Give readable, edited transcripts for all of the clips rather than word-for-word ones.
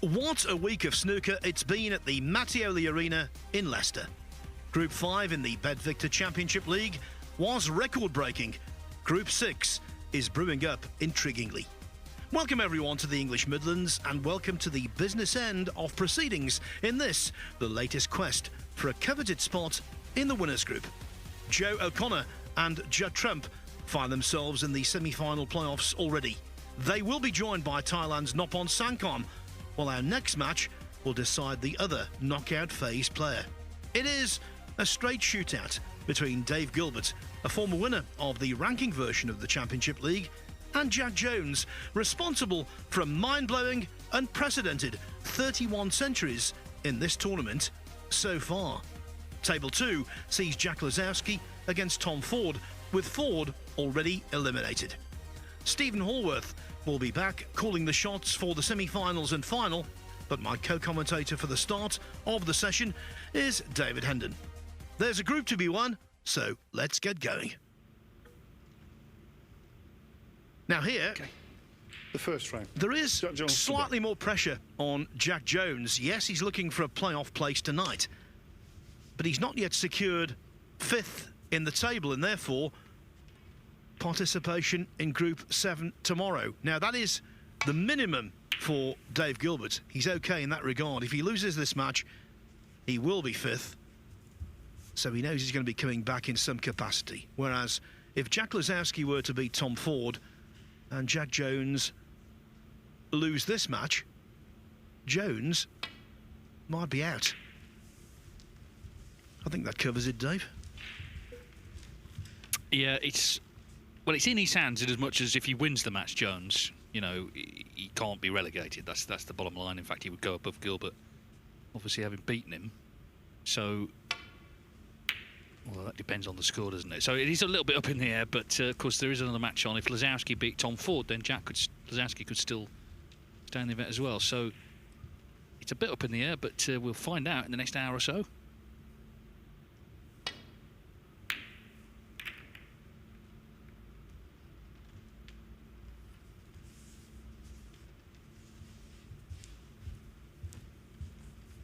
What a week of snooker it's been at the Mattioli Arena in Leicester. Group 5 in the BetVictor Championship League was record-breaking. Group 6 is brewing up intriguingly. Welcome everyone to the English Midlands and welcome to the business end of proceedings in this, the latest quest for a coveted spot in the winners group. Joe O'Connor and Judd Trump find themselves in the semi-final playoffs already. They will be joined by Thailand's Noppon Saengkham, while our next match will decide the other knockout phase player. It is a straight shootout between Dave Gilbert, a former winner of the ranking version of the Championship League, and Jack Jones, responsible for a mind-blowing, unprecedented 31 centuries in this tournament so far. Table 2 sees Jack Lazowski against Tom Ford, with Ford already eliminated. Stephen Hallworth will be back calling the shots for the semi-finals and final, but my co-commentator for the start of the session is David Hendon. There's a group to be won, so let's get going. Now here, the first frame. There is slightly more pressure on Jack Jones. Yes, he's looking for a playoff place tonight, but he's not yet secured 5th in the table and therefore participation in Group 7 tomorrow. Now that is the minimum for Dave Gilbert. He's okay in that regard. If he loses this match, he will be 5th. So he knows he's going to be coming back in some capacity. Whereas if Jack Lazowski were to beat Tom Ford and Jack Jones lose this match, Jones might be out. I think that covers it, Dave. Yeah, it's in his hands in as much as if he wins the match, Jones, you know, he can't be relegated. That's the bottom line. In fact, he would go above Gilbert, obviously having beaten him. So, well, that depends on the score, doesn't it? So it is a little bit up in the air, but of course there is another match on. If Lazowski beat Tom Ford, then Lazowski could still stay in the event as well. So it's a bit up in the air, but we'll find out in the next hour or so.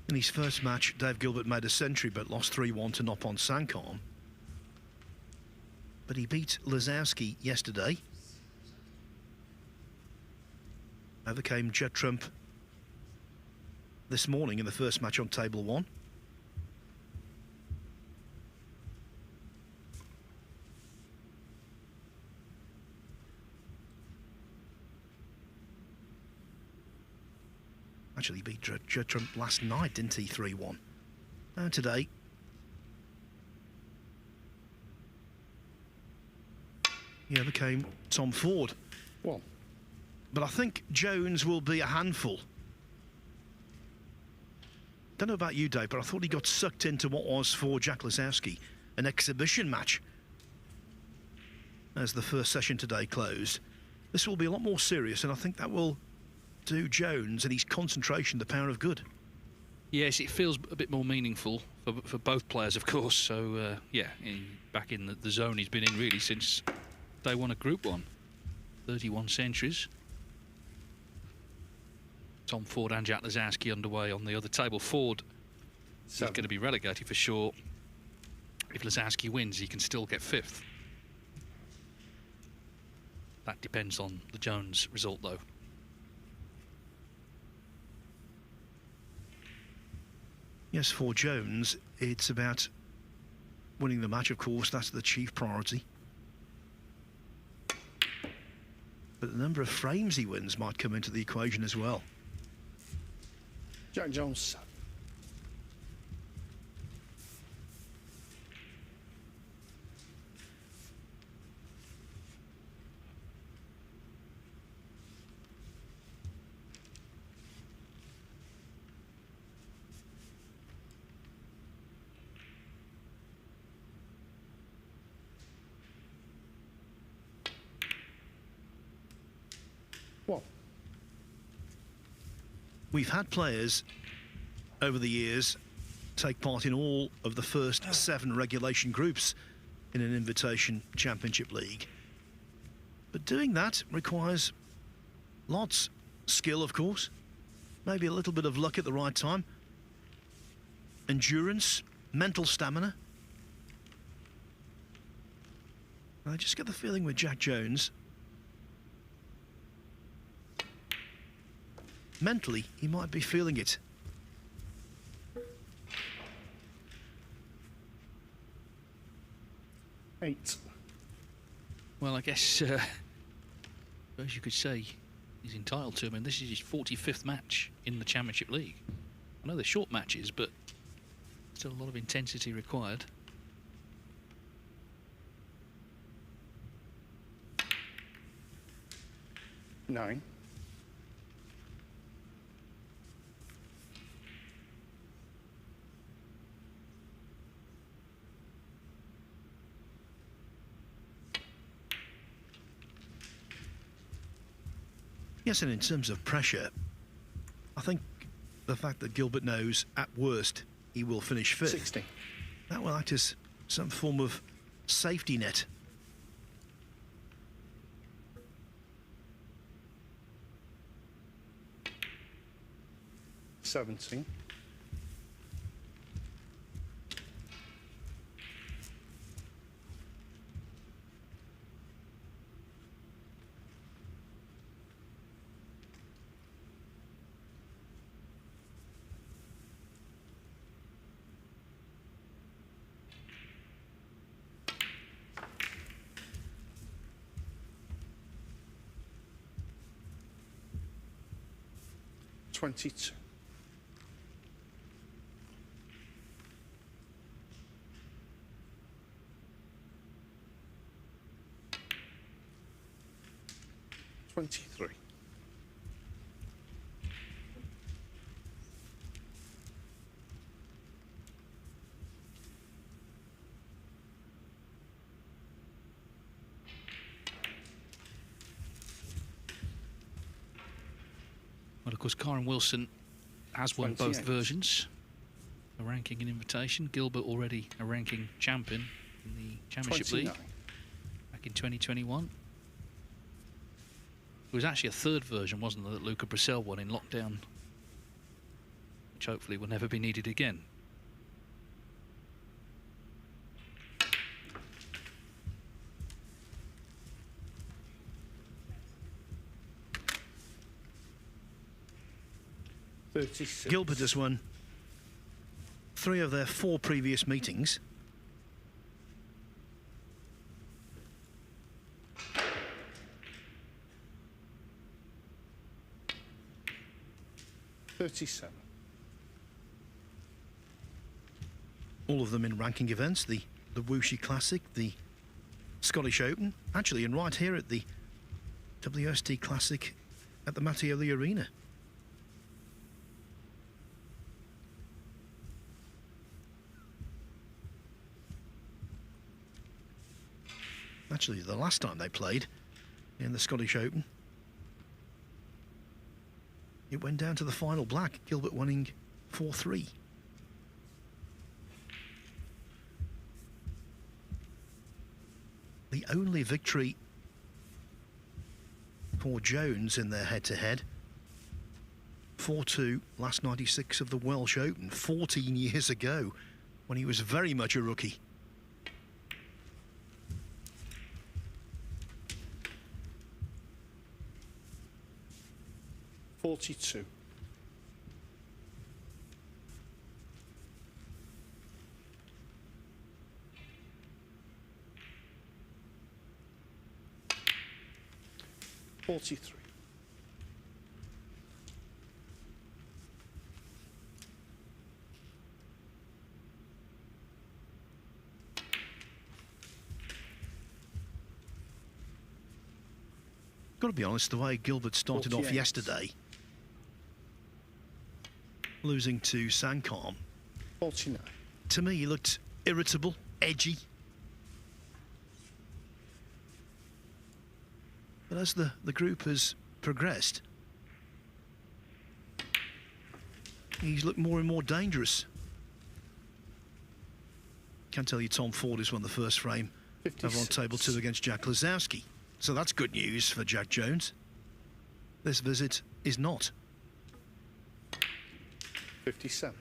In his first match, Dave Gilbert made a century but lost 3-1 to Noppon Saengkham. But he beat Lazowski yesterday. Overcame Judd Trump this morning in the first match on table 1. Actually beat Judd Trump last night, didn't he? 3-1. And today, he overcame Tom Ford. Well, but I think Jones will be a handful. Don't know about you, Dave, but I thought he got sucked into what was for Jack Lazowski an exhibition match as the first session today closed. This will be a lot more serious, and I think that will do Jones and his concentration the power of good. Yes, it feels a bit more meaningful for both players, of course. So, yeah, back in the zone he's been in really since they won a Group 1. 31 centuries. Tom Ford and Jack Lazowski underway on the other table. Ford is going to be relegated for sure. If Lazowski wins, he can still get 5th. That depends on the Jones result, though. Yes, for Jones, it's about winning the match, of course. That's the chief priority. But the number of frames he wins might come into the equation as well. Jack Jones. What? We've had players over the years take part in all of the first 7 regulation groups in an Invitation Championship League. But doing that requires lots. Skill, of course, Maybe a little bit of luck at the right time. Endurance, mental stamina. I just get the feeling with Jack Jones, mentally, he might be feeling it. Eight. Well, I guess, as you could say, he's entitled to. I mean, this is his 45th match in the Championship League. I know they're short matches, but still a lot of intensity required. Nine. Yes, and in terms of pressure, I think the fact that Gilbert knows at worst he will finish fifth, 60. that will act as some form of safety net. $17. $22. $23. Well, of course, Karen Wilson has won both 28. versions, a ranking and invitation. Gilbert already a ranking champion in the Championship 29. League back in 2021. It was actually a third version, wasn't there, that Luca Brissell won in lockdown, which hopefully will never be needed again. $36. Gilbert has won 3 of their 4 previous meetings. $37. All of them in ranking events, the Wuxi Classic, the Scottish Open, actually, and right here at the WST Classic at the Mattioli Arena. Actually, the last time they played in the Scottish Open, it went down to the final black, Gilbert winning 4-3. The only victory for Jones in their head-to-head, 4-2 last 96 of the Welsh Open, 14 years ago, when he was very much a rookie. $42. $43. Got to be honest, the way Gilbert started off 48. yesterday, losing to Saengkham, 49. to me he looked irritable, edgy. But as the group has progressed, he's looked more and more dangerous. Can tell you Tom Ford has won the first frame over on table 2 against Jack Lazowski. So that's good news for Jack Jones. This visit is not. 57.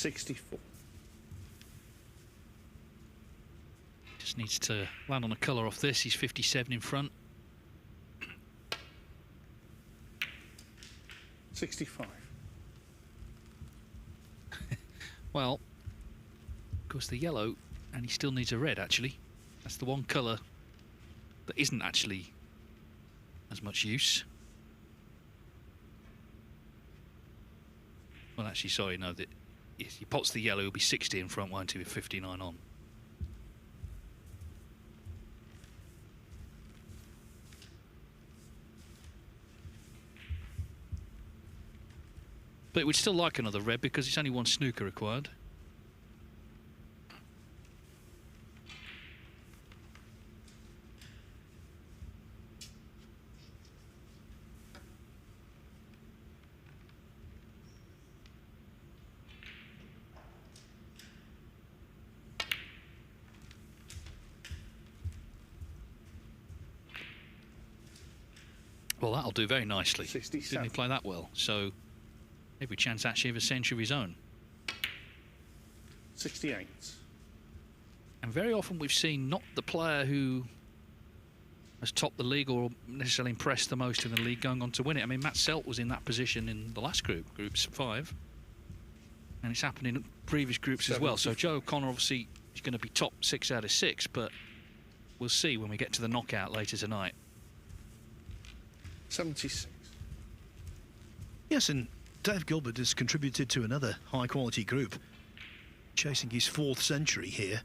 64. Just needs to land on a colour off this. He's 57 in front. 65. Well, of course the yellow, and he still needs a red actually. That's the one colour that isn't actually as much use. Well, actually, sorry, no, that if he pots the yellow, he'll be 60 in front, won't he, with 59 on. But we'd still like another red because it's only one snooker required. Well, that'll do very nicely. 67. Didn't he play that well? So every chance actually of a century of his own. 68. And very often we've seen not the player who has topped the league or necessarily impressed the most in the league going on to win it. I mean, Matt Selt was in that position in the last group, Groups 5. And it's happened in previous groups as well. So Joe O'Connor obviously is going to be top 6 out of 6, but we'll see when we get to the knockout later tonight. 76. Yes, and Dave Gilbert has contributed to another high-quality group, chasing his 4th century here.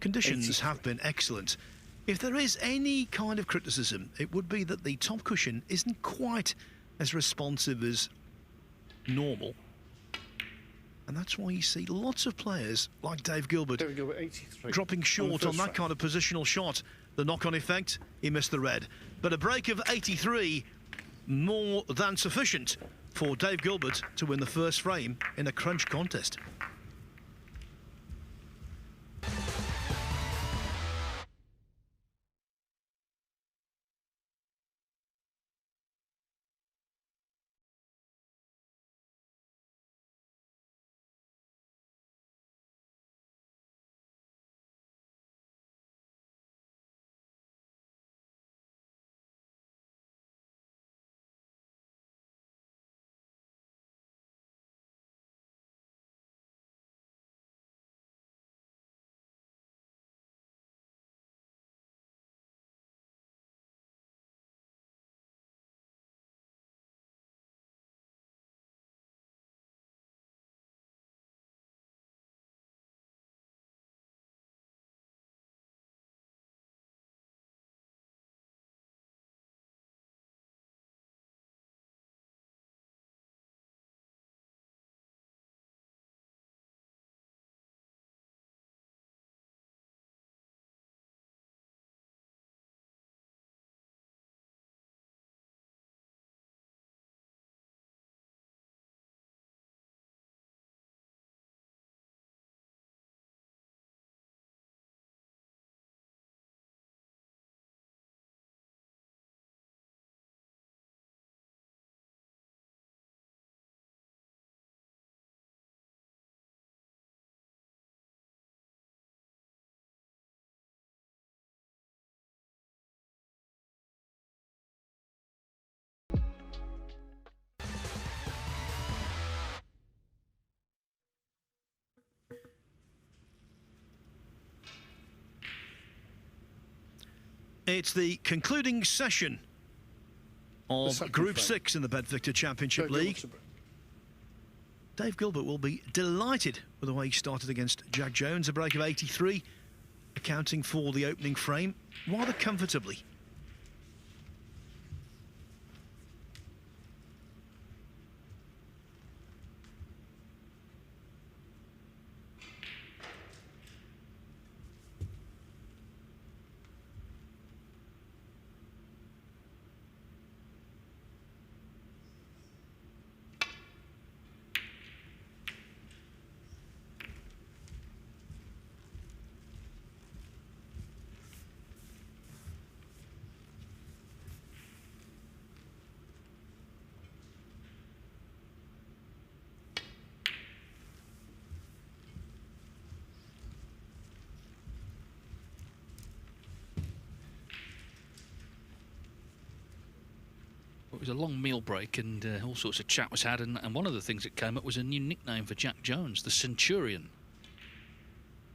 Conditions have been excellent. If there is any kind of criticism, it would be that the top cushion isn't quite as responsive as normal. And that's why you see lots of players like Dave Gilbert 83. dropping short on that kind of positional shot. The knock-on effect, he missed the red. But a break of 83, more than sufficient for Dave Gilbert to win the first frame in a crunch contest. It's the concluding session of Group 6 in the BetVictor Championship League. Dave Gilbert will be delighted with the way he started against Jack Jones. A break of 83, accounting for the opening frame rather comfortably. It was a long meal break and all sorts of chat was had, and one of the things that came up was a new nickname for Jack Jones, the Centurion.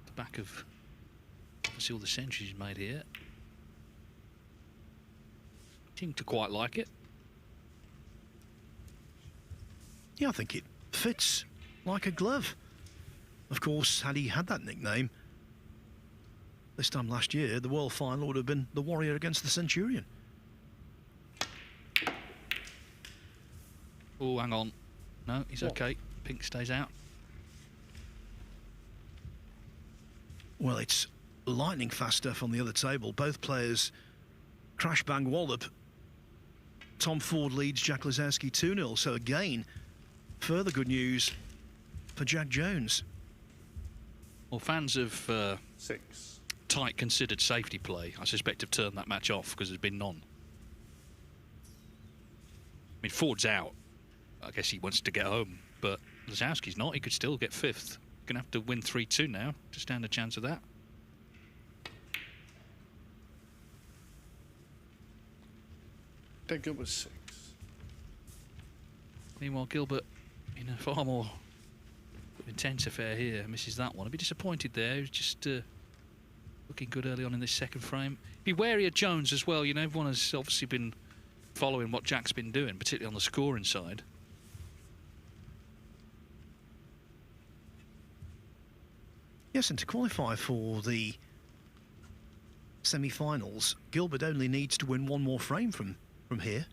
The back of obviously all the centuries he's made here. Seemed to quite like it. Yeah, I think it fits like a glove. Of course, had he had that nickname this time last year, the World Final would have been the Warrior against the Centurion. Oh, hang on. No, he's okay. Pink stays out. Well, it's lightning fast stuff on the other table. Both players crash bang wallop. Tom Ford leads Jack Lisowski 2-0. So again, further good news for Jack Jones. Well, fans of 6. tight considered safety play, I suspect, have turned that match off because there's been none. I mean, Ford's out. I guess he wants to get home, but Lisowski's not. He could still get 5th. Going to have to win 3-2 now to stand a chance of that. Dave Gilbert 6. Meanwhile, Gilbert in a far more intense affair here misses that one. I'd be disappointed there. He was just looking good early on in this second frame. Be wary of Jones as well. You know, everyone has obviously been following what Jack's been doing, particularly on the scoring side. Yes, and to qualify for the semi-finals, Gilbert only needs to win one more frame from here.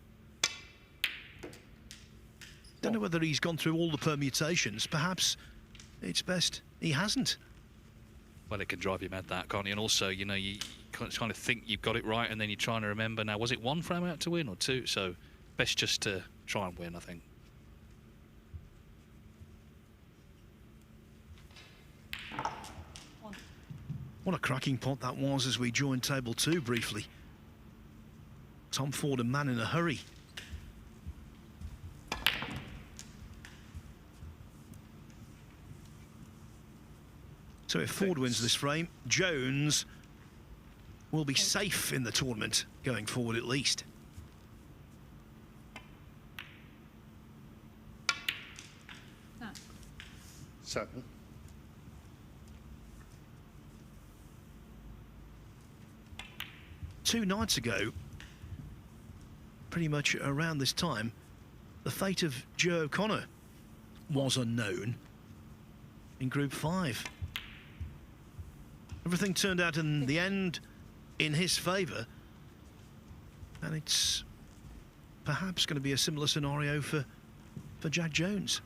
Don't know whether he's gone through all the permutations. Perhaps it's best he hasn't. Well, it can drive you mad, that, can't you? And also, you know, you kind of think you've got it right, and then you're trying to remember, now, was it 1 frame out to win or 2? So best just to try and win, I think. What a cracking pot that was as we joined table 2 briefly. Tom Ford, a man in a hurry. So if Ford wins this frame, Jones will be safe in the tournament going forward at least. No. 7. Two nights ago, pretty much around this time, the fate of Joe O'Connor was unknown in Group 5. Everything turned out in the end in his favour, and it's perhaps going to be a similar scenario for Jack Jones.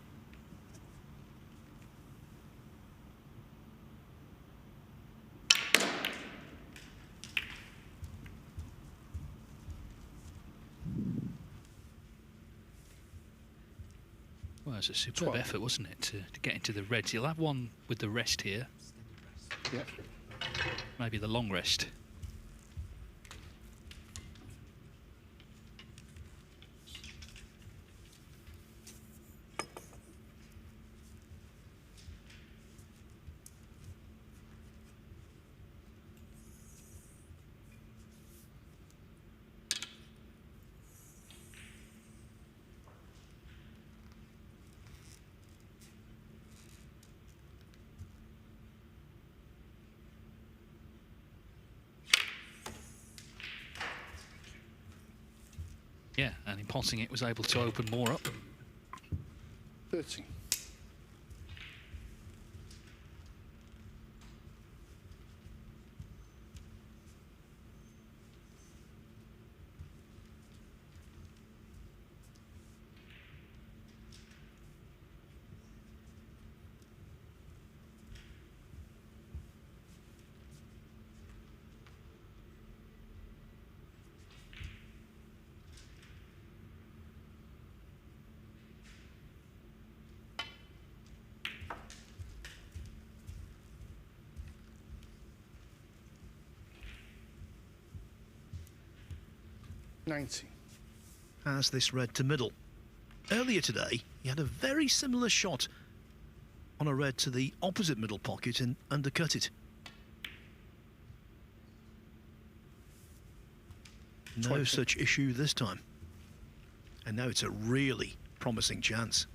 Well, it was a superb effort, wasn't it, to get into the reds. He'll have one with the rest here. Yeah. Maybe the long rest. Yeah, and in potting it was able to open more up. 13. 90. Has this red to middle. Earlier today, he had a very similar shot on a red to the opposite middle pocket and undercut it. No 20. such issue this time. And now it's a really promising chance.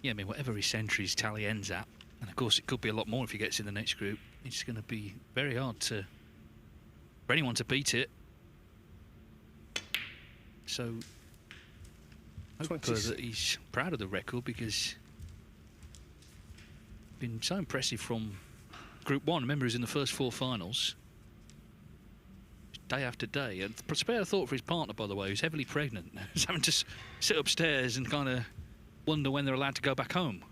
Yeah, I mean, whatever his centuries tally ends at, and of course it could be a lot more if he gets in the next group, it's going to be very hard for anyone to beat it. So, I hope that he's proud of the record, because it's been so impressive from Group 1. Remember, he was in the first 4 finals. Day after day. And spare a thought for his partner, by the way, who's heavily pregnant. He's having to sit upstairs and kind of wonder when they're allowed to go back home.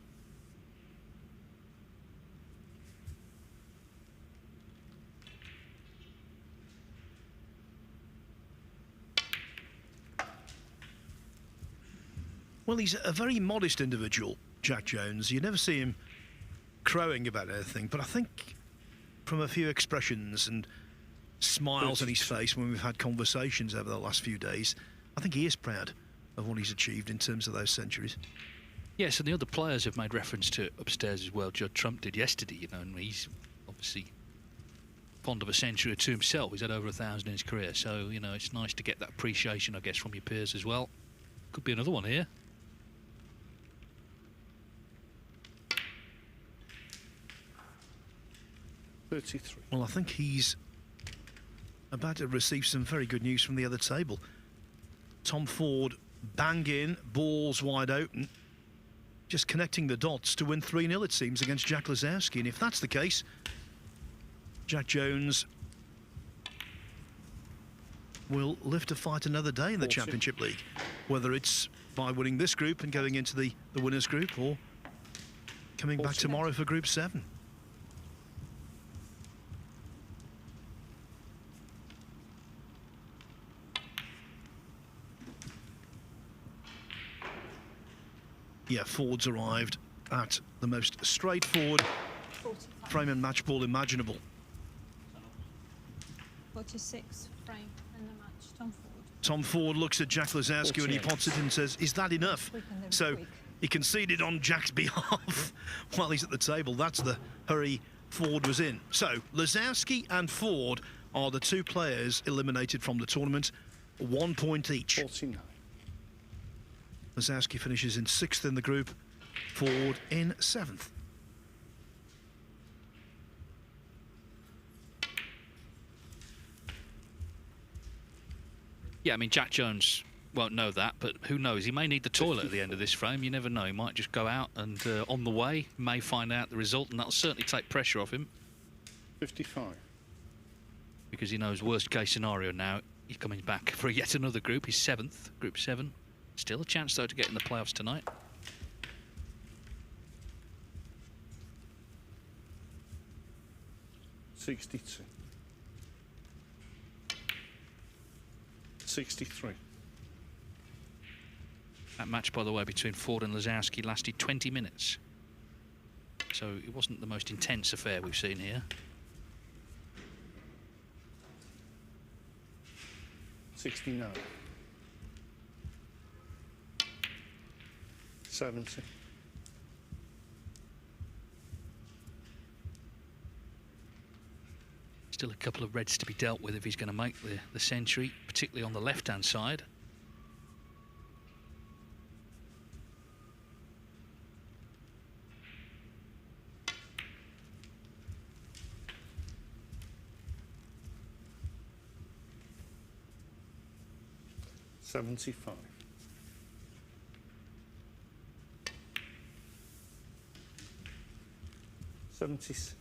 Well, he's a very modest individual, Jack Jones. You never see him crowing about anything, but I think from a few expressions and smiles on his face when we've had conversations over the last few days, I think he is proud of what he's achieved in terms of those centuries. Yes, and the other players have made reference to it upstairs as well. Judd Trump did yesterday, you know, and he's obviously fond of a century or two himself. He's had over 1,000 in his career, so, you know, it's nice to get that appreciation, I guess, from your peers as well. Could be another one here. Well, I think he's about to receive some very good news from the other table. Tom Ford, bang in, balls wide open, just connecting the dots to win 3-0, it seems, against Jack Lazowski. And if that's the case, Jack Jones will live to fight another day in the Championship League, whether it's by winning this group and going into the winners group, or coming back tomorrow for Group 7. Yeah, Ford's arrived at the most straightforward 45. frame and match ball imaginable. 46 frame and the match. Tom Ford. Tom Ford looks at Jack Lazowski and he pots it and says, is that enough? So he conceded on Jack's behalf while he's at the table. That's the hurry Ford was in. So Lazowski and Ford are the two players eliminated from the tournament, 1 point each. 49. Lazowski finishes in 6th in the group, Ford in 7th. Yeah, I mean, Jack Jones won't know that, but who knows? He may need the toilet at the end of this frame. You never know. He might just go out and on the way, may find out the result, and that'll certainly take pressure off him. 55. Because he knows worst case scenario now. He's coming back for yet another group. He's 7th, Group 7. Still a chance, though, to get in the playoffs tonight. $62. 63. That match, by the way, between Ford and Lazowski lasted 20 minutes. So it wasn't the most intense affair we've seen here. 69. 70. Still a couple of reds to be dealt with if he's going to make the century, particularly on the left-hand side. $75. 76.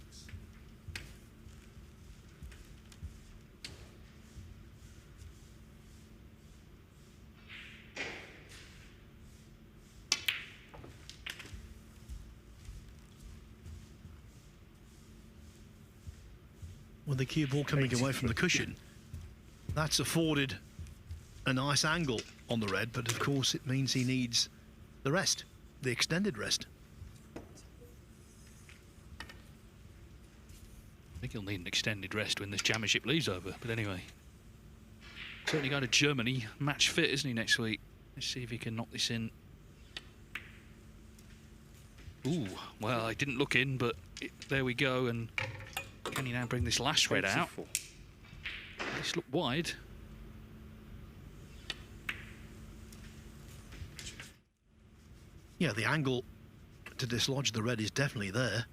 with the cue ball coming away from the cushion. That's afforded a nice angle on the red, but of course it means he needs the rest, the extended rest. I think he'll need an extended rest when this championship leaves over. But anyway, certainly going to Germany, match fit, isn't he, next week? Let's see if he can knock this in. Ooh, well, I didn't look in, but there we go. And can he now bring this last red out? This looked wide. Yeah, the angle to dislodge the red is definitely there.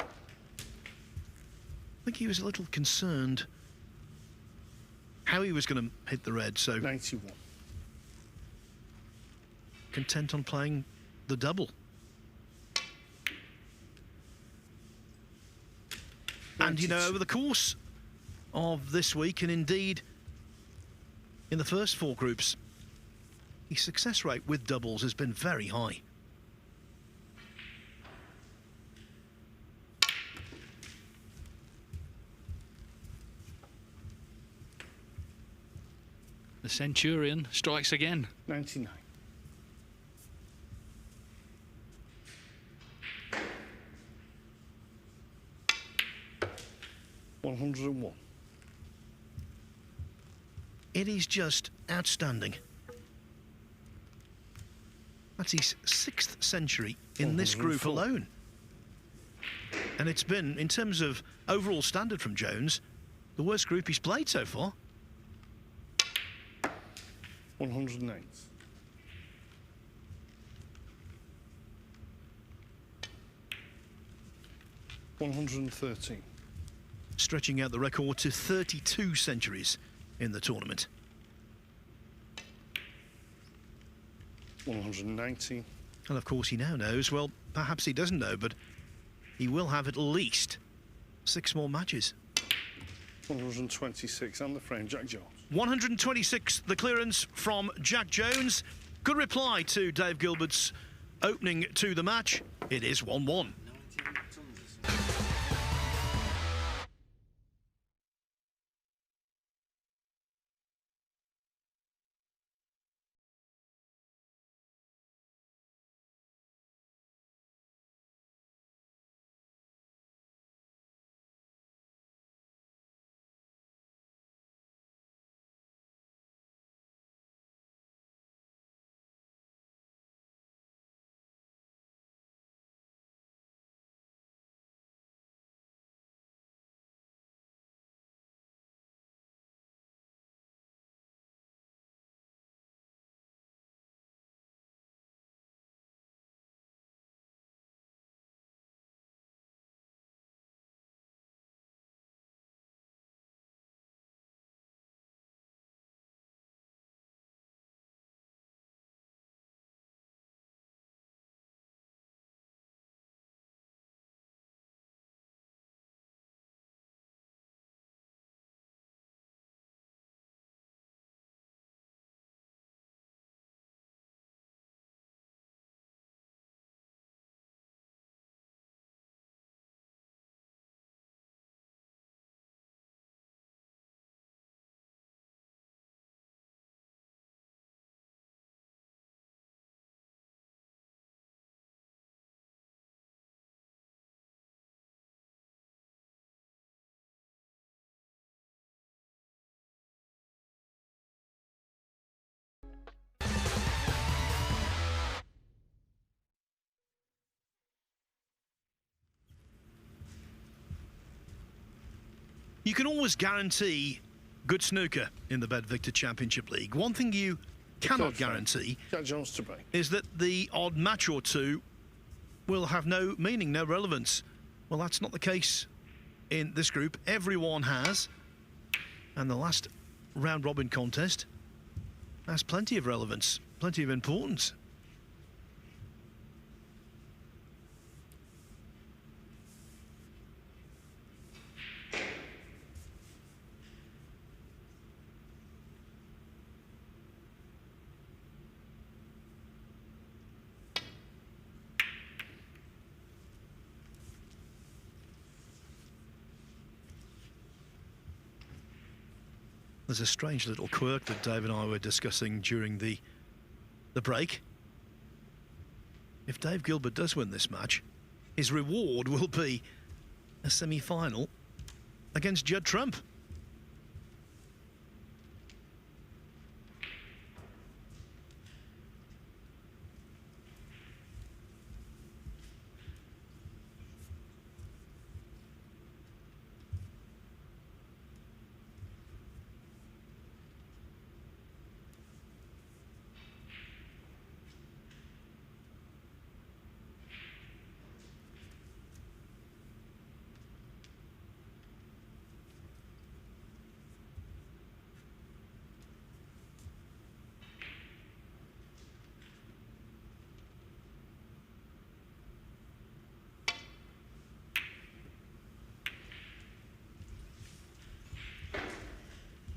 I think he was a little concerned how he was going to hit the red, so 91. content on playing the double. And, you know, over the course of this week, and indeed in the first 4 groups, his success rate with doubles has been very high. The Centurion strikes again. 99. $101. It is just outstanding. That's his 6th century in this group 104. alone. And it's been, in terms of overall standard from Jones, the worst group he's played so far. 108. $113. Stretching out the record to 32 centuries in the tournament. 119. And of course he now knows, well, perhaps he doesn't know, but he will have at least 6 more matches. 126 on the frame, Jack Jones. 126, the clearance from Jack Jones. Good reply to Dave Gilbert's opening to the match. It is 1-1. You can always guarantee good snooker in the BetVictor Championship League. One thing you cannot guarantee Jack Jones to break. is that the odd match or two will have no meaning, no relevance. Well, that's not the case in this group. Everyone has. And the last round-robin contest has plenty of relevance, plenty of importance. There's a strange little quirk that Dave and I were discussing during the break. If Dave Gilbert does win this match, his reward will be a semi-final against Judd Trump.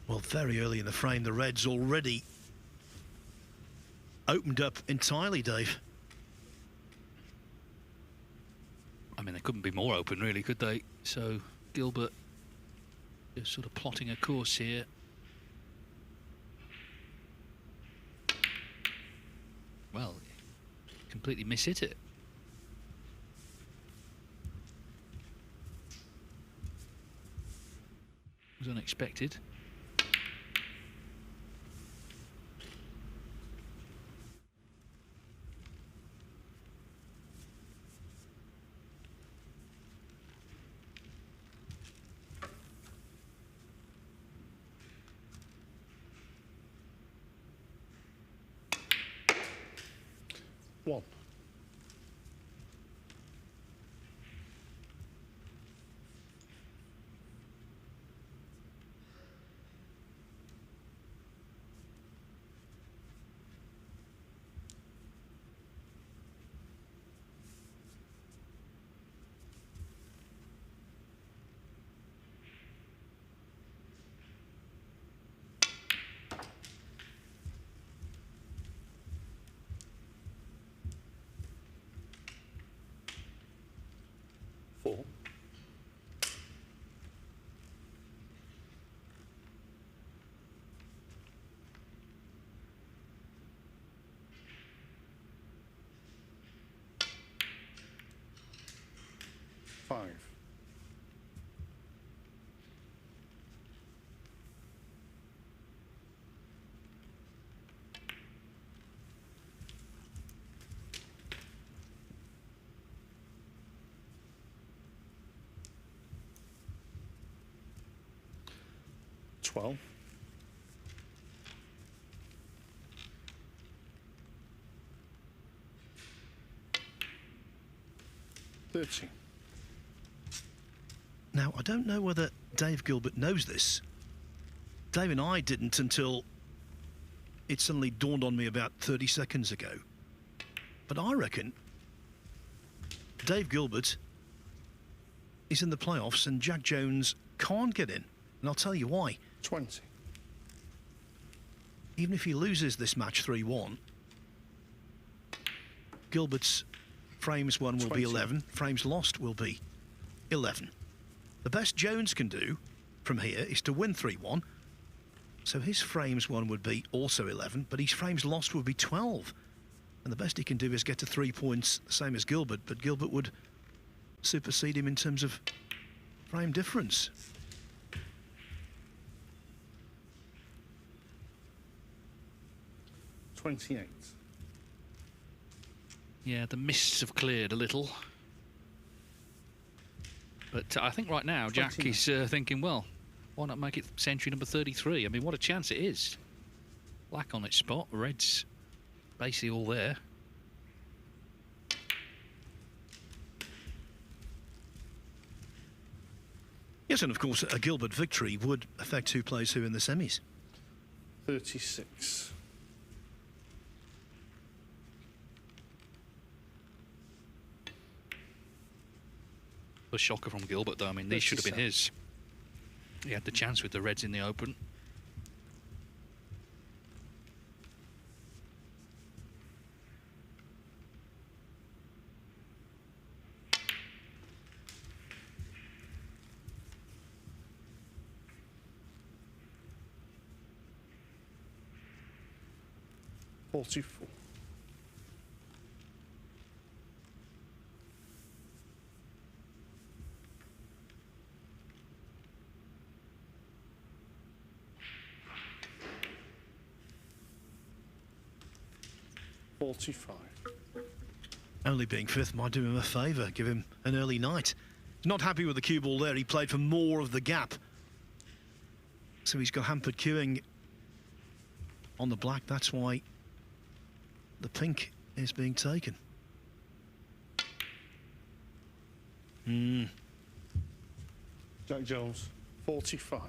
Well, very early in the frame, the Reds already opened up entirely, Dave. I mean, they couldn't be more open, really, could they? So Gilbert is sort of plotting a course here. Well, completely mishit it. It was unexpected. One. Four. Five. Twelve. 13. Now, I don't know whether Dave Gilbert knows this. Dave and I didn't until it suddenly dawned on me about 30 seconds ago. But I reckon Dave Gilbert is in the playoffs and Jack Jones can't get in. And I'll tell you why. 20. Even if he loses this match 3-1, Gilbert's frames won will be 20. 11, frames lost will be 11. The best Jones can do from here is to win 3-1. So his frames won would be also 11, but his frames lost would be 12. And the best he can do is get to 3 points, same as Gilbert, but Gilbert would supersede him in terms of frame difference. $28. Yeah, the mists have cleared a little. But I think right now Jack 29. is thinking, well, why not make it century number 33? I mean, what a chance it is. Black on its spot, red's basically all there. Yes, and of course a Gilbert victory would affect who plays who in the semis. 36. A shocker from Gilbert, though. I mean, these should have been his. He had the chance with the Reds in the open. 44. Only being fifth might do him a favour, give him an early night. Not happy with the cue ball there. He played for more of the gap. So he's got hampered queuing on the black. That's why the pink is being taken. Jack Jones, 45.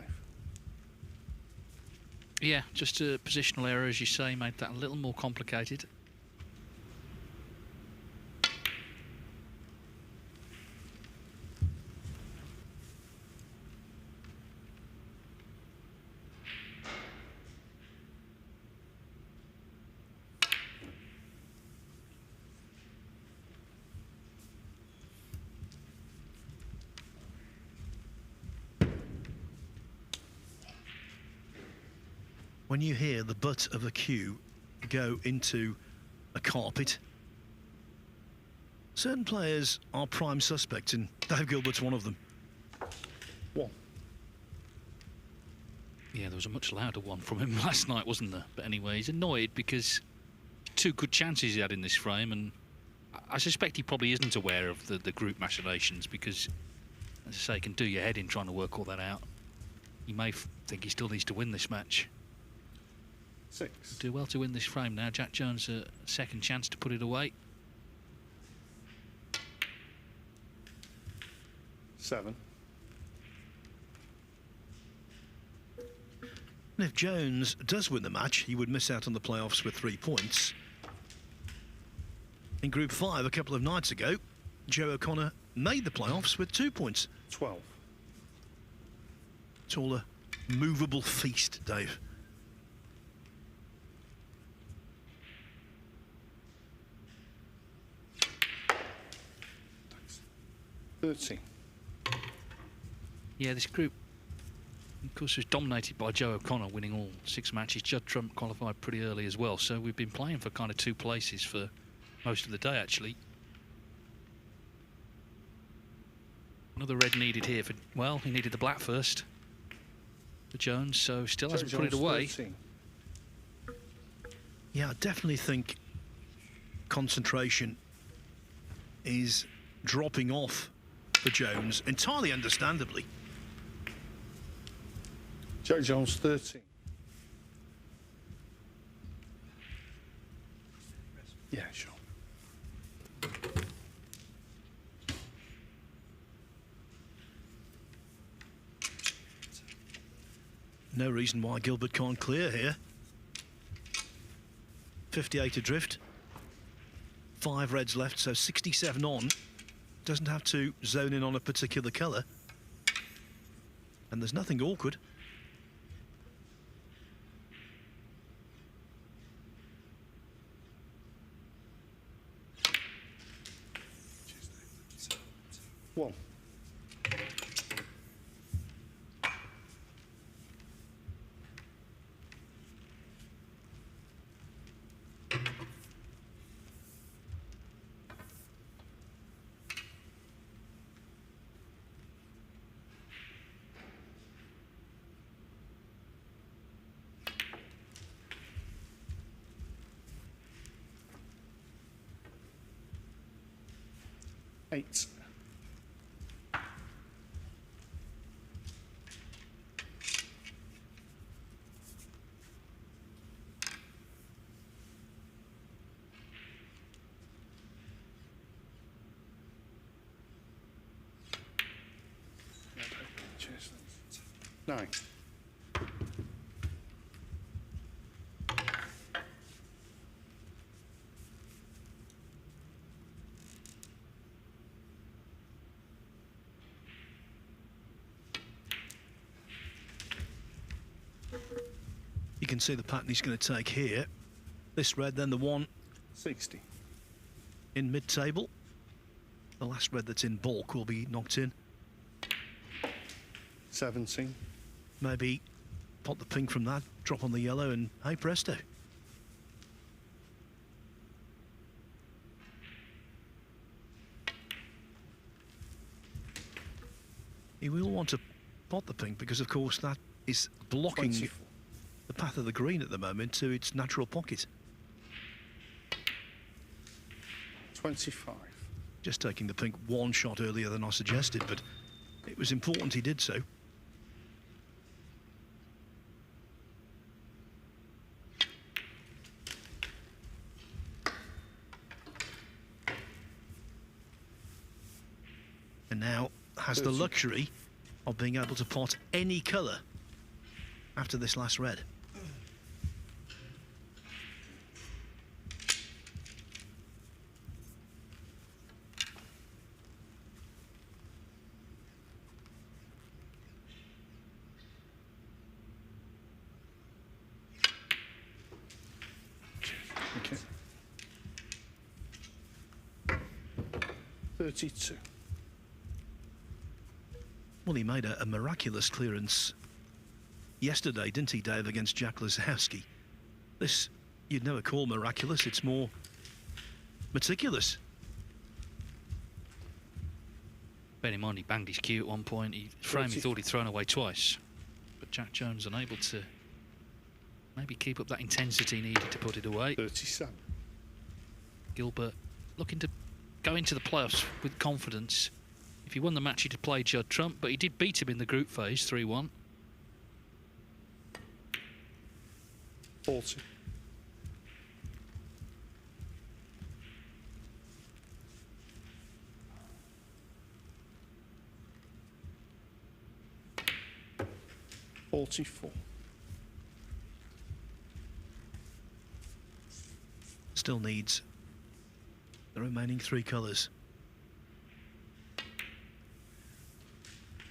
Yeah, just a positional error, as you say, made that a little more complicated. When you hear the butt of a cue go into a carpet, certain players are prime suspects, and Dave Gilbert's one of them. 1. Yeah, there was a much louder one from him last night, wasn't there? But anyway, he's annoyed because 2 good chances he had in this frame, and I suspect he probably isn't aware of the group machinations because, as I say, it can do your head in trying to work all that out. He may think he still needs to win this match. 6. Do well to win this frame now. Jack Jones a second chance to put it away. 7. And if Jones does win the match, he would miss out on the playoffs with 3 points. In Group 5 a couple of nights ago, Joe O'Connor made the playoffs with 2 points. 12. It's all a movable feast, Dave. Thanks. 13. Yeah, this group, of course, was dominated by Joe O'Connor winning all 6 matches. Judd Trump qualified pretty early as well, so we've been playing for kind of 2 places for most of the day, actually. Another red needed here for, well, he needed the black first for Jones, so still hasn't put it away. 13. Yeah, I definitely think concentration is dropping off for Jones, entirely understandably. Jack Jones, 13. Yeah, sure. No reason why Gilbert can't clear here. 58 adrift. 5 reds left, so 67 on. Doesn't have to zone in on a particular colour. And there's nothing awkward. One. Eight. Cheers. 9. You can see the pattern he's going to take here. This red, then the one 60. in mid-table. The last red that's in bulk will be knocked in. 17. Maybe pop the pink from that, drop on the yellow, and hey presto. He will want to pot the pink because, of course, that is blocking 24. the path of the green at the moment to its natural pocket. 25. Just taking the pink one shot earlier than I suggested, but it was important he did so. And now has the 30. luxury of being able to pot any colour after this last red. Okay. 32. Well, he made a miraculous clearance yesterday, didn't he, Dave, against Jack Lazowski? This, you'd never call miraculous, it's more meticulous. Bear in mind, he banged his cue at one point. He thought he'd thrown away twice. But Jack Jones unable to maybe keep up that intensity needed to put it away. 37. Gilbert looking to go into the playoffs with confidence. If he won the match, he'd have played Judd Trump, but he did beat him in the group phase, 3-1. 40. $44. Still needs the remaining three colours.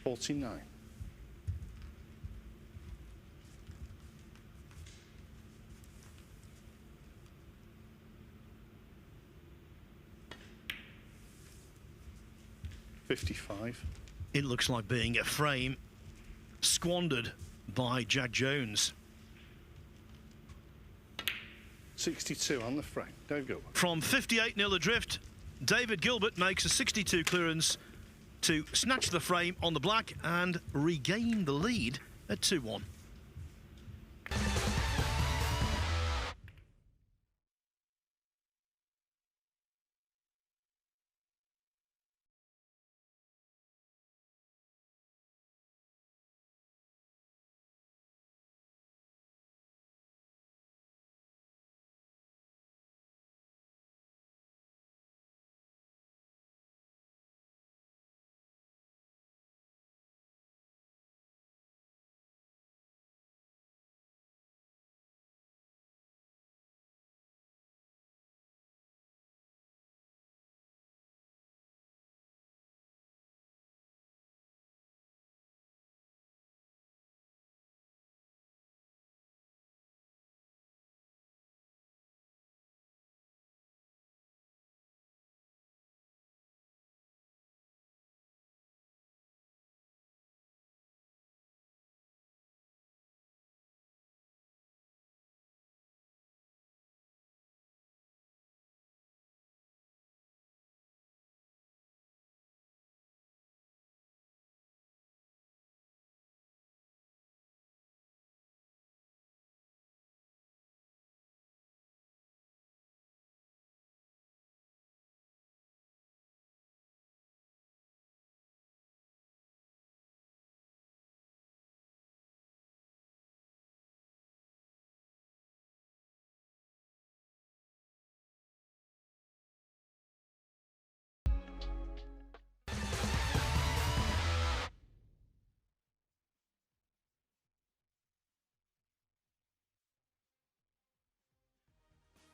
49. $55. It looks like being a frame squandered by Jack Jones. 62 on the frame. Dave Gilbert. From 58-0 adrift, David Gilbert makes a 62 clearance to snatch the frame on the black and regain the lead at 2-1.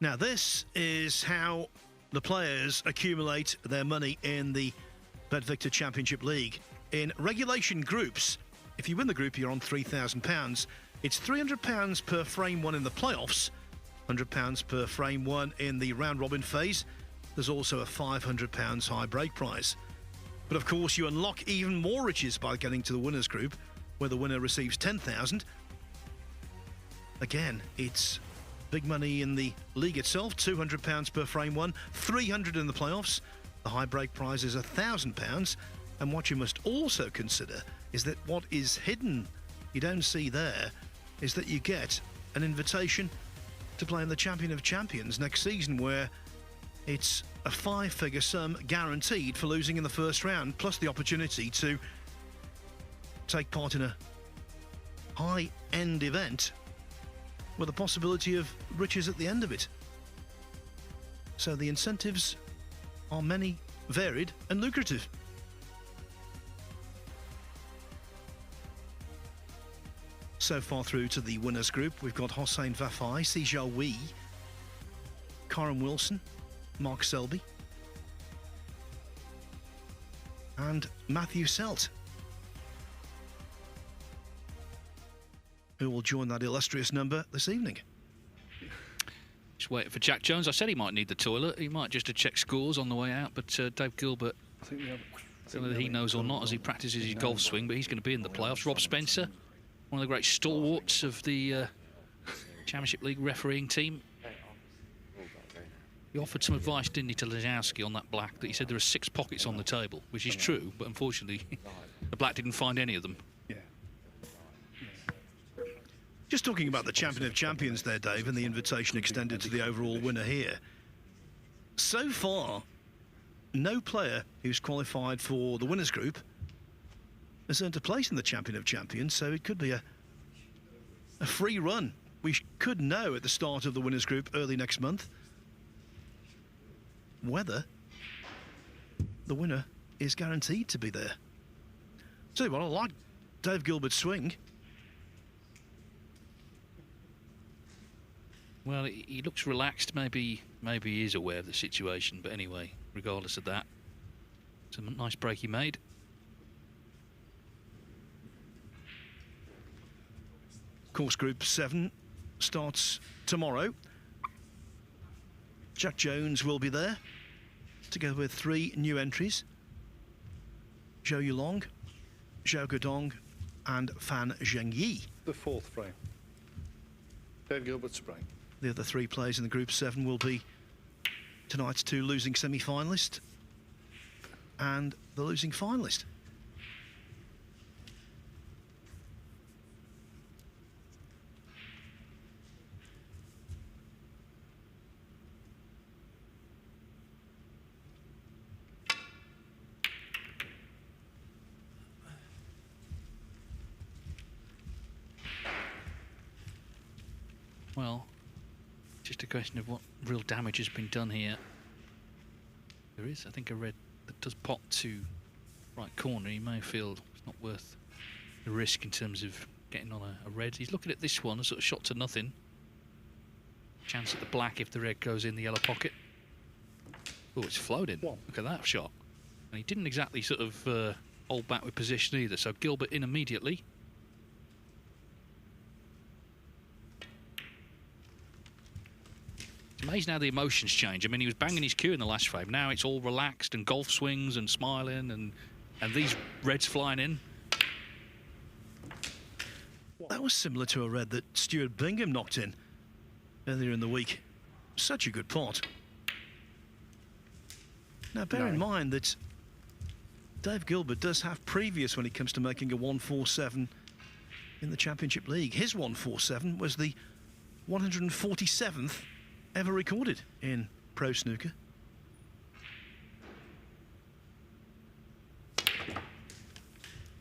Now, this is how the players accumulate their money in the BetVictor Championship League. In regulation groups, if you win the group, you're on £3,000. It's £300 per frame won in the playoffs, £100 per frame won in the round-robin phase. There's also a £500 high break prize. But, of course, you unlock even more riches by getting to the winners group, where the winner receives £10,000. Again, it's big money in the league itself, £200 per frame won, £300 in the playoffs. The high break prize is £1,000, And what you must also consider is that what is hidden, you don't see there, is that you get an invitation to play in the Champion of Champions next season, where it's a 5-figure sum guaranteed for losing in the first round, plus the opportunity to take part in a high-end event with the possibility of riches at the end of it. So the incentives are many, varied and lucrative. So far through to the winners group, we've got Hossein Vafai, Sijia Wee, Corin Wilson, Mark Selby and Matthew Selt, who will join that illustrious number this evening. Just waiting for Jack Jones. I said he might need the toilet. He might just to check scores on the way out, but Dave Gilbert, I think we have, I don't know whether he knows or not as he practices his golf swing, but he's going to be in the playoffs. Rob Spencer, one of the great stalwarts of the Championship League refereeing team. He offered some advice, didn't he, to Lozowski on that black, that he said there are 6 pockets on the table, which is true, but unfortunately the black didn't find any of them. yeah. Just talking about the Champion of Champions there, Dave, and the invitation extended to the overall winner here. So far, no player who's qualified for the winners group has earned a place in the Champion of Champions, so it could be a free run. We could know at the start of the winners group early next month whether the winner is guaranteed to be there. Tell you what, I like Dave Gilbert's swing. Well, he looks relaxed. Maybe he is aware of the situation. But anyway, regardless of that, it's a nice break he made. Course Group 7 starts tomorrow. Jack Jones will be there, together with 3 new entries: Zhou Yulong, Zhou Guodong and Fan Zhengyi. The 4th frame. Dave Gilbert's break. The other 3 players in the Group 7 will be tonight's 2 losing semi-finalist and the losing finalist. Well, just a question of what real damage has been done here. There is, I think, a red that does pop to right corner. He may feel it's not worth the risk in terms of getting on a red. He's looking at this one, a sort of shot to nothing. Chance at the black if the red goes in the yellow pocket. Oh, it's floating. Look at that shot. And he didn't exactly sort of hold back with position either. So Gilbert in immediately. Amazing how the emotions change. I mean, he was banging his cue in the last frame. Now it's all relaxed and golf swings and smiling and these reds flying in. That was similar to a red that Stuart Bingham knocked in earlier in the week. Such a good pot. Now, bear in mind that Dave Gilbert does have previous when it comes to making a 147 in the Championship League. His 147 was the 147th ever recorded in pro snooker.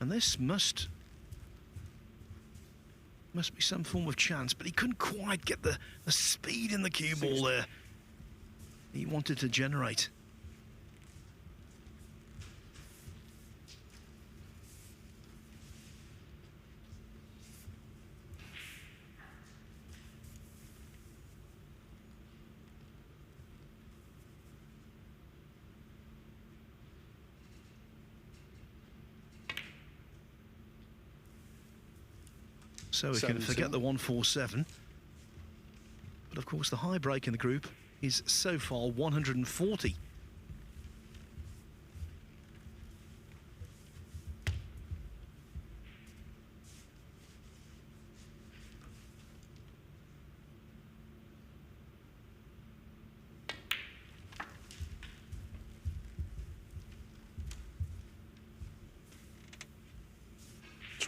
And this must be some form of chance, but he couldn't quite get the speed in the cue ball there he wanted to generate. So we can forget the 147. But of course the high break in the group is so far 140.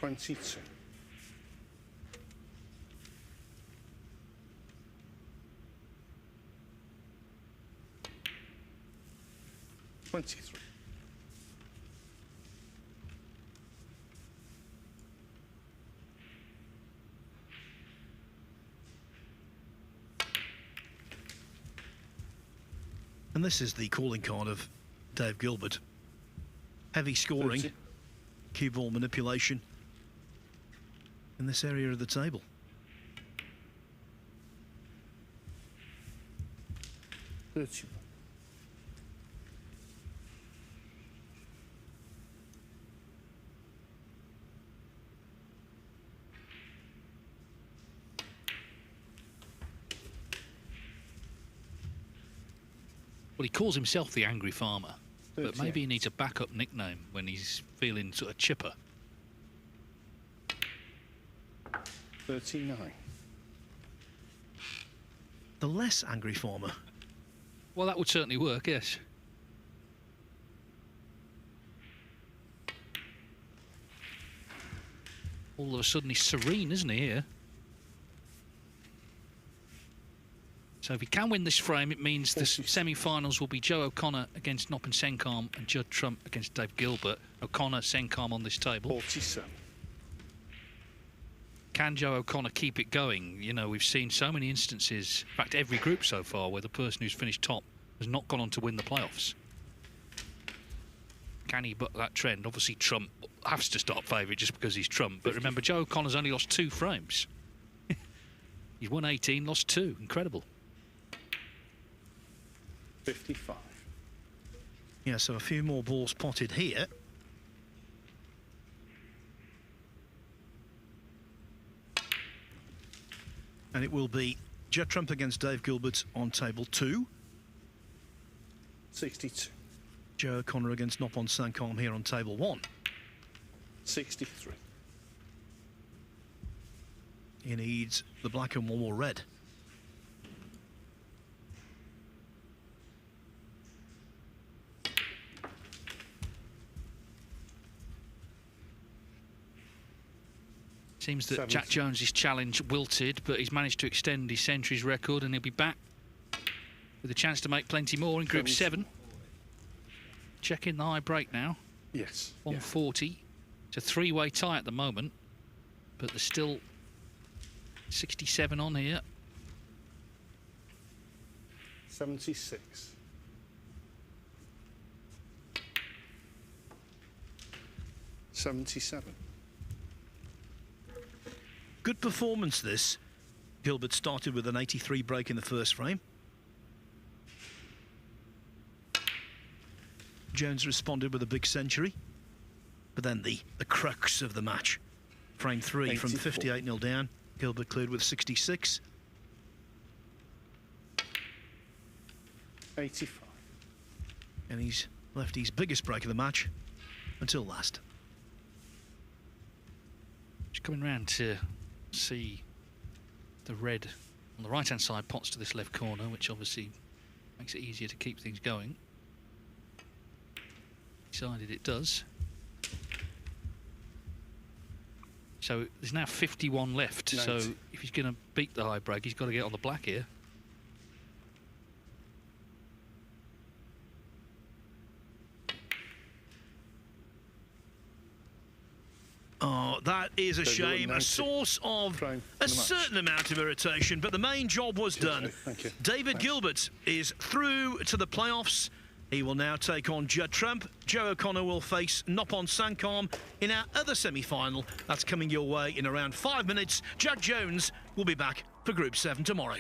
22. And this is the calling card of Dave Gilbert. Heavy scoring, 30. cue ball manipulation in this area of the table. Well, he calls himself the Angry Farmer, but 38. maybe he needs a backup nickname when he's feeling sort of chipper. 39. The less angry farmer. Well, that would certainly work, yes. All of a sudden he's serene, isn't he, here? So if he can win this frame, it means the semi-finals will be Joe O'Connor against Noppon Saengkham and Judd Trump against Dave Gilbert. O'Connor, Saengkham on this table. 47. Can Joe O'Connor keep it going? You know, we've seen so many instances, in fact, every group so far, where the person who's finished top has not gone on to win the playoffs. Can he buck that trend? Obviously, Trump has to start favourite just because he's Trump. But remember, Joe O'Connor's only lost 2 frames. He's won 18, lost 2. Incredible. 55. Yeah, so a few more balls potted here. And it will be Judd Trump against Dave Gilbert on table 2. 62. Joe O'Connor against Noppon Saengkham here on table 1. 63. He needs the black and one more red. Seems that 70. Jack Jones's challenge wilted, but he's managed to extend his centuries record, and he'll be back with a chance to make plenty more in Group 7. Checking the high break now. Yes. 140. It's a 3-way tie at the moment, but there's still 67 on here. 76. 77. Good performance this. Gilbert started with an 83 break in the first frame. Jones responded with a big century. But then the crux of the match. Frame 3 from 58-0 down. Gilbert cleared with 66. 85. And he's left his biggest break of the match until last. Just coming round to see the red on the right-hand side pots to this left corner, which obviously makes it easier to keep things going. Decided it does. So there's now 51 left. 90. So if he's going to beat the high break, he's got to get on the black here. Oh, that is a So you're at shame. A 90. source of Frame a in the match. certain amount of irritation, but the main job was done. Thank you. David Thanks. Gilbert is through to the playoffs. He will now take on Judd Trump. Joe O'Connor will face Noppon Saengkham in our other semi-final. That's coming your way in around 5 minutes. Judd Jones will be back for Group 7 tomorrow.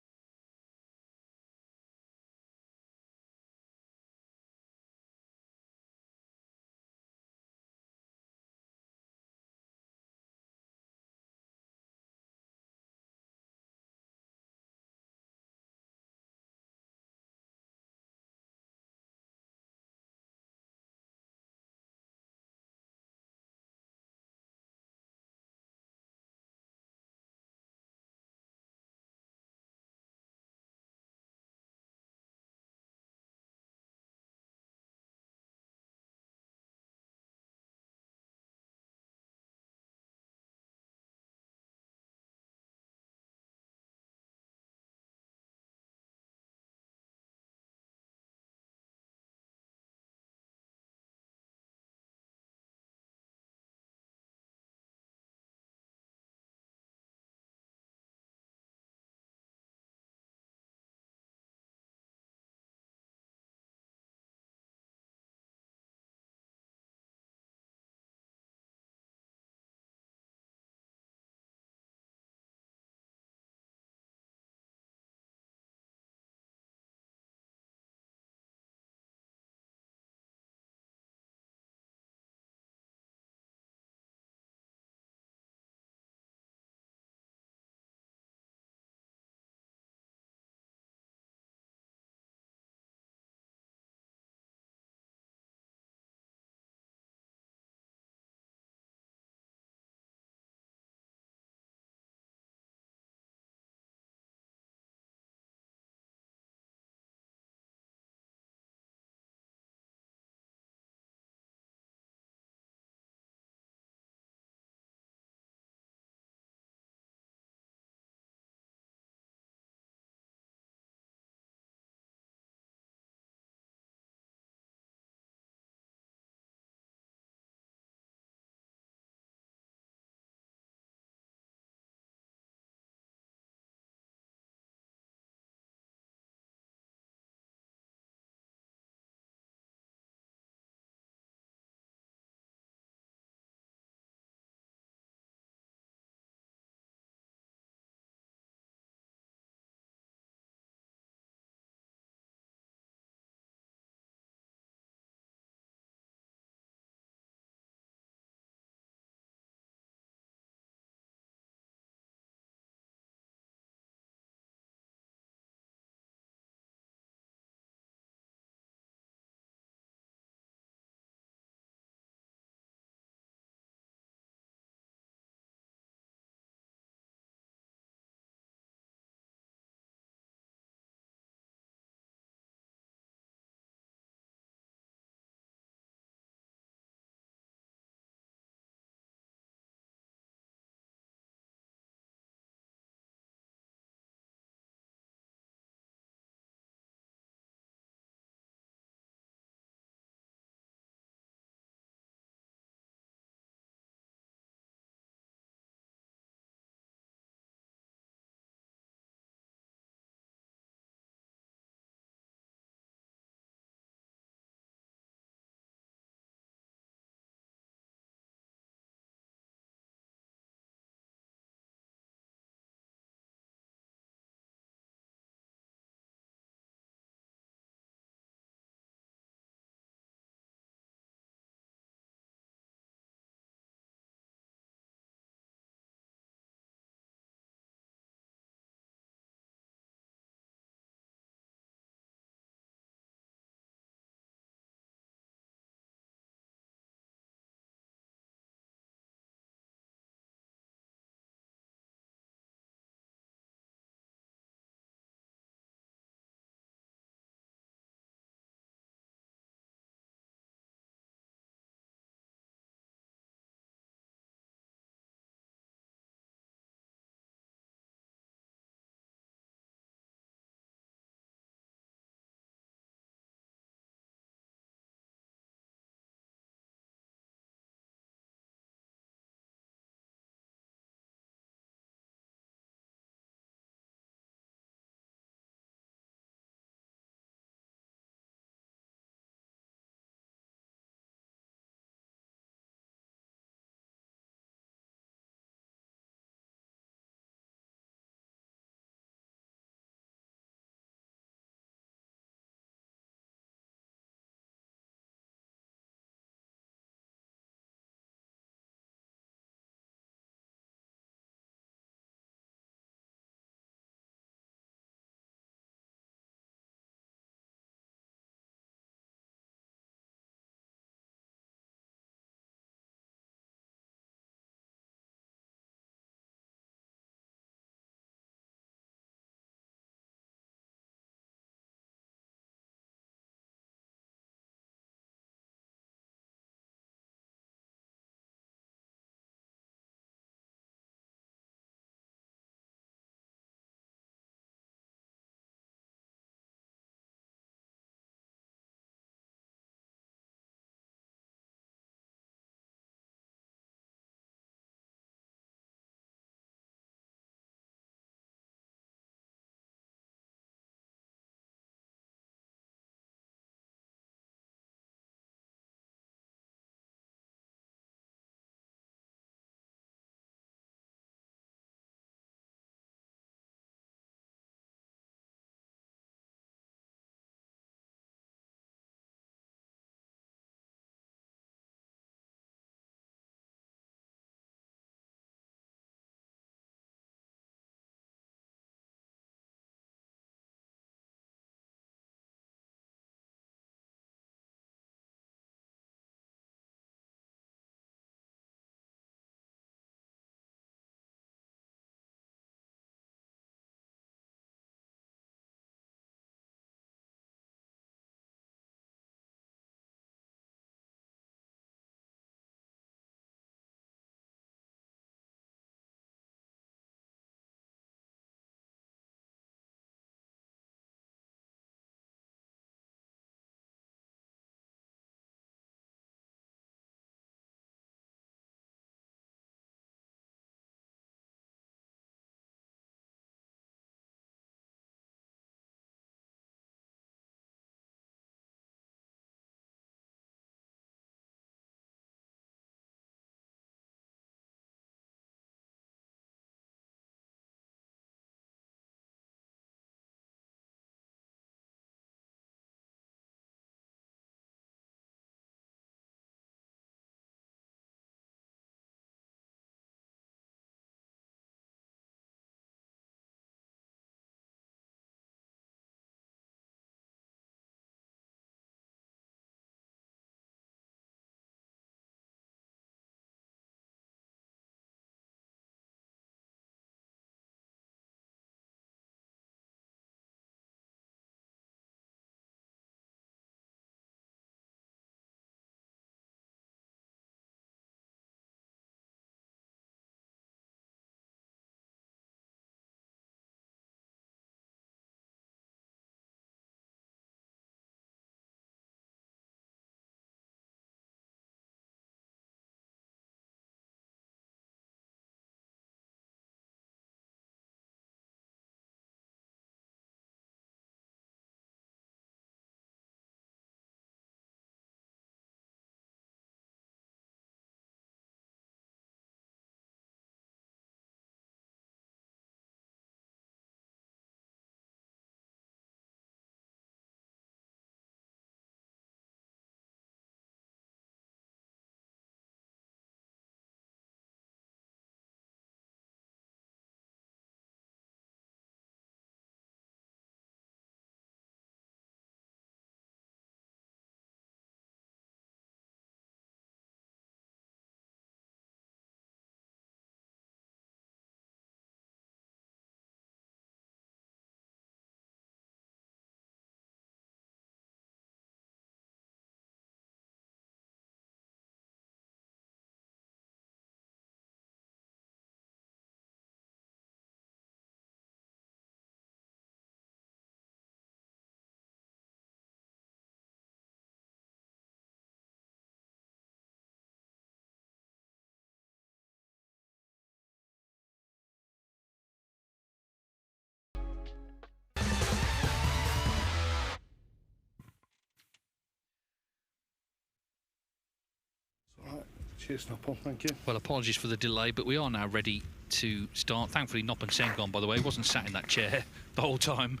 Cheers, Noppal. Thank you. Well, apologies for the delay, but we are now ready to start. Thankfully, Noppal Saengkham, by the way, wasn't sat in that chair the whole time.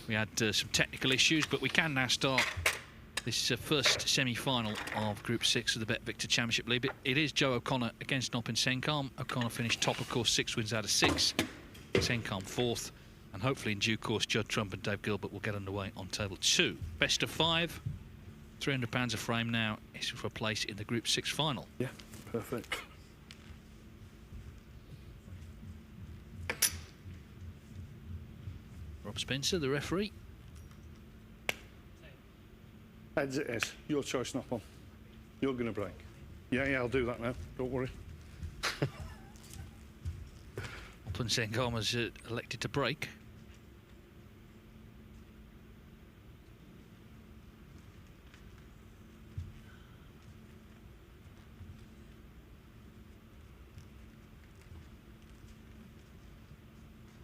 We had some technical issues, but we can now start this first semi-final of Group 6 of the BetVictor Championship League. It is Joe O'Connor against Noppal Saengkham. O'Connor finished top, of course, 6 wins out of 6. Saengkham 4th. And hopefully, in due course, Judd Trump and Dave Gilbert will get underway on table 2. Best of 5. £300 a frame now is for a place in the Group 6 final. Yeah, perfect. Rob Spencer, the referee. Heads it is. Your choice, Noppal. You're going to break. Yeah, I'll do that now. Don't worry. Noppal Saengkham has elected to break.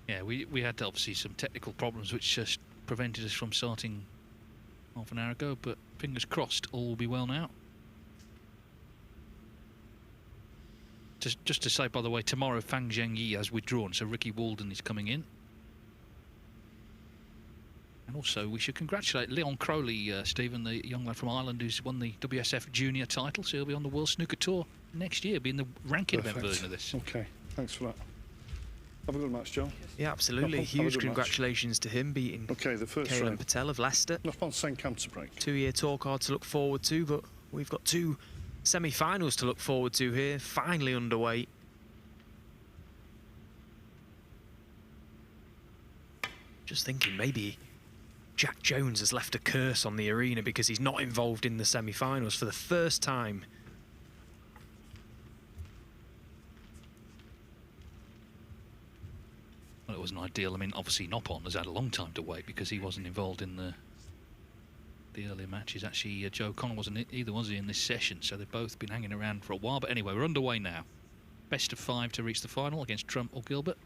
Yeah, we had obviously some technical problems which just prevented us from starting half an hour ago, but fingers crossed all will be well now. Just to say, by the way, tomorrow Fang Zhengyi has withdrawn, so Ricky Walden is coming in. And also we should congratulate Leon Crowley, Stephen, the young lad from Ireland who's won the WSF Junior title, so he'll be on the World Snooker Tour next year, being the ranking event version of this. Okay, thanks for that. Have a good match, John. Yeah, absolutely. Huge congratulations to him beating the first Kaelan Patel of Leicester. Noppal Saengkham to break. 2-year tour card to look forward to, but we've got 2 semi-finals to look forward to here, finally underway. Just thinking maybe Jack Jones has left a curse on the arena because he's not involved in the semi-finals for the first time. Well, it wasn't ideal. I mean, obviously Noppal has had a long time to wait because he wasn't involved in the earlier matches. Actually, Joe O'Connor wasn't either, was he, in this session? So they've both been hanging around for a while. But anyway, we're underway now. Best of 5 to reach the final against Trump or Gilbert.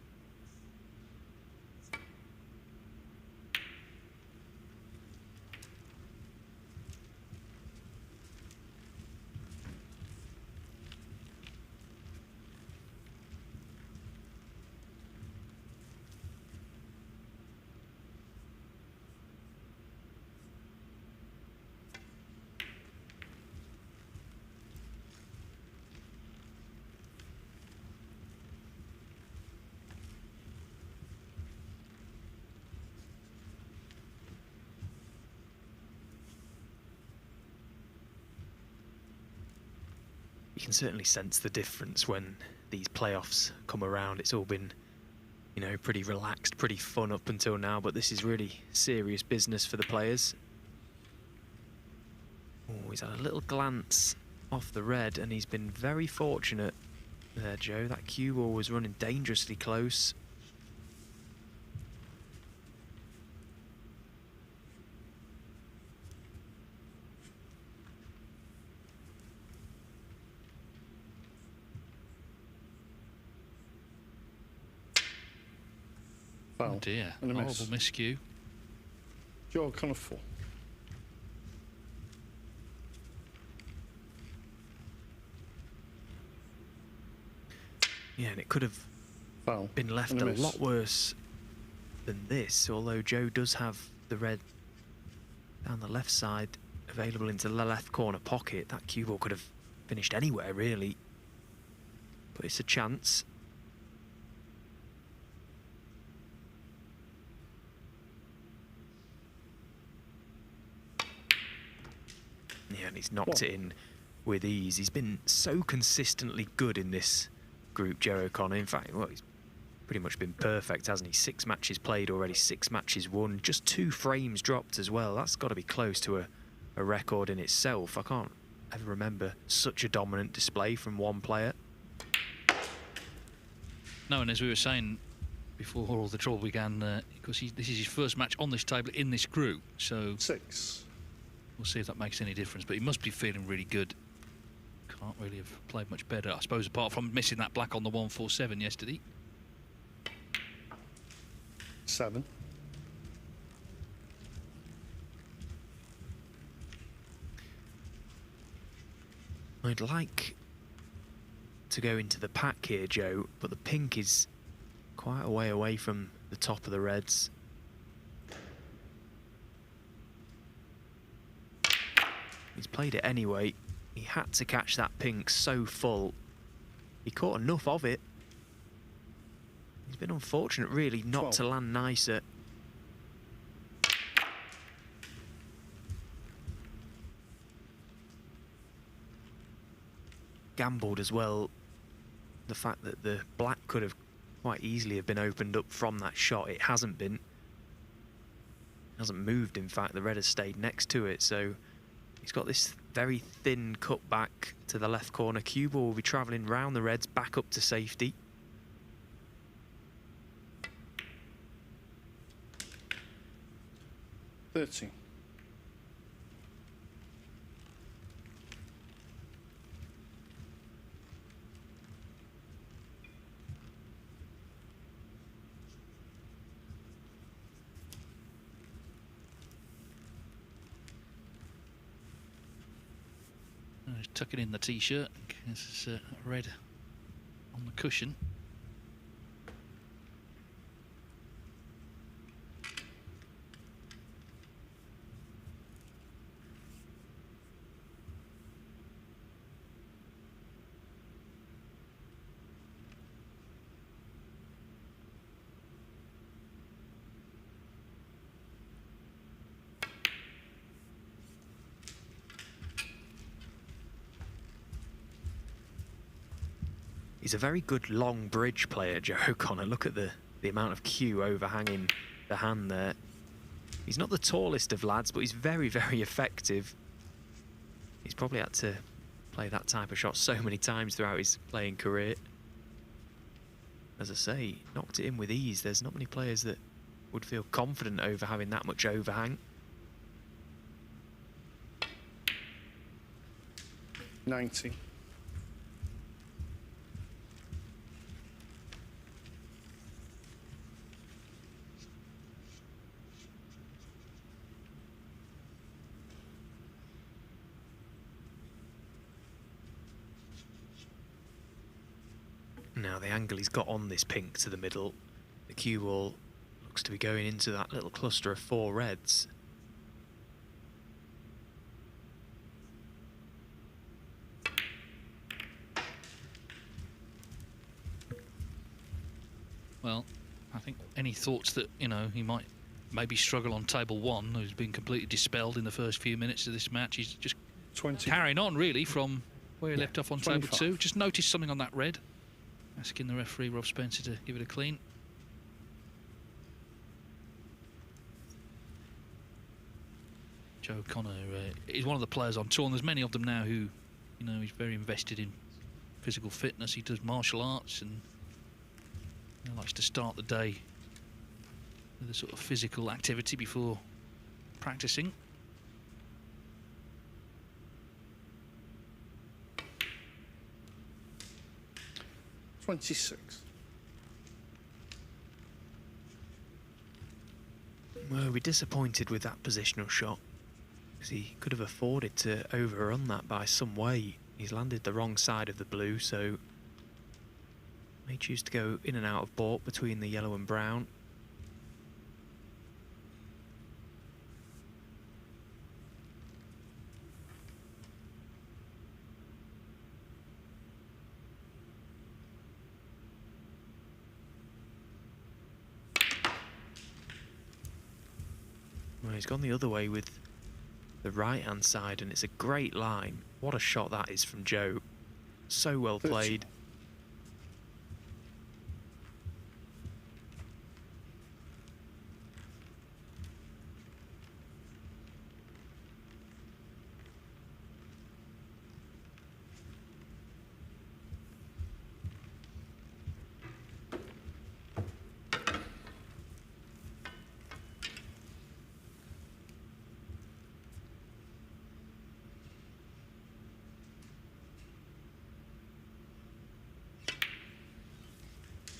You can certainly sense the difference when these playoffs come around. It's all been, you know, pretty relaxed, pretty fun up until now, but this is really serious business for the players. Oh, he's had a little glance off the red, and he's been very fortunate there, Joe. That cue ball was running dangerously close. Oh dear, horrible miscue. Joe O'Connor 4. Yeah, and it could have been left a lot worse than this, although Joe does have the red down the left side available into the left corner pocket. That cue ball could have finished anywhere, really. But it's a chance. Yeah, and he's knocked it in with ease. He's been so consistently good in this group, Joe O'Connor. In fact, well, he's pretty much been perfect, hasn't he? 6 matches played already, 6 matches won, just 2 frames dropped as well. That's got to be close to a record in itself. I can't ever remember such a dominant display from one player. No, and as we were saying before all the trouble began, because this is his first match on this table in this group, so 6. We'll see if that makes any difference, but he must be feeling really good. Can't really have played much better, I suppose, apart from missing that black on the 147 yesterday. 7. I'd like to go into the pack here, Joe, but the pink is quite a way away from the top of the reds. He's played it anyway. He had to catch that pink so full. He caught enough of it. He's been unfortunate, really, not 12. to land nicer. Gambled as well. The fact that the black could have quite easily have been opened up from that shot. It hasn't been. It hasn't moved, in fact. The red has stayed next to it, so he's got this very thin cut back to the left corner. Cue ball will be travelling round the reds back up to safety. $13. Just tucking in the t-shirt. This is red on the cushion. He's a very good long bridge player, Joe O'Connor. Look at the amount of cue overhanging the hand there. He's not the tallest of lads, but he's very, very effective. He's probably had to play that type of shot so many times throughout his playing career. As I say, knocked it in with ease. There's not many players that would feel confident over having that much overhang. 90. Now the angle he's got on this pink to the middle, the cue ball looks to be going into that little cluster of 4 reds. Well, I think any thoughts that, you know, he might maybe struggle on table 1 has been completely dispelled in the first few minutes of this match. He's just 20. carrying on, really, from where he left off on 25. table 2. Just noticed something on that red. Asking the referee, Rob Spencer, to give it a clean. Joe O'Connor is one of the players on tour, and there's many of them now who, you know, he's very invested in physical fitness. He does martial arts, and he likes to start the day with a sort of physical activity before practicing. $26. Well, we're disappointed with that positional shot, because he could have afforded to overrun that by some way. He's landed the wrong side of the blue, so may choose to go in and out of baulk between the yellow and brown. Well, he's gone the other way with the right-hand side, and it's a great line. What a shot that is from Joe. So well played.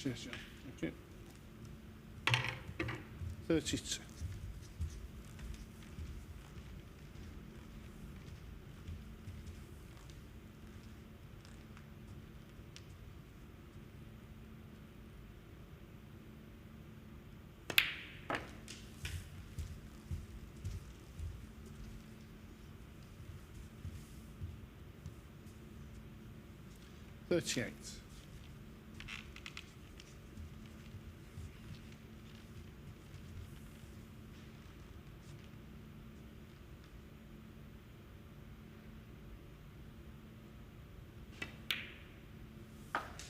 Cheers, John. Thank you. 32. 38.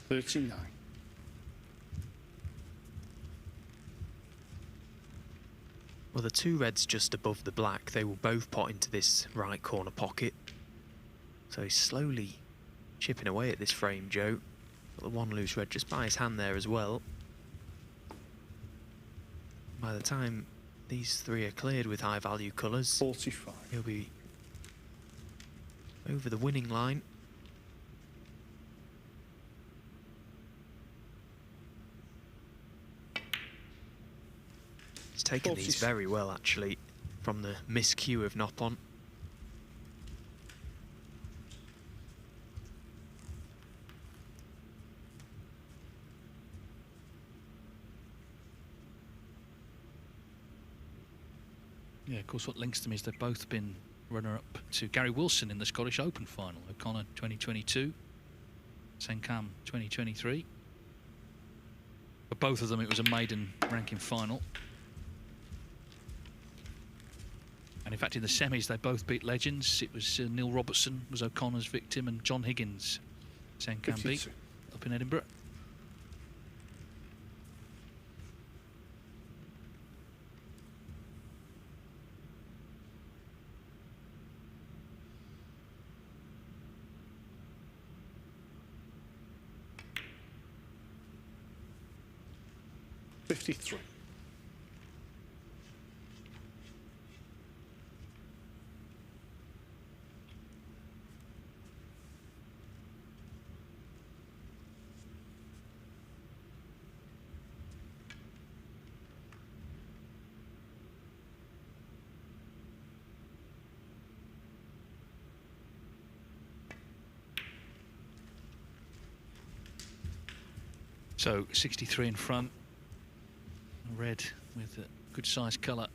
$39. Well, the two reds just above the black, they will both pot into this right corner pocket. So he's slowly chipping away at this frame, Joe. Got the one loose red just by his hand there as well. By the time these three are cleared with high value colours, 45. he'll be over the winning line. He's taken these very well, actually, from the miscue of Nopon. Yeah, of course, what links them is they've both been runner-up to Gary Wilson in the Scottish Open final. O'Connor 2022, Saengkham 2023. For both of them, it was a maiden ranking final. And in fact, in the semis, they both beat legends. It was Neil Robertson was O'Connor's victim, and John Higgins, Saengkham beat up in Edinburgh. $53. So 63 in front, red with a good size colour.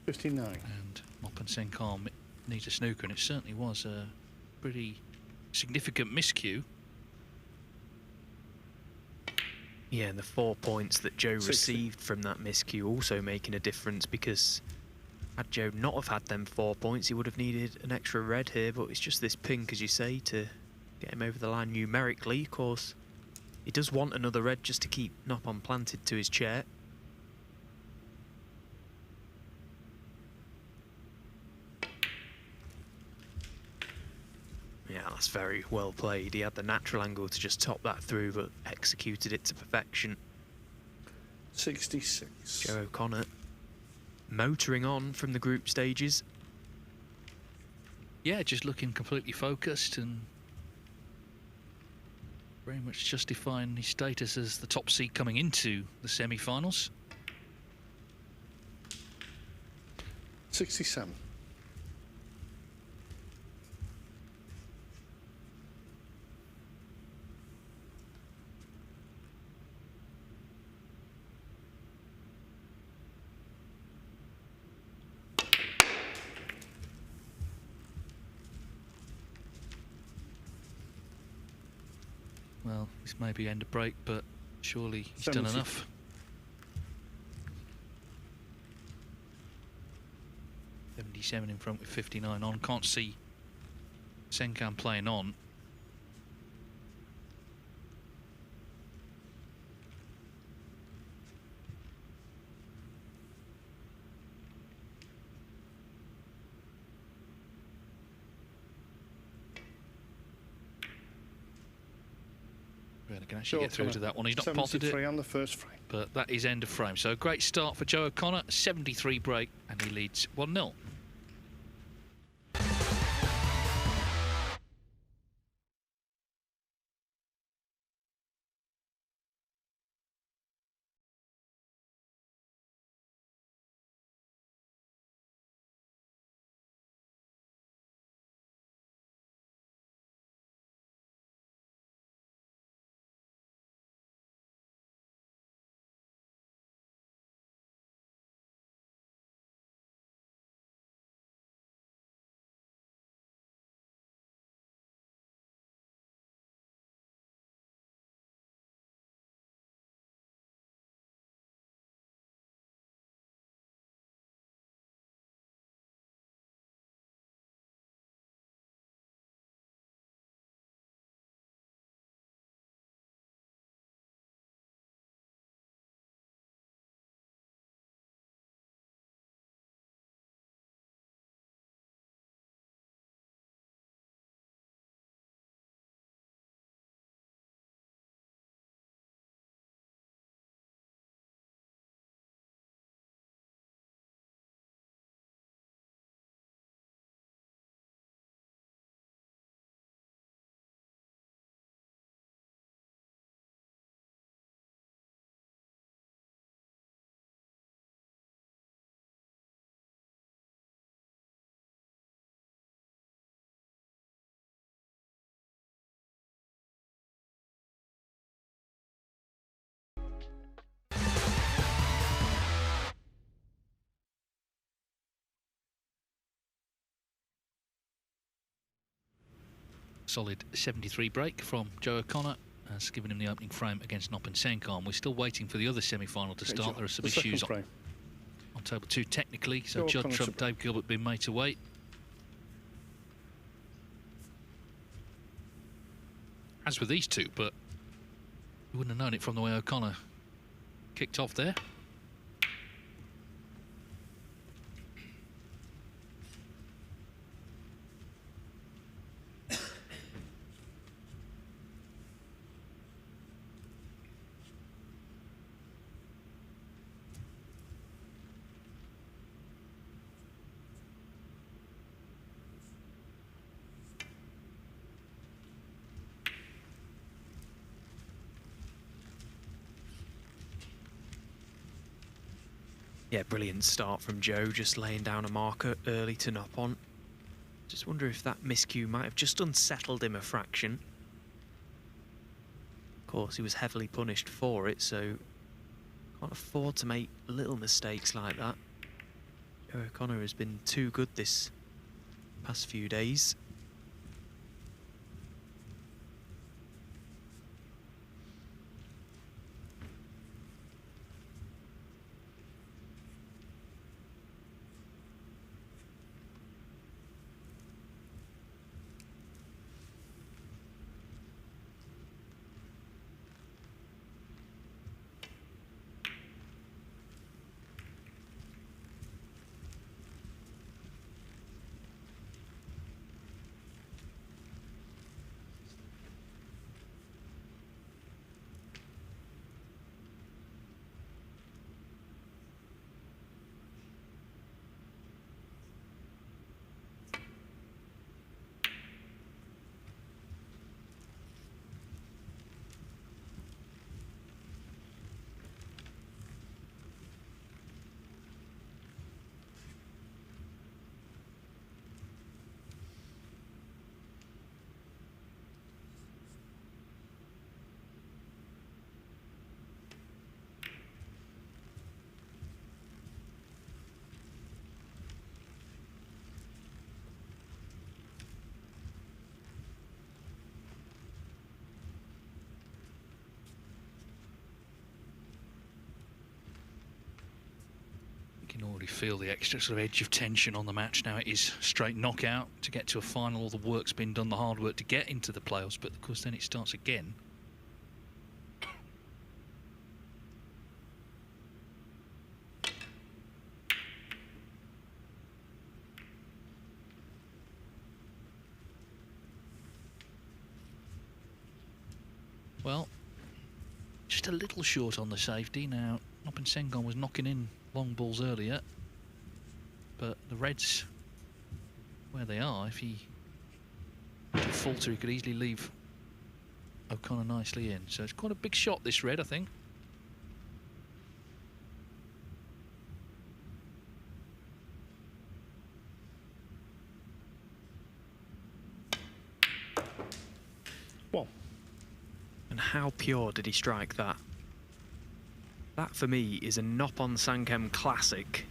59. And Mop and Saengkham needs a snooker, and it certainly was a pretty significant miscue. Yeah, and the 4 points that Joe received from that miscue also making a difference, because had Joe not have had them 4 points, he would have needed an extra red here, but it's just this pink, as you say, to get him over the line numerically. Of course, he does want another red just to keep Nopon planted to his chair. Yeah, that's very well played. He had the natural angle to just top that through, but executed it to perfection. 66. Joe O'Connor motoring on from the group stages. Yeah, just looking completely focused and very much justifying his status as the top seed coming into the semi-finals. 67. Well, this may be end of break, but surely he's 70. done enough. $77 in front with 59 on. Can't see Saengkham playing on. Really can actually get through to that one. He's not potted it. 73 on the first frame. But that is end of frame. So a great start for Joe O'Connor, 73 break, and he leads 1-0. Solid 73 break from Joe O'Connor has given him the opening frame against Noppin Saengkham. We're still waiting for the other semi-final to start. There are some issues on table 2 technically, so Judd Trump, Dave Gilbert being made to wait. As with these two, but you wouldn't have known it from the way O'Connor kicked off there. Yeah, brilliant start from Joe, just laying down a marker early to Noppon. Just wonder if that miscue might have just unsettled him a fraction. Of course, he was heavily punished for it, so can't afford to make little mistakes like that. Joe O'Connor has been too good this past few days. You can already feel the extra sort of edge of tension on the match now. It is straight knockout to get to a final. All the work's been done, the hard work to get into the playoffs, but of course then it starts again. Well, just a little short on the safety. Now, Noppin Saengkham was knocking in long balls earlier, but the Reds, where they are, if he were to falter, he could easily leave O'Connor nicely in. So it's quite a big shot, this red, I think. Well, and how pure did he strike that? That, for me, is a Noppon Saengkham classic.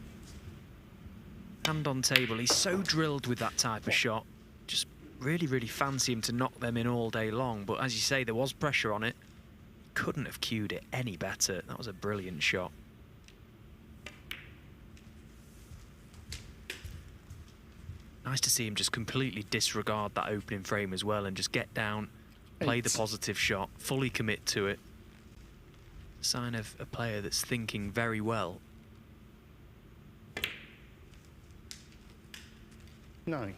Hand on table. He's so drilled with that type of shot. Just really, really fancy him to knock them in all day long. But as you say, there was pressure on it. Couldn't have cued it any better. That was a brilliant shot. Nice to see him just completely disregard that opening frame as well and just get down, play the positive shot, fully commit to it. Sign of a player that's thinking very well. 9.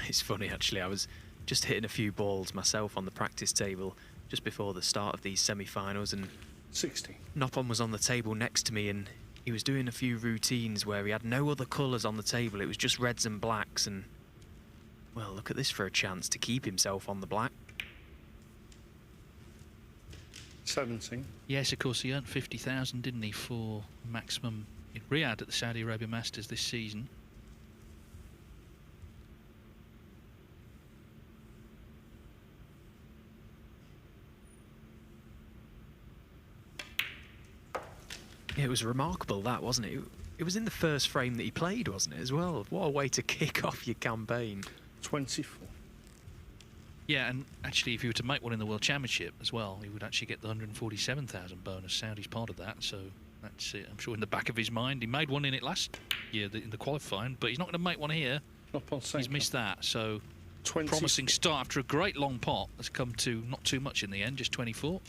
It's funny actually, I was just hitting a few balls myself on the practice table just before the start of these semi-finals, and 60. Noppon was on the table next to me and he was doing a few routines where he had no other colours on the table. It was just reds and blacks, and well, look at this for a chance to keep himself on the black. 17. Yes, of course, he earned 50,000, didn't he, for maximum in Riyadh at the Saudi Arabia Masters this season. Yeah, it was remarkable, that, wasn't it? It was in the first frame that he played, wasn't it, as well? What a way to kick off your campaign. 24. Yeah, and actually, if you were to make one in the World Championship as well, he would actually get the 147,000 bonus. Saudi's part of that, so that's it. I'm sure in the back of his mind, he made one in it last year in the qualifying, but he's not going to make one here. Up on Saengkham. He's missed that, so 20. promising start after a great long pot has come to not too much in the end, just 24.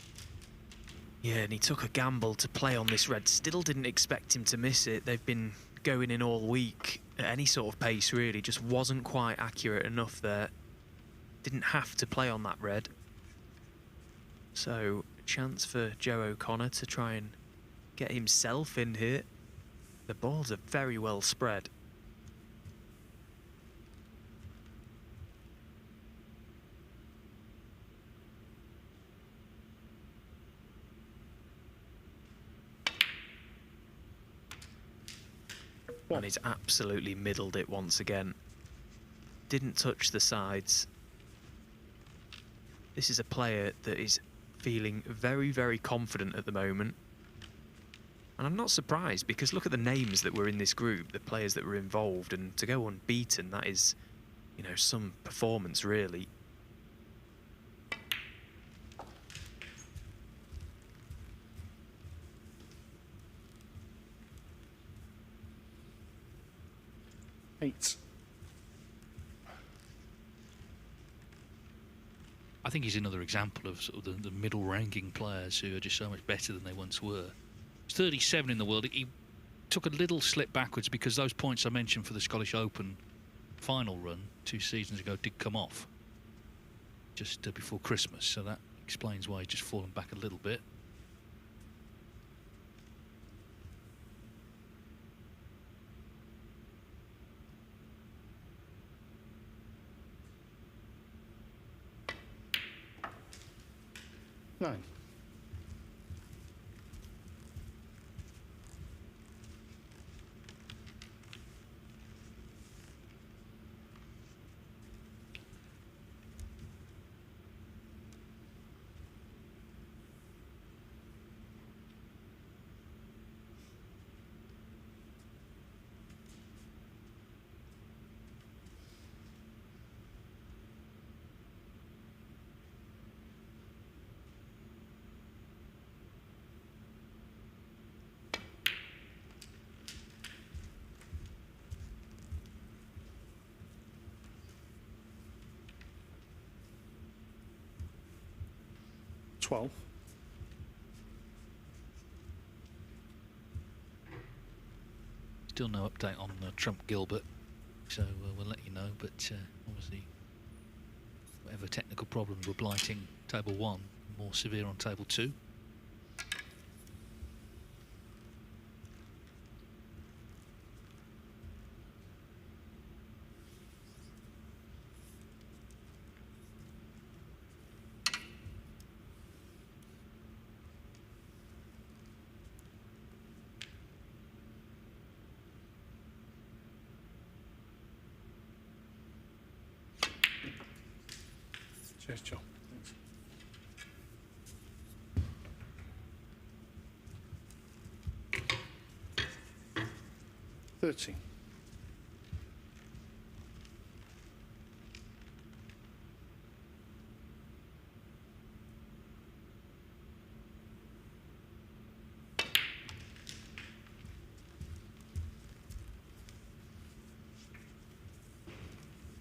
Yeah, and he took a gamble to play on this red. Still didn't expect him to miss it. They've been going in all week at any sort of pace, really. Just wasn't quite accurate enough there. Didn't have to play on that red. So, a chance for Joe O'Connor to try and get himself in here. The balls are very well spread. And he's absolutely middled it once again. Didn't touch the sides. This is a player that is feeling very, very confident at the moment. And I'm not surprised, because look at the names that were in this group, the players that were involved, and to go unbeaten, that is, you know, some performance, really. Eight. I think he's another example of sort of the middle-ranking players who are just so much better than they once were. He's 37 in the world. He took a little slip backwards because those points I mentioned for the Scottish Open final run 2 seasons ago did come off just before Christmas, so that explains why he's just fallen back a little bit. Nine. Twelve. Still no update on Trump Gilbert, so we'll let you know, but obviously whatever technical problems were blighting table 1, more severe on table 2. Cheers, Joe. Thanks. 13.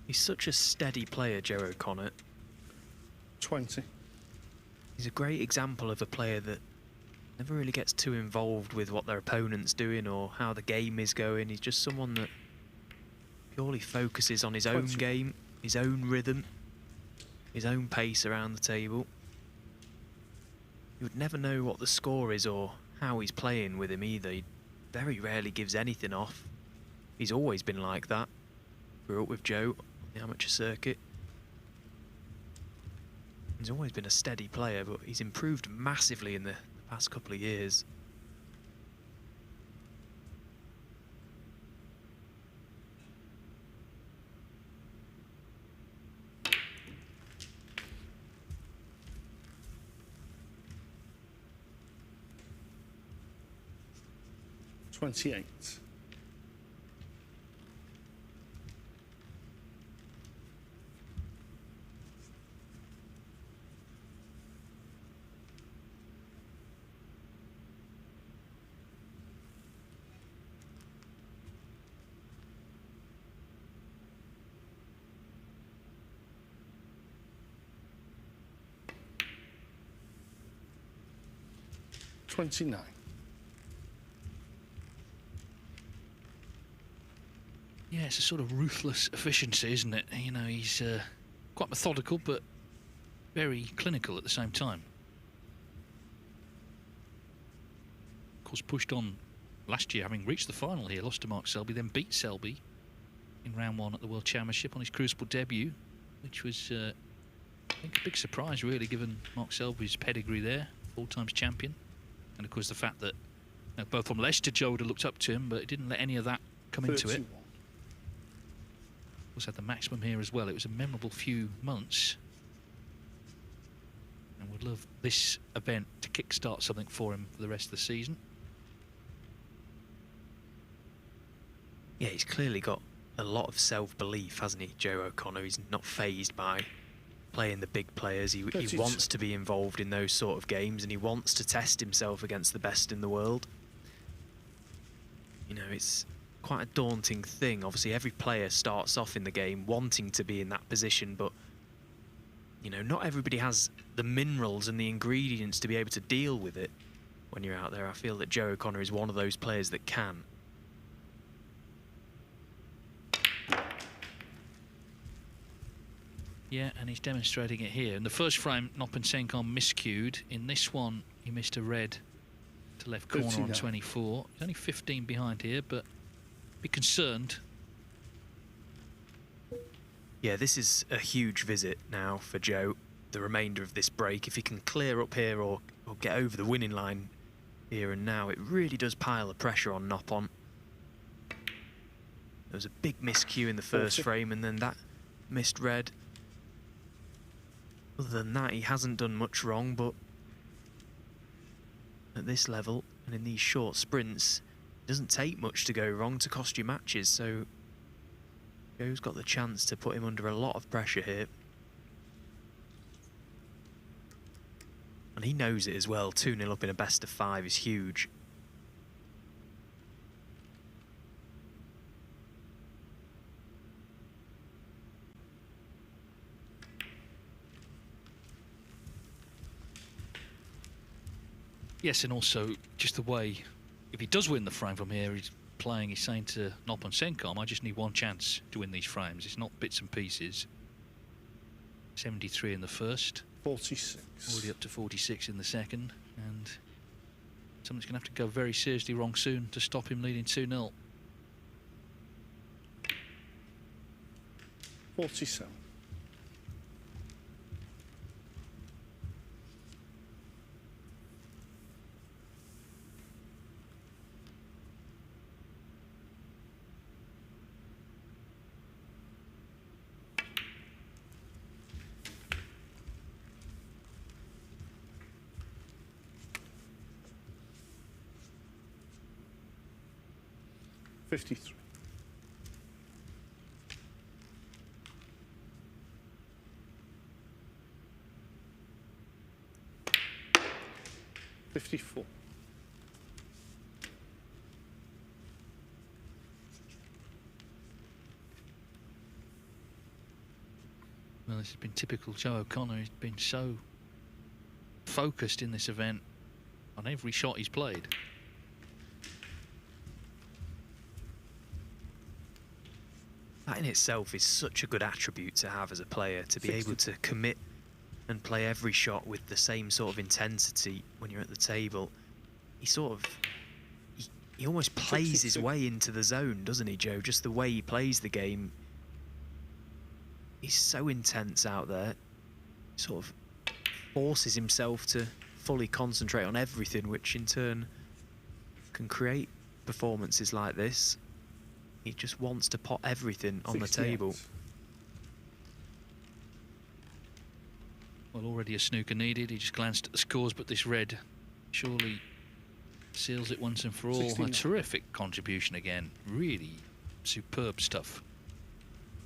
He's such a steady player, Joe O'Connor. 20. He's a great example of a player that never really gets too involved with what their opponent's doing or how the game is going. He's just someone that purely focuses on his own game, his own rhythm, his own pace around the table. You would never know what the score is or how he's playing with him either. He very rarely gives anything off. He's always been like that. Grew up with Joe on the amateur circuit. He's always been a steady player, but he's improved massively in the past couple of years. 28. $29. Yeah, it's a sort of ruthless efficiency, isn't it? You know, he's quite methodical, but very clinical at the same time. Of course, pushed on last year, having reached the final here, lost to Mark Selby, then beat Selby in round 1 at the World Championship on his Crucible debut, which was, I think, a big surprise, really, given Mark Selby's pedigree there, 4 times champion. And, of course, the fact that both from Leicester, Joe would have looked up to him, but he didn't let any of that come 31. into it. Of course, had the maximum here as well. It was a memorable few months. And would love this event to kickstart something for him for the rest of the season. Yeah, he's clearly got a lot of self-belief, hasn't he, Joe O'Connor? He's not fazed by playing the big players. He wants to be involved in those sort of games, and he wants to test himself against the best in the world. You know, it's quite a daunting thing. Obviously, every player starts off in the game wanting to be in that position, but, you know, not everybody has the minerals and the ingredients to be able to deal with it when you're out there. I feel that Joe O'Connor is one of those players that can. Yeah, and he's demonstrating it here. In the first frame, Noppen Saengkham miscued. In this one, he missed a red to left corner 39. on 24. He's only 15 behind here, but be concerned. Yeah, this is a huge visit now for Joe, the remainder of this break. If he can clear up here or get over the winning line here and now, it really does pile the pressure on Noppen. There was a big miscue in the first frame, and then that missed red. Other than that, he hasn't done much wrong, but at this level and in these short sprints, it doesn't take much to go wrong to cost you matches, so Joe's got the chance to put him under a lot of pressure here. And he knows it as well. 2-0 up in a best of 5 is huge. Yes, and also just the way, if he does win the frame from here, he's saying to Noppen Saengkham, I just need one chance to win these frames. It's not bits and pieces. 73 in the first. 46. Already up to 46 in the second. And something's going to have to go very seriously wrong soon to stop him leading 2-0. 47. $53. 54. Well, this has been typical Joe O'Connor. He's been so focused in this event on every shot he's played. That in itself is such a good attribute to have as a player, to be able to commit and play every shot with the same sort of intensity when you're at the table. He sort of, he almost plays his way into the zone, doesn't he, Joe? Just the way he plays the game. He's so intense out there. Sort of forces himself to fully concentrate on everything, which in turn can create performances like this. He just wants to pot everything on the table. Well, already a snooker needed. He just glanced at the scores, but this red surely Seals it once and for all. 69. A terrific contribution again. Really superb stuff.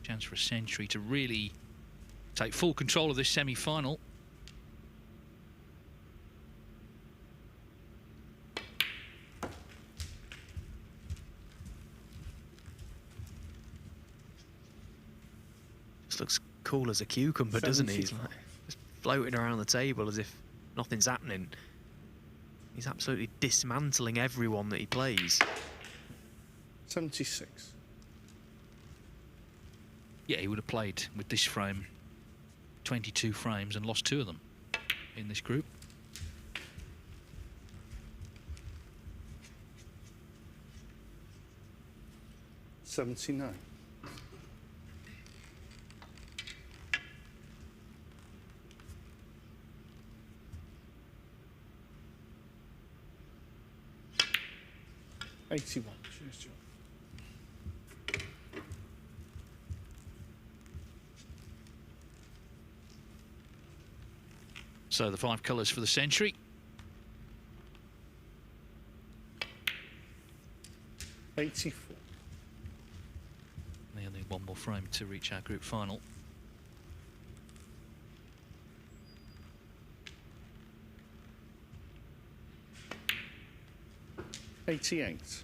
Chance for a century to really take full control of this semi-final. Just looks cool as a cucumber, doesn't he? He's 75. like just floating around the table as if nothing's happening. He's absolutely dismantling everyone that he plays. 76. Yeah, he would have played with this frame 22 frames and lost 2 of them in this group. $79. $81. Cheers, John. So the 5 colours for the century. $84. They only need 1 more frame to reach our group final. $88.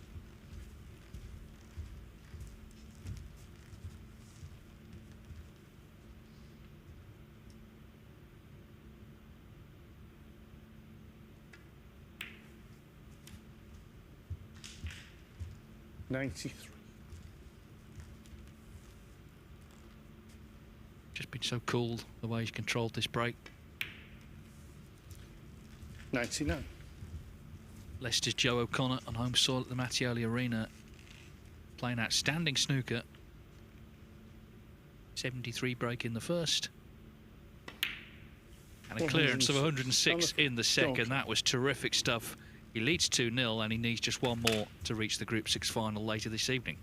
$93. Just been so cool the way he's controlled this break. $99. Leicester's Joe O'Connor on home soil at the Mattioli Arena, playing outstanding snooker. 73 break in the first. And a clearance of 106 in the second. That was terrific stuff. He leads 2-0 and he needs just 1 more to reach the Group 6 final later this evening.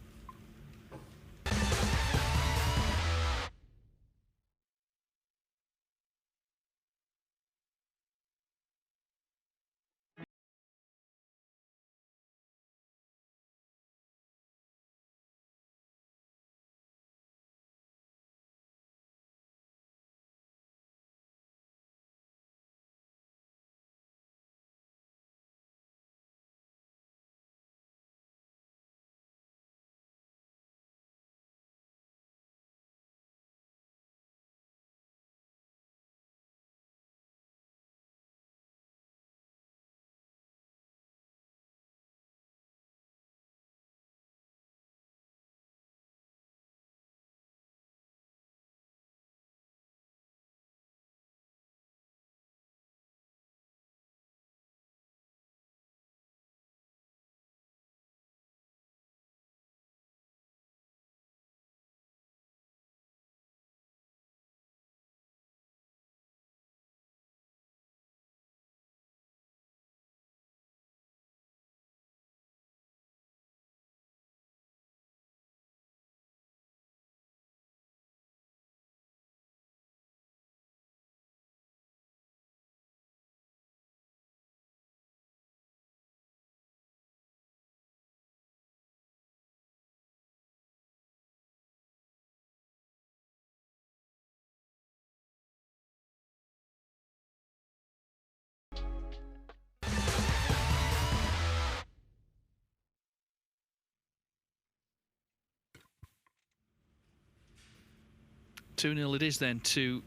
It is then to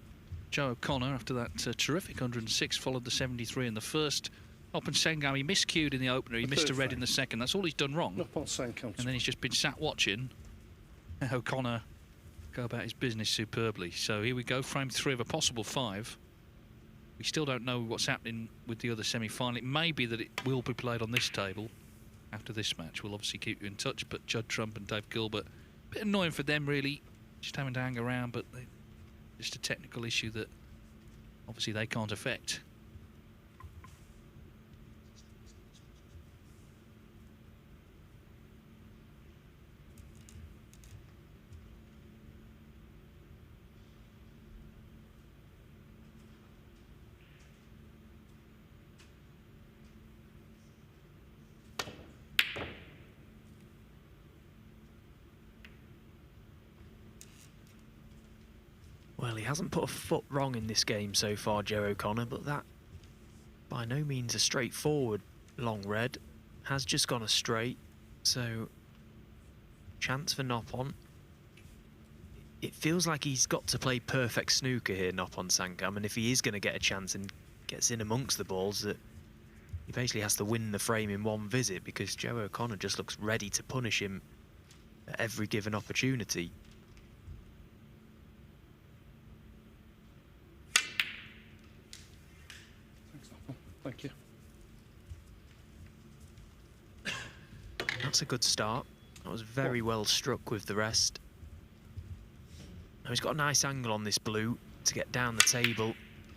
Joe O'Connor after that terrific 106, followed the 73 in the first. Up in Saengkham, he miscued in the opener, he missed a red in the second. That's all he's done wrong. Up on Saengkham. And then he's just been sat watching O'Connor go about his business superbly. So here we go, frame 3 of a possible 5. We still don't know what's happening with the other semi-final. It may be that it will be played on this table after this match. We'll obviously keep you in touch, but Judd Trump and Dave Gilbert, a bit annoying for them really, just having to hang around, but just a technical issue that obviously they can't affect. Well, he hasn't put a foot wrong in this game so far, Joe O'Connor, but that by no means a straightforward long red. Has just gone astray, so chance for Noppon. It feels like he's got to play perfect snooker here, Noppon Saengkham, and if he is going to get a chance and gets in amongst the balls, that he basically has to win the frame in one visit, because Joe O'Connor just looks ready to punish him at every given opportunity. Thanks, Noppon. Thank you. That's a good start. That was very well struck with the rest. Now he's got a nice angle on this blue to get down the table.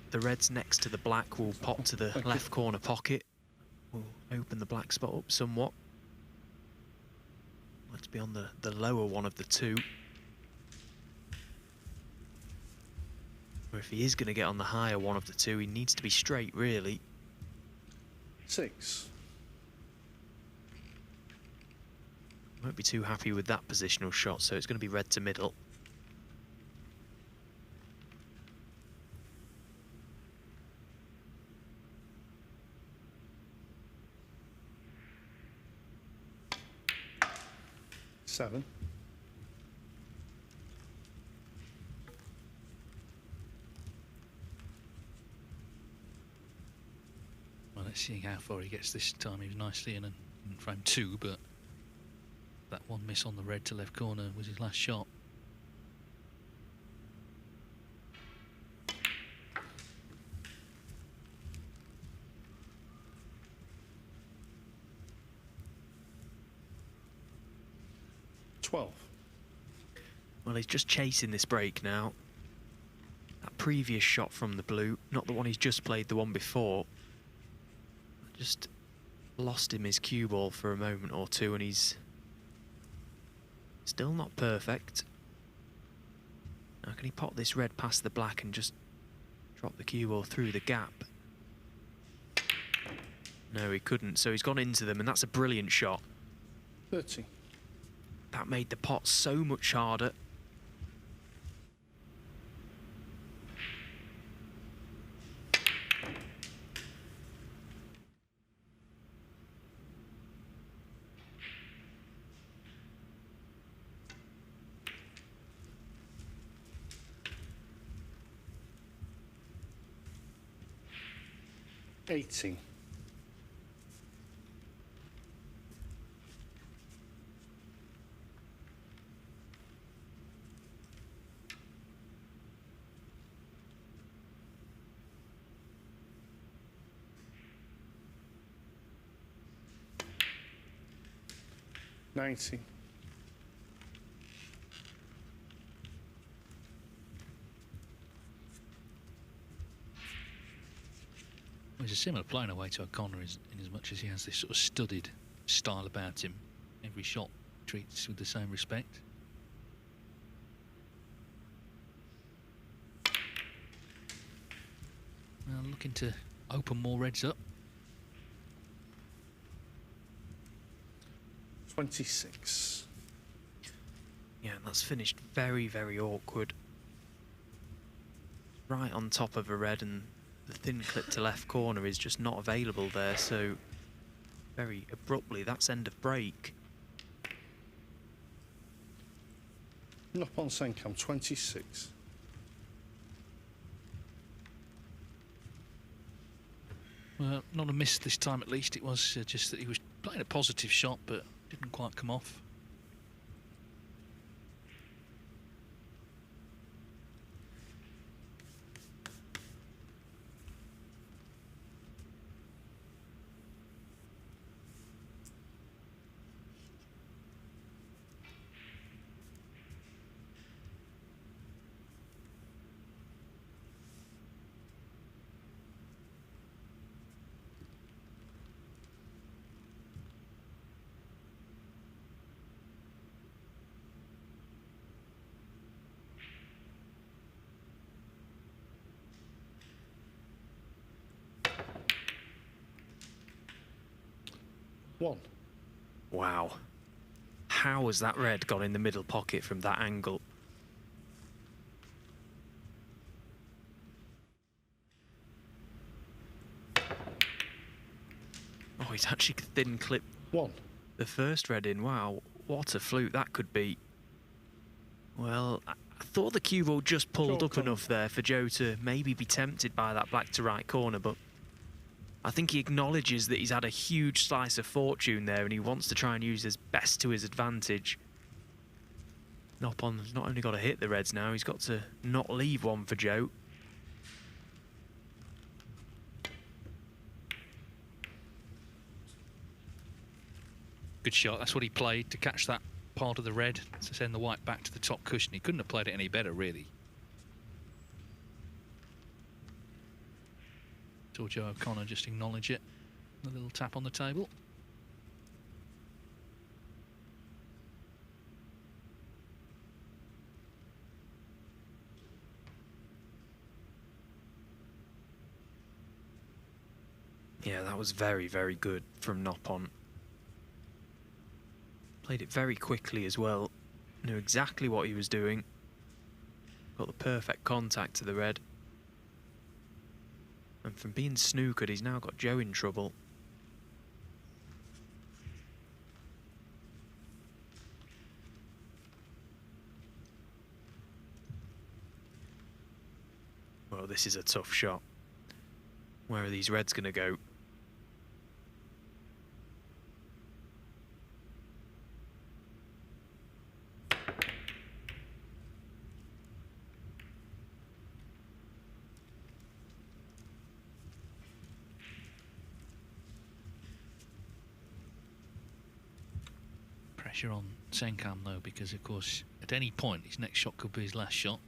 The red's next to the black will pop to the left corner pocket. Will open the black spot up somewhat. Let's be on the lower one of the two. Or if he is going to get on the higher one of the two, he needs to be straight, really. 6. Won't be too happy with that positional shot, so it's going to be red to middle. Seven. Well, let's see how far he gets this time. He was nicely in frame 2, but that one miss on the red to left corner was his last shot. $12. Well, he's just chasing this break now. That previous shot from the blue, not the one he's just played, the one before, just lost him his cue ball for a moment or two, and he's still not perfect. Now, can he pop this red past the black and just drop the cue ball through the gap? No, he couldn't, so he's gone into them, and that's a brilliant shot. 30. That made the pot so much harder. $80. $90. Well, he's a similar playing away to O'Connor in as much as he has this sort of studied style about him. Every shot treats with the same respect. Well, looking to open more reds up. 26. Yeah, and that's finished very, very awkward. Right on top of a red, and the thin clip to left corner is just not available there, so very abruptly that's end of break. Noppon Saengkham, 26. Well, not a miss this time at least. It was just that he was playing a positive shot, but didn't quite come off. $1. Wow. How has that red gone in the middle pocket from that angle? he's actually thin clipped One. the first red in. Wow, what a fluke that could be. Well, I thought the cue ball just pulled up enough there for Joe to maybe be tempted by that black to right corner, but I think he acknowledges that he's had a huge slice of fortune there and he wants to try and use his best to his advantage. Noppon's not only got to hit the reds now, he's got to not leave one for Joe. Good shot. That's what he played to catch that part of the red to send the white back to the top cushion. He couldn't have played it any better, really. Saw Joe O'Connor just acknowledge it. A little tap on the table. Yeah, that was very, very good from Noppon. Played it very quickly as well. Knew exactly what he was doing. Got the perfect contact to the red. And from being snookered, he's now got Joe in trouble. Well, this is a tough shot. Where are these reds going to go? Pressure on Saengkham though, because of course at any point his next shot could be his last shot.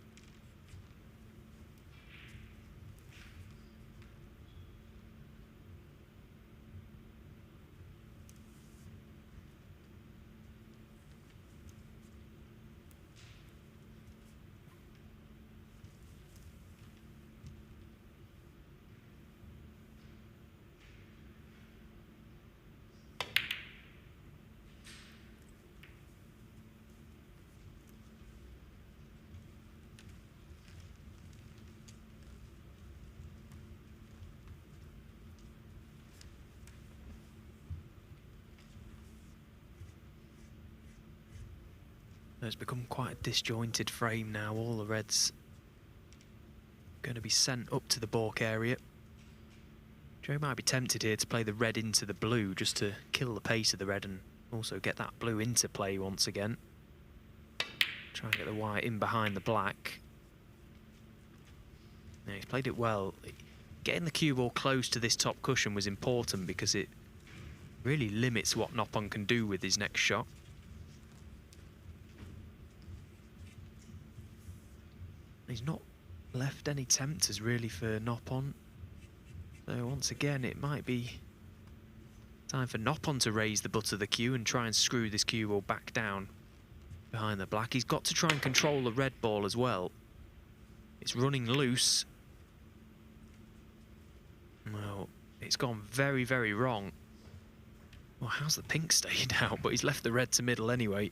It's become quite a disjointed frame now. All the reds going to be sent up to the balk area. Joe might be tempted here to play the red into the blue just to kill the pace of the red and also get that blue into play once again. Try and get the white in behind the black. Yeah, he's played it well. Getting the cue ball close to this top cushion was important because it really limits what Noppon can do with his next shot. He's not left any tempters really for Noppon. So once again, it might be time for Noppon to raise the butt of the cue and try and screw this cue ball back down behind the black. He's got to try and control the red ball as well. It's running loose. Well, it's gone very, very wrong. Well, how's the pink stayed out? But he's left the red to middle anyway.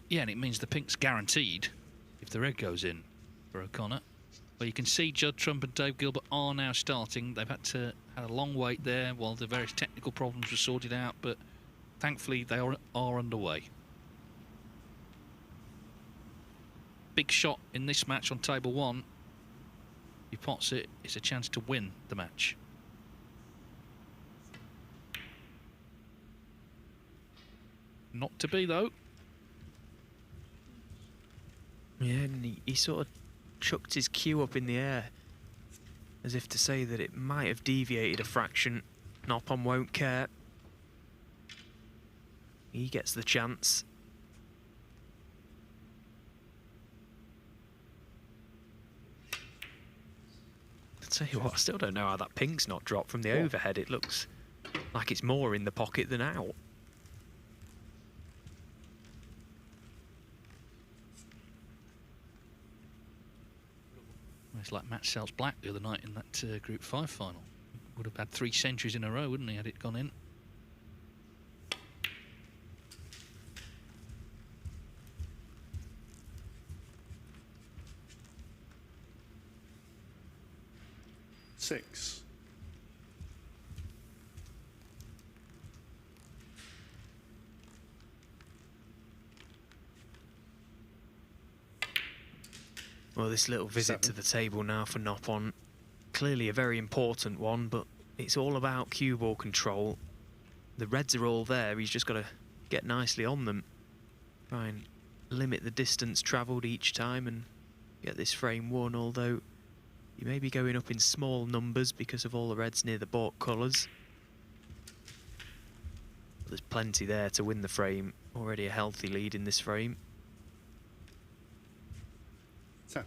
Yeah, and it means the pink's guaranteed if the red goes in for O'Connor. Well, you can see Judd Trump and Dave Gilbert are now starting. They've had a long wait there while the various technical problems were sorted out, but thankfully they are underway. Big shot in this match on table one. If he pots it, it's a chance to win the match. Not to be, though. Yeah, and he sort of chucked his cue up in the air as if to say that it might have deviated a fraction. Noppon won't care. He gets the chance. I'll tell you what, I still don't know how that pink's not dropped from the overhead. It looks like it's more in the pocket than out. It's like Matt Sells Black the other night in that Group 5 final. Would have had 3 centuries in a row, wouldn't he, had it gone in? Six. Well, this little visit to the table now for Noppon, clearly a very important one, but it's all about cue ball control. The reds are all there, he's just got to get nicely on them. Try and limit the distance travelled each time and get this frame won, although you may be going up in small numbers because of all the reds near the baulk colours. But there's plenty there to win the frame, already a healthy lead in this frame. 10.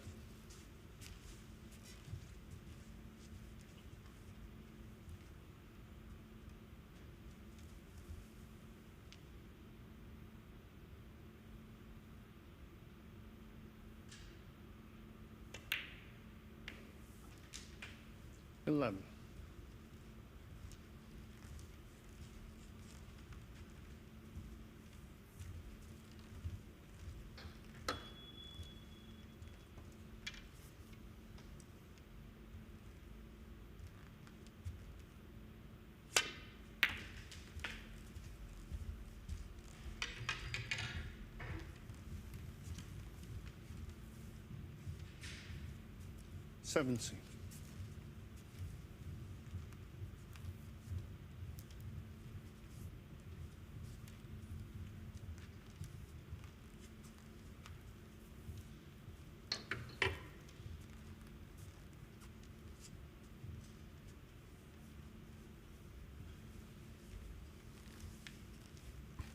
Eleven. Seventeen.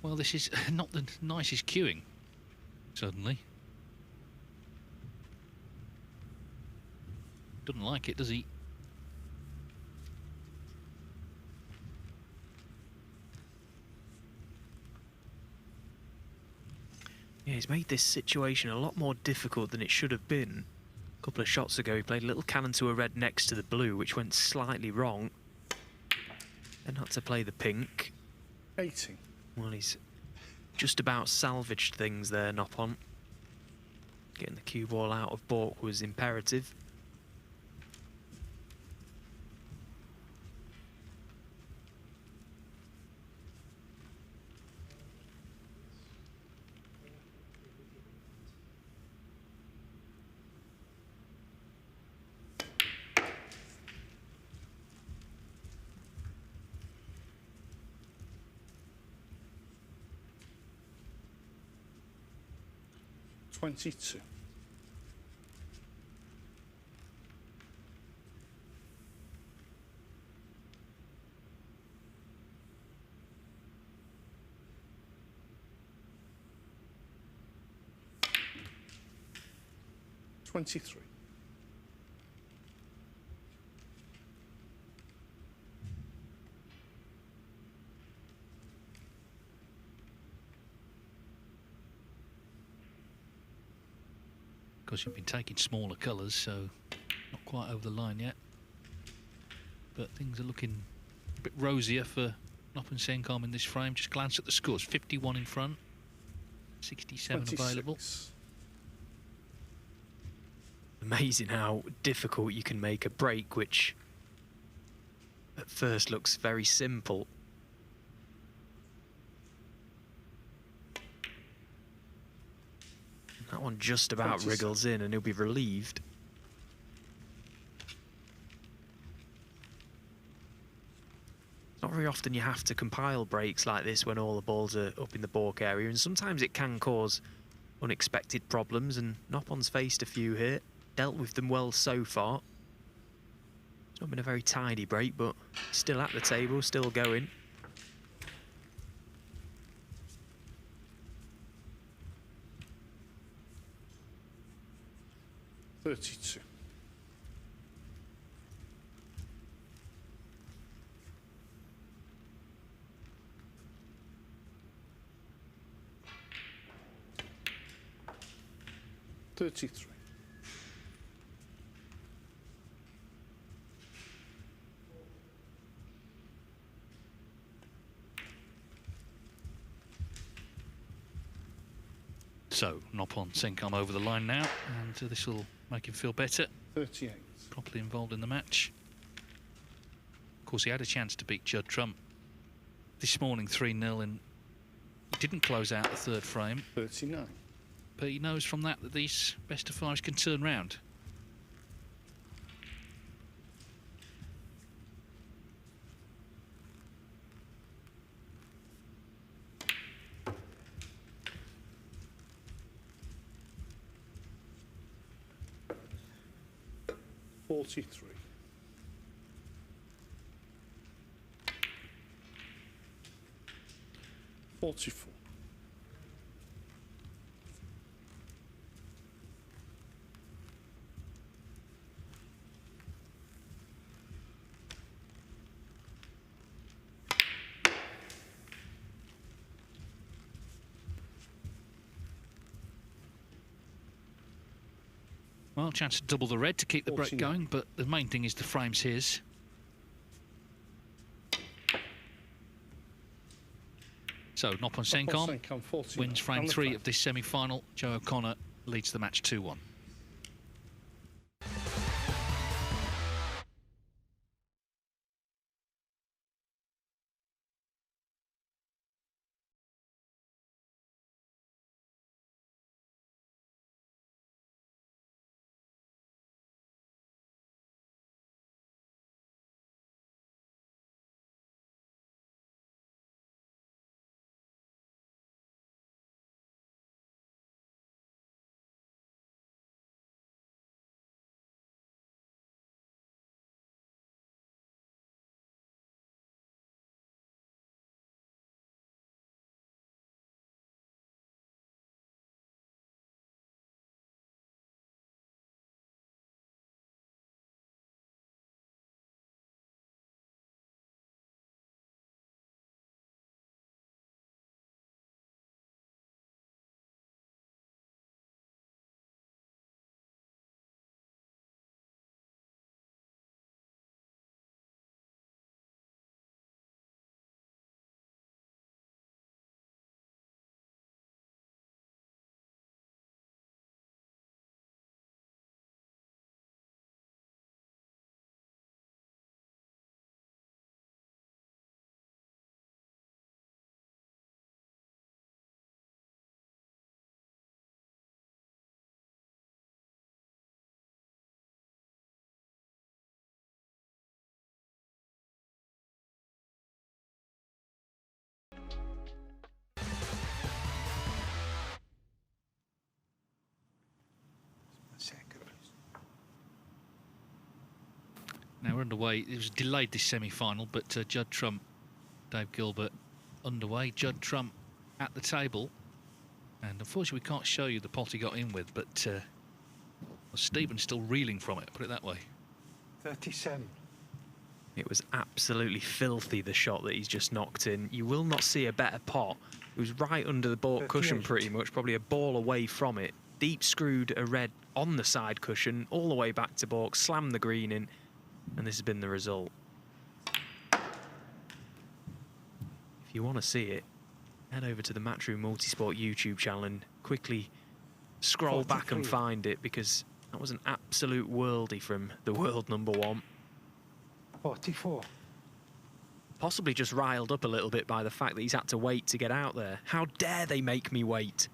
Well, this is not the nicest queuing, suddenly. Doesn't like it, does he? Yeah, he's made this situation a lot more difficult than it should have been. A couple of shots ago, he played a little cannon to a red next to the blue, which went slightly wrong. Then had to play the pink. 18. Well, he's just about salvaged things there, Noppon. Getting the cue ball out of baulk was imperative. $22. $23. Of course, you've been taking smaller colours, so not quite over the line yet. But things are looking a bit rosier for Noppon Saengkham in this frame. Just glance at the scores. 51 in front, 67 available. 26. Amazing how difficult you can make a break, which at first looks very simple. That one just about 27. wriggles in and he'll be relieved. It's not very often you have to compile breaks like this when all the balls are up in the baulk area, and sometimes it can cause unexpected problems, and Noppon's faced a few here, dealt with them well so far. It's not been a very tidy break, but still at the table, still going. $32. $33. So, Noppon Saengkham over the line now, and this will make him feel better. 38. Properly involved in the match. Of course, he had a chance to beat Judd Trump this morning 3-0, and he didn't close out the third frame. 39. But he knows from that these best of fives can turn round. $43. 44. Well, chance to double the red to keep the break 49. going, but the main thing is the frame's his. So, Noppon Saengkham Saengkham, 49. wins frame And the 3 frame. of this semi-final. Joe O'Connor leads the match 2-1. Now we're underway. It was delayed this semi-final, but Judd Trump, Dave Gilbert underway. Judd Trump at the table. And unfortunately we can't show you the pot he got in with, but well, Stephen's still reeling from it, put it that way. 37. It was absolutely filthy, the shot that he's just knocked in. You will not see a better pot. It was right under the baulk cushion pretty much, probably a ball away from it. Deep screwed a red on the side cushion, all the way back to baulk, slammed the green in, and this has been the result. If you want to see it, head over to the Matchroom Multisport YouTube channel and quickly scroll back and find it, because that was an absolute worldie from the world number one. 44. Possibly just riled up a little bit by the fact that he's had to wait to get out there. How dare they make me wait?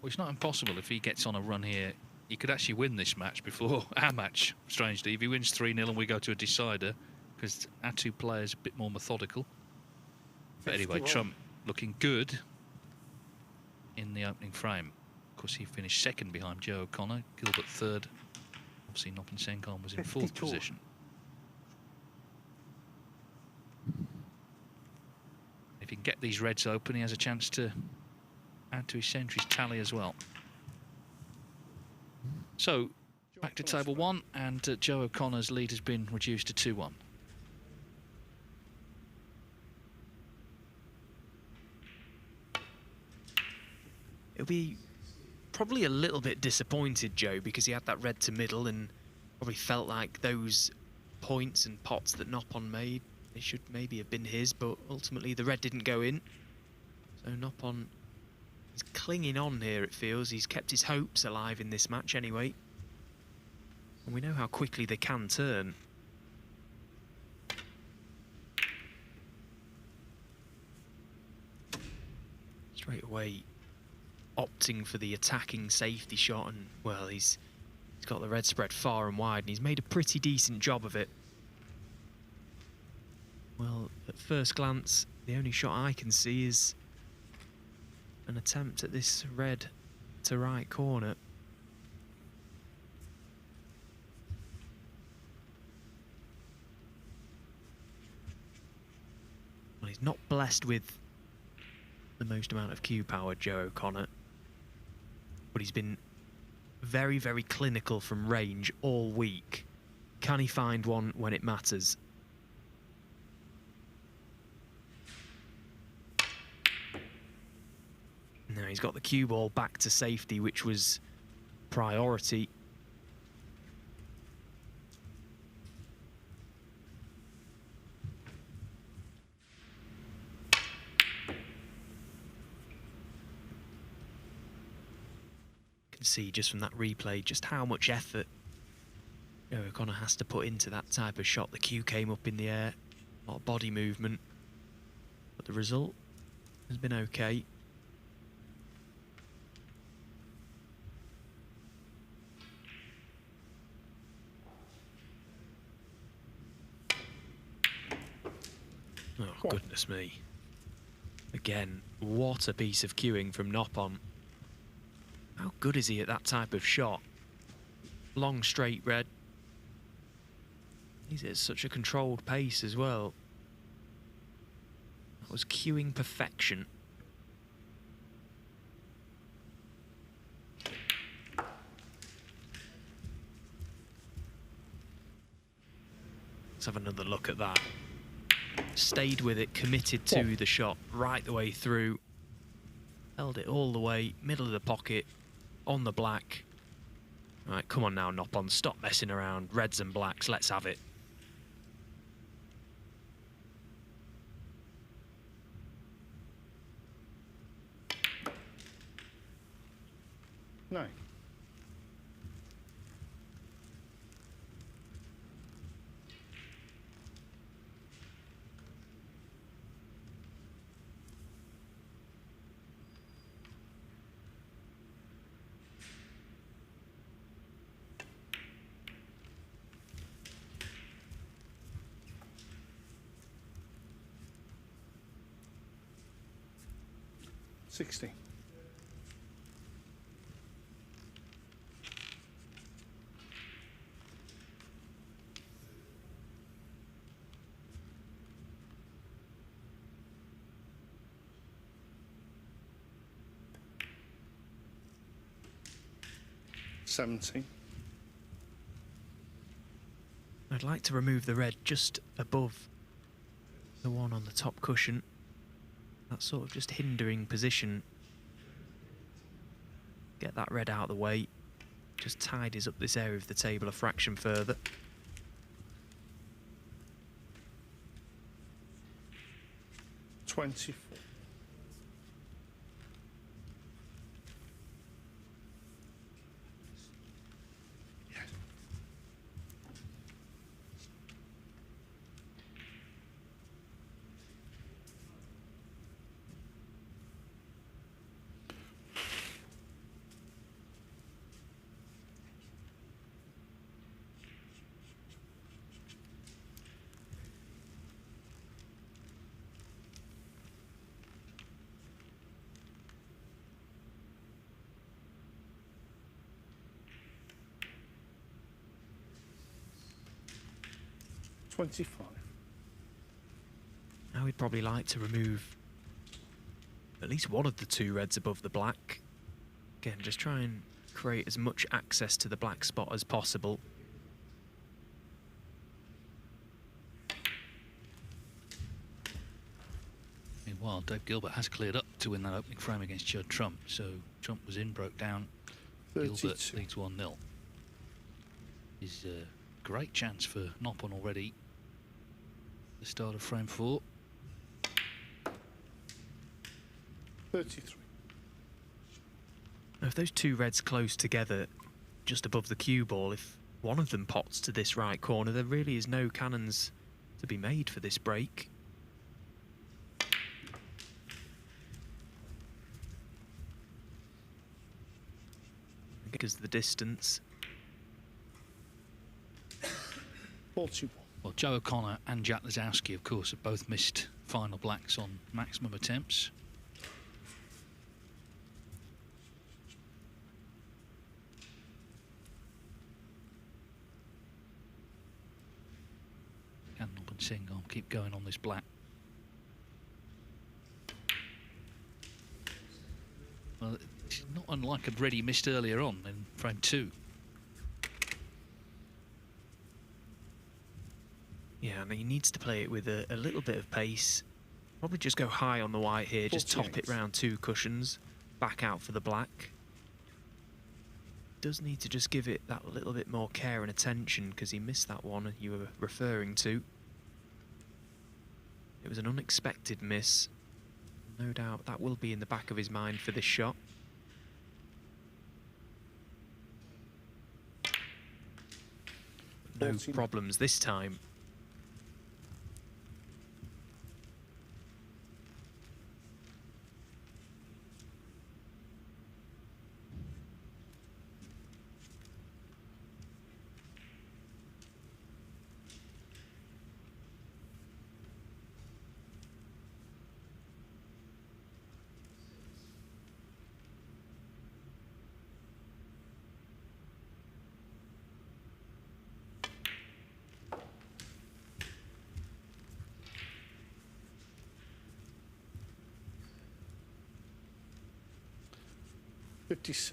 Well, it's not impossible. If he gets on a run here, he could actually win this match before our match, strangely. If he wins 3-0 and we go to a decider, because our two players are a bit more methodical. But anyway, 51. Trump looking good in the opening frame. Of course, he finished second behind Joe O'Connor, Gilbert third. Obviously, Noppon Saengkham was in fourth 52. position. If he can get these reds open, he has a chance to add to his centuries tally as well. So, back to table one, and Joe O'Connor's lead has been reduced to 2-1. It'll be probably a little bit disappointed, Joe, because he had that red to middle and probably felt like those points and pots that Noppon made, they should maybe have been his, but ultimately the red didn't go in. So Noppon is clinging on here, it feels. He's kept his hopes alive in this match anyway. And we know how quickly they can turn. Straight away, opting for the attacking safety shot, and well, he's got the red spread far and wide, and he's made a pretty decent job of it. Well, at first glance, the only shot I can see is an attempt at this red to right corner. Well, he's not blessed with the most amount of cue power, Joe O'Connor, but he's been very, very clinical from range all week. Can he find one when it matters? No, he's got the cue ball back to safety, which was priority. You can see just from that replay just how much effort O'Connor has to put into that type of shot. The cue came up in the air, a lot of body movement, but the result has been okay. Oh, goodness me. Again, what a piece of cueing from Noppon. How good is he at that type of shot? Long, straight red. He's at such a controlled pace as well. That was cueing perfection. Let's have another look at that. Stayed with it, committed to the shot right the way through. Held it all the way, middle of the pocket, on the black. Right, come on now, Noppon, stop messing around. Reds and blacks, let's have it. No. $60. $70. I'd like to remove the red just above the one on the top cushion. That sort of just hindering position. Get that red out of the way. Just tidies up this area of the table a fraction further. $24. $25. Now we'd probably like to remove at least one of the two reds above the black. Again, just try and create as much access to the black spot as possible. Meanwhile, Dave Gilbert has cleared up to win that opening frame against Judd Trump. So Trump was in, broke down. 32. Gilbert leads 1-0. Is a great chance for Noppon already. The start of frame 4. 33. Now, if those two reds close together just above the cue ball, if one of them pots to this right corner, there really is no cannons to be made for this break. because of the distance. 41. Well, Joe O'Connor and Jack Lazowski, of course, have both missed final blacks on maximum attempts. Can Nob and Saengkham keep going on this black? Well, it's not unlike a red he missed earlier on in frame 2. Yeah, and he needs to play it with a little bit of pace. Probably just go high on the white here, just top it round 2 cushions, back out for the black. Does need to just give it that little bit more care and attention because he missed that one you were referring to. It was an unexpected miss. No doubt that will be in the back of his mind for this shot. No problems this time. $56.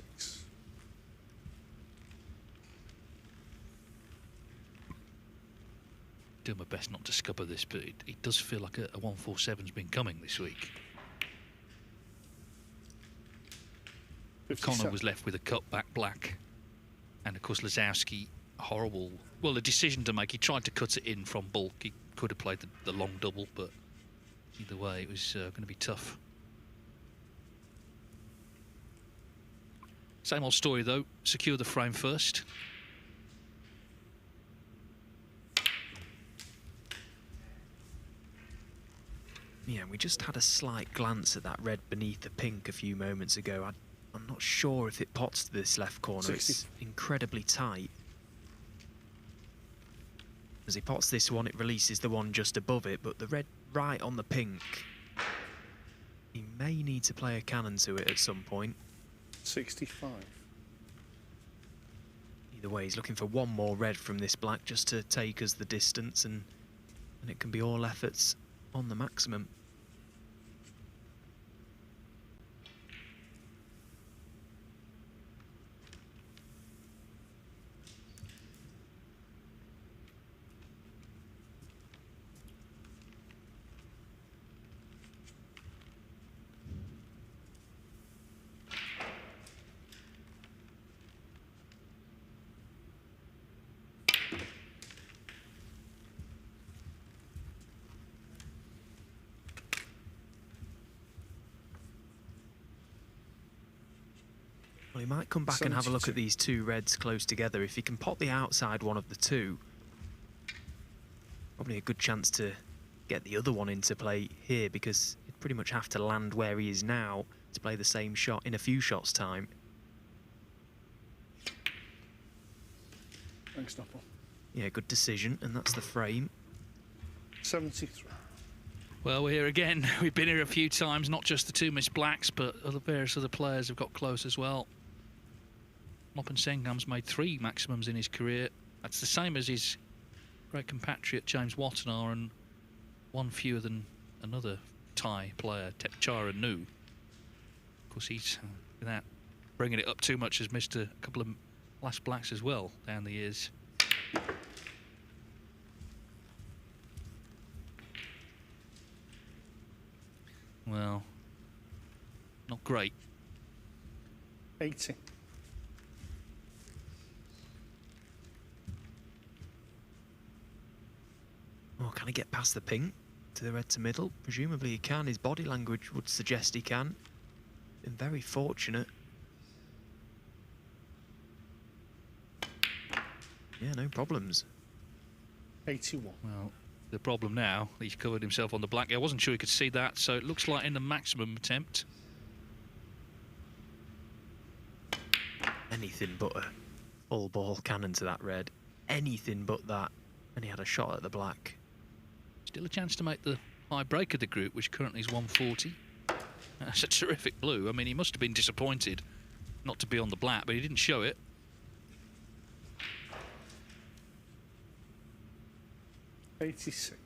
Doing my best not to scupper this, but it does feel like a 147's been coming this week. Connor was left with a cut back black, and of course Lazowski, horrible. Well, a decision to make. He tried to cut it in from bulk. He could have played the long double, but either way, it was going to be tough. Same old story though. Secure the frame first. Yeah, we just had a slight glance at that red beneath the pink a few moments ago. I'm not sure if it pots to this left corner. 60. It's incredibly tight. As he pots this one, it releases the one just above it, but the red right on the pink. He may need to play a cannon to it at some point. 65. Either way, he's looking for one more red from this black just to take us the distance, and it can be all efforts on the maximum. Well, he might come back and have a look at these 2 reds close together. If he can pot the outside one of the 2, probably a good chance to get the other one into play here, because he'd pretty much have to land where he is now to play the same shot in a few shots' time. Thanks, Nopple. Yeah, good decision, and that's the frame. 73. Well, we're here again. We've been here a few times, not just the 2 missed blacks, but various other players have got close as well. Nob Saengkham's made 3 maximums in his career. That's the same as his great compatriot James Wattenaar, and 1 fewer than another Thai player, Tepchara Nu. Of course, he's, without bringing it up too much, has missed a couple of last blacks as well down the years. Well, not great. 80. Oh, can he get past the pink to the red to middle? Presumably he can. His body language would suggest he can. Been very fortunate. Yeah, no problems. 81. Well, the problem now, he's covered himself on the black. I wasn't sure he could see that, so it looks like in the maximum attempt. anything but a full ball cannon to that red. Anything but that. And he had a shot at the black. Still a chance to make the high break of the group, which currently is 140. That's a terrific blue. I mean, he must have been disappointed not to be on the black, but he didn't show it. 86.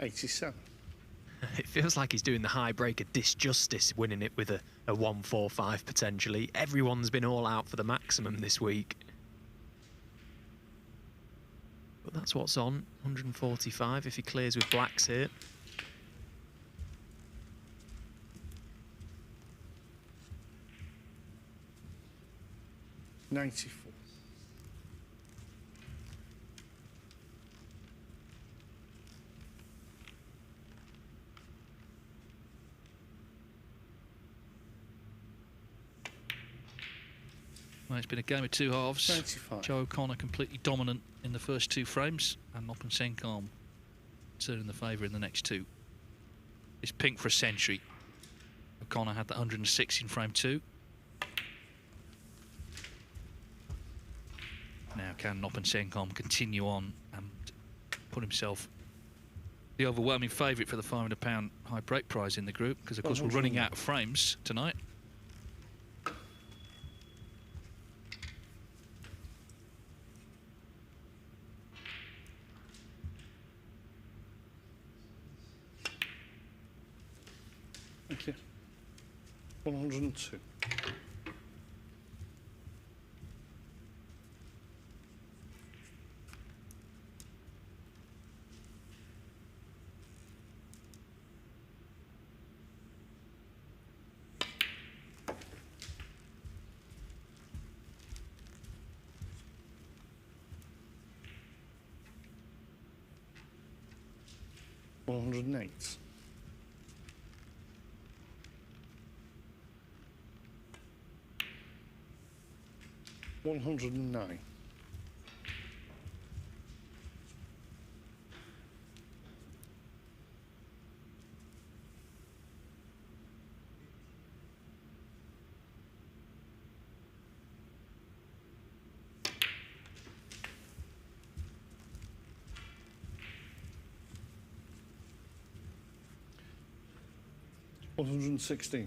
$87. It feels like he's doing the high break a disjustice, winning it with a 145 potentially. Everyone's been all out for the maximum this week. But that's what's on, 145 if he clears with blacks here. $94. Well, it's been a game of two halves. 95. Joe O'Connor completely dominant in the first two frames, and Saengkham turning the favour in the next two. It's pink for a century. O'Connor had that 106 in frame two. Now can Saengkham continue on and put himself the overwhelming favourite for the £500 high break prize in the group, because of course we're running out of frames tonight. Thank you. 102. $108. $109. $116.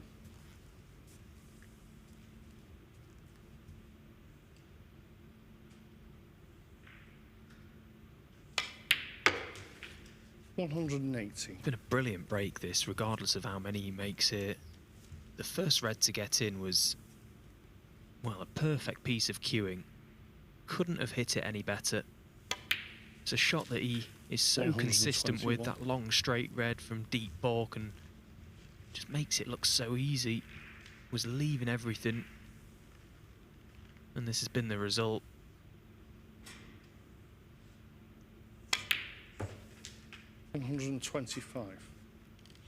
$180. It's been a brilliant break this, regardless of how many he makes here. The first red to get in was, well, a perfect piece of cueing. Couldn't have hit it any better. It's a shot that he is so consistent with, that long straight red from deep balk, and just makes it look so easy. Was leaving everything, and this has been the result. $125.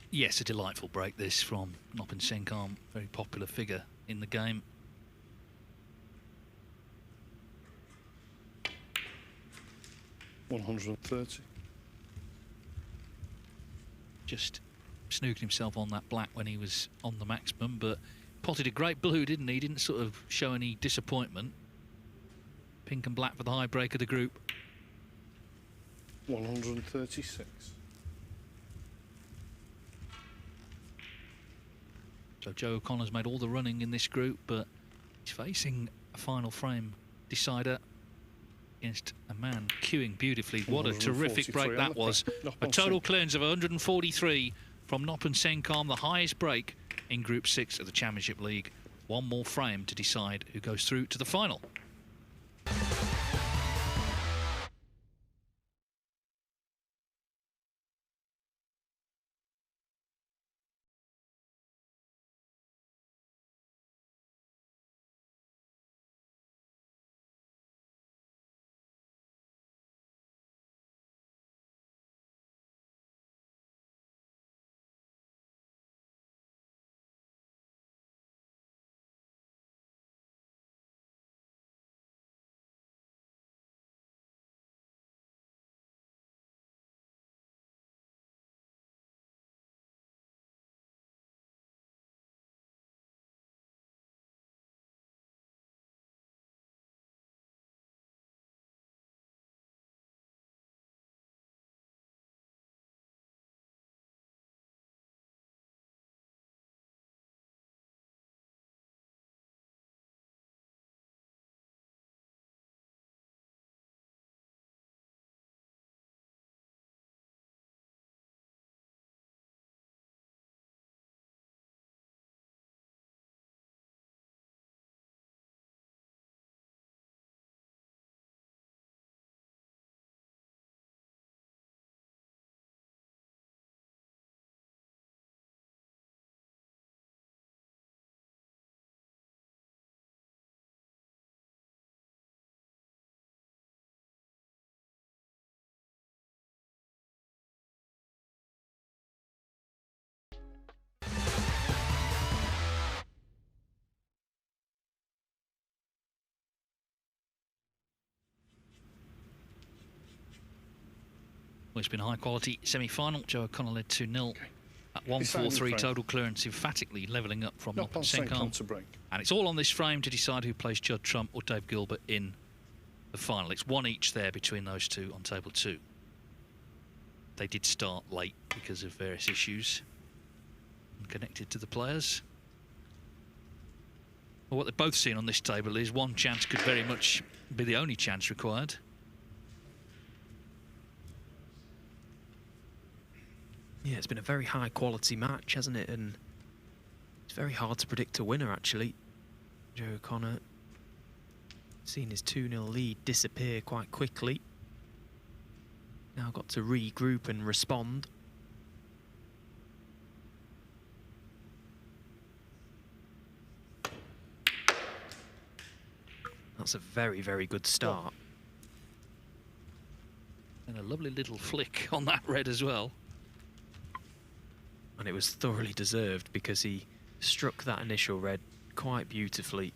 Yes, a delightful break this from Saengkham, very popular figure in the game. $130. Just snooking himself on that black when he was on the maximum, but potted a great blue, didn't he? Didn't sort of show any disappointment. Pink and black for the high break of the group. 136. So Joe O'Connor's made all the running in this group, but he's facing a final frame decider against a man queuing beautifully. What a terrific break that was. A total clearance of 143 from Saengkham, the highest break in Group 6 of the Championship League. One more frame to decide who goes through to the final. Well, it's been a high-quality semi-final. Joe O'Connor led 2-0 at Deciding 1-4-3 frame. total clearance, emphatically levelling up from Knock on Saengkham Saengkham. to break. And it's all on this frame to decide who plays Judd Trump or Dave Gilbert in the final. It's one each there between those two on table 2. They did start late because of various issues connected to the players. Well, what they've both seen on this table is one chance could very much be the only chance required. Yeah, it's been a very high quality match, hasn't it? And it's very hard to predict a winner, actually. Joe O'Connor seen his 2-0 lead disappear quite quickly. Now got to regroup and respond. That's a very, very good start. And a lovely little flick on that red as well. And it was thoroughly deserved because he struck that initial red quite beautifully.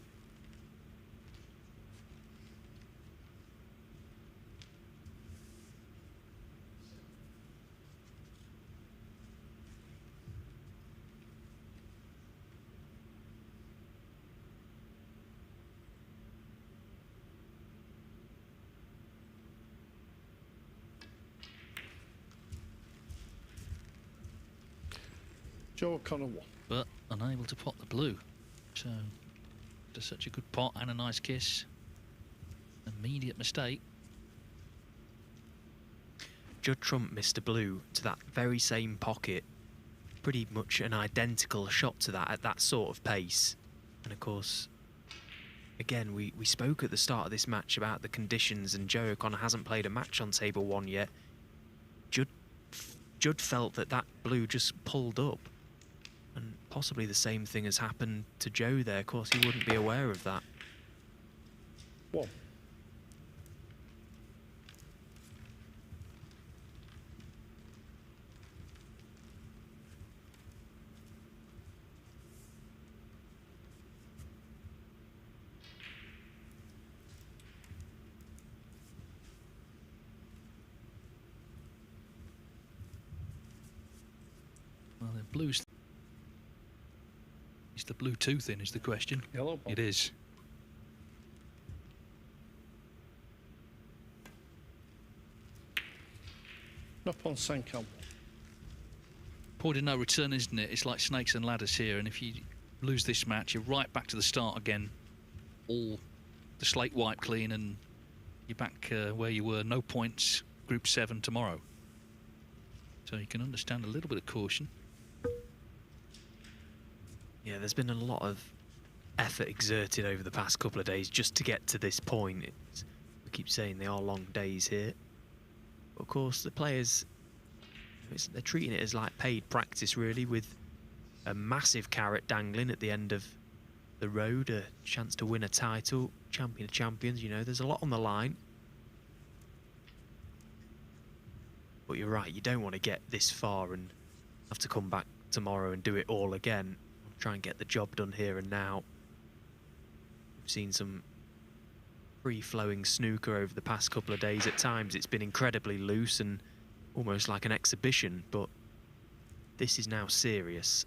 Joe O'Connor won. But unable to pot the blue. So, after such a good pot and a nice kiss, immediate mistake. Judd Trump missed a blue to that very same pocket. Pretty much an identical shot to that at that sort of pace. And of course, again, we spoke at the start of this match about the conditions, and Joe O'Connor hasn't played a match on table 1 yet. Judd felt that that blue just pulled up. And possibly the same thing has happened to Joe there. Of course, he wouldn't be aware of that. One. Well, the blues. Is the blue tooth in, is the question. Yellow ball. It is. Up on Saengkham. Point of no return, isn't it? It's like snakes and ladders here, and if you lose this match, you're right back to the start again. All the slate wiped clean, and you're back where you were. No points, Group 7 tomorrow. So you can understand a little bit of caution. Yeah, there's been a lot of effort exerted over the past couple of days just to get to this point. We keep saying they are long days here. But of course, the players, they're treating it as like paid practice, really, with a massive carrot dangling at the end of the road, a chance to win a title, champion of champions, you know, there's a lot on the line. But you're right, you don't want to get this far and have to come back tomorrow and do it all again. Try and get the job done here and now. We've seen some free-flowing snooker over the past couple of days. At times it's been incredibly loose and almost like an exhibition, but this is now serious.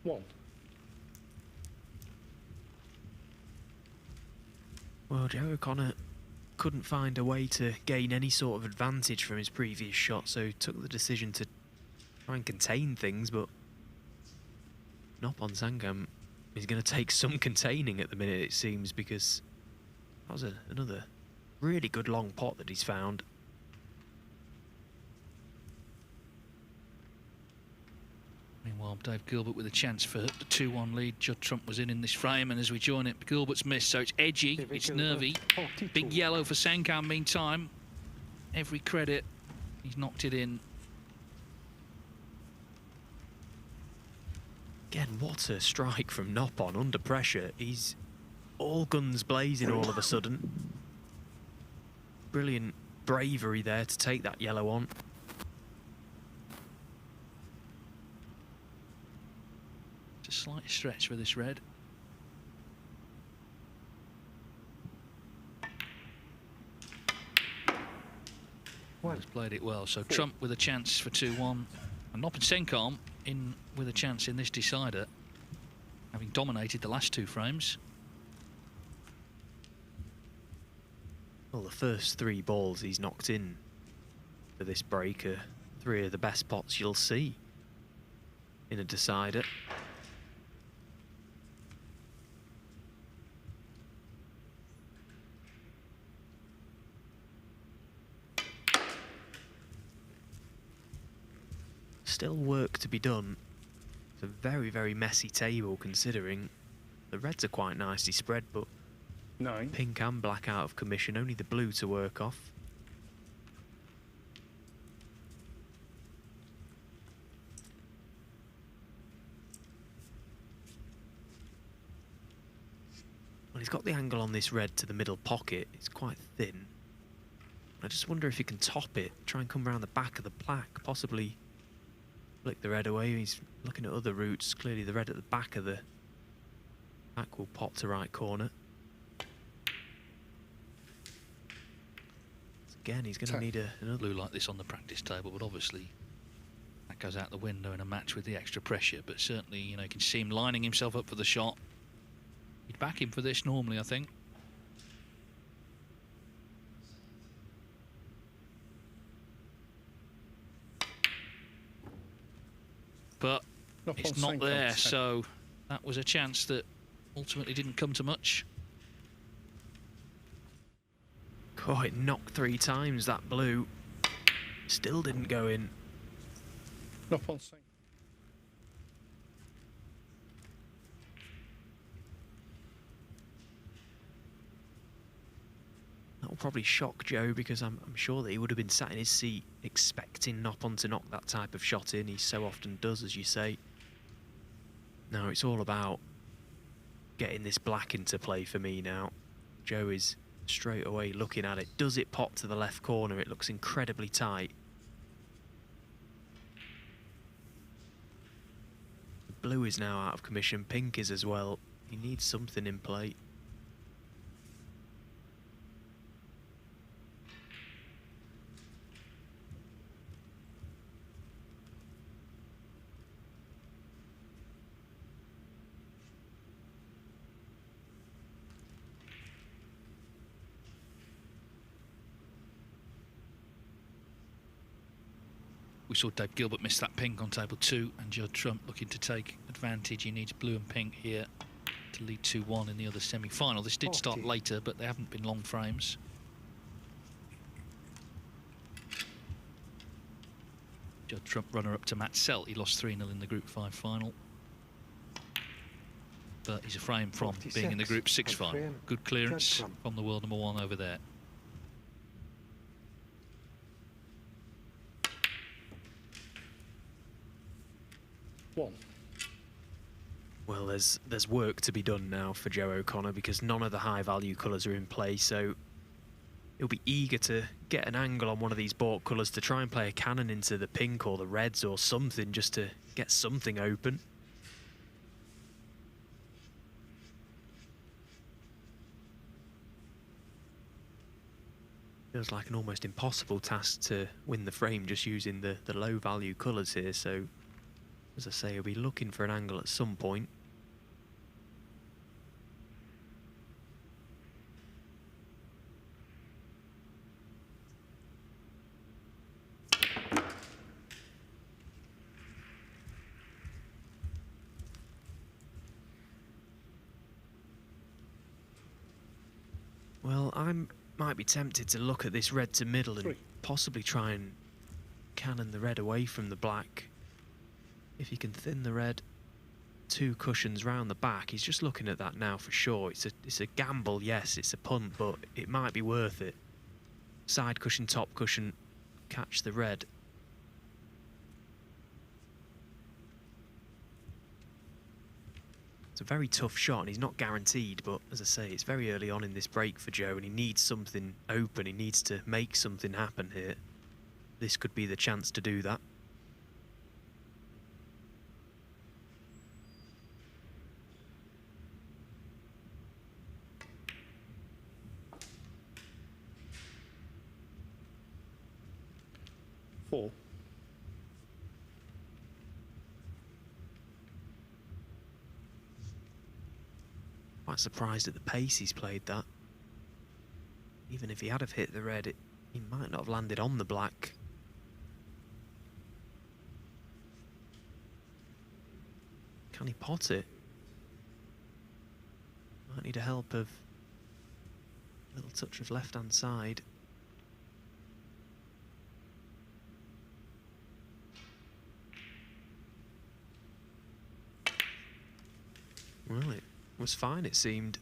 One. Well, Joe O'Connor couldn't find a way to gain any sort of advantage from his previous shot, so he took the decision to try and contain things, but Noppon Saengkham is going to take some containing at the minute, it seems, because that was another really good long pot that he's found. Meanwhile, Dave Gilbert with a chance for the 2-1 lead. Judd Trump was in this frame, and as we join it, Gilbert's missed, so it's edgy, it's nervy. 42. Big yellow for Saengkham meantime. Every credit, he's knocked it in. Again, what a strike from Noppon under pressure. He's all guns blazing all of a sudden. Brilliant bravery there to take that yellow on. It's a slight stretch for this red. Well, He's played it well. So Trump with a chance for 2-1. And Noppon Saengkham in with a chance in this decider, having dominated the last 2 frames. Well, the first 3 balls he's knocked in for this break are 3 of the best pots you'll see in a decider. Still work to be done. It's a very, very messy table considering the reds are quite nicely spread, but 9. pink and black out of commission, only the blue to work off. Well, he's got the angle on this red to the middle pocket. It's quite thin. I just wonder if he can top it, try and come around the back of the black, possibly flick the red away. He's looking at other routes. Clearly the red at the back of the back will pop to right corner. Again, he's going to need another Blue like this on the practice table, but obviously that goes out the window in a match with the extra pressure. But certainly, you know, you can see him lining himself up for the shot. You'd back him for this normally, I think. But it's not there, so that was a chance that ultimately didn't come to much. Oh, it knocked 3 times, that blue. Still didn't go in. Noppon Saengkham. That'll probably shock Joe, because I'm sure that he would have been sat in his seat expecting Noppon to knock that type of shot in. He so often does, as you say. Now it's all about getting this black into play for me now. Joe is straight away looking at it. Does it pop to the left corner? It looks incredibly tight. Blue is now out of commission. Pink is as well. He needs something in play. We saw Dave Gilbert miss that pink on table 2, and Judd Trump looking to take advantage. He needs blue and pink here to lead 2-1 in the other semi-final. This did start later, but they haven't been long frames. Judd Trump runner-up to Matt Selt. He lost 3-0 in the Group 5 final. But he's a frame from being in the Group 6 final. Good clearance from the world #1 over there. Well, there's work to be done now for Joe O'Connor, because none of the high-value colours are in play, so he'll be eager to get an angle on one of these bought colours to try and play a cannon into the pink or the reds or something, just to get something open. Feels like an almost impossible task to win the frame just using the low-value colours here, so as I say, he'll be looking for an angle at some point. Well, I might be tempted to look at this red to middle and 3. possibly try and cannon the red away from the black. If you can thin the red 2 cushions round the back, he's just looking at that now for sure. It's a gamble, yes, it's a punt, but it might be worth it. Side cushion, top cushion, catch the red. It's a very tough shot and he's not guaranteed, but as I say, it's very early on in this break for Joe and he needs something open, he needs to make something happen here. This could be the chance to do that. Four. Quite surprised at the pace he's played that. Even if he had have hit the red, he might not have landed on the black. Can he pot it? Might need a help of a little touch of left-hand side. Well, it was fine, it seemed.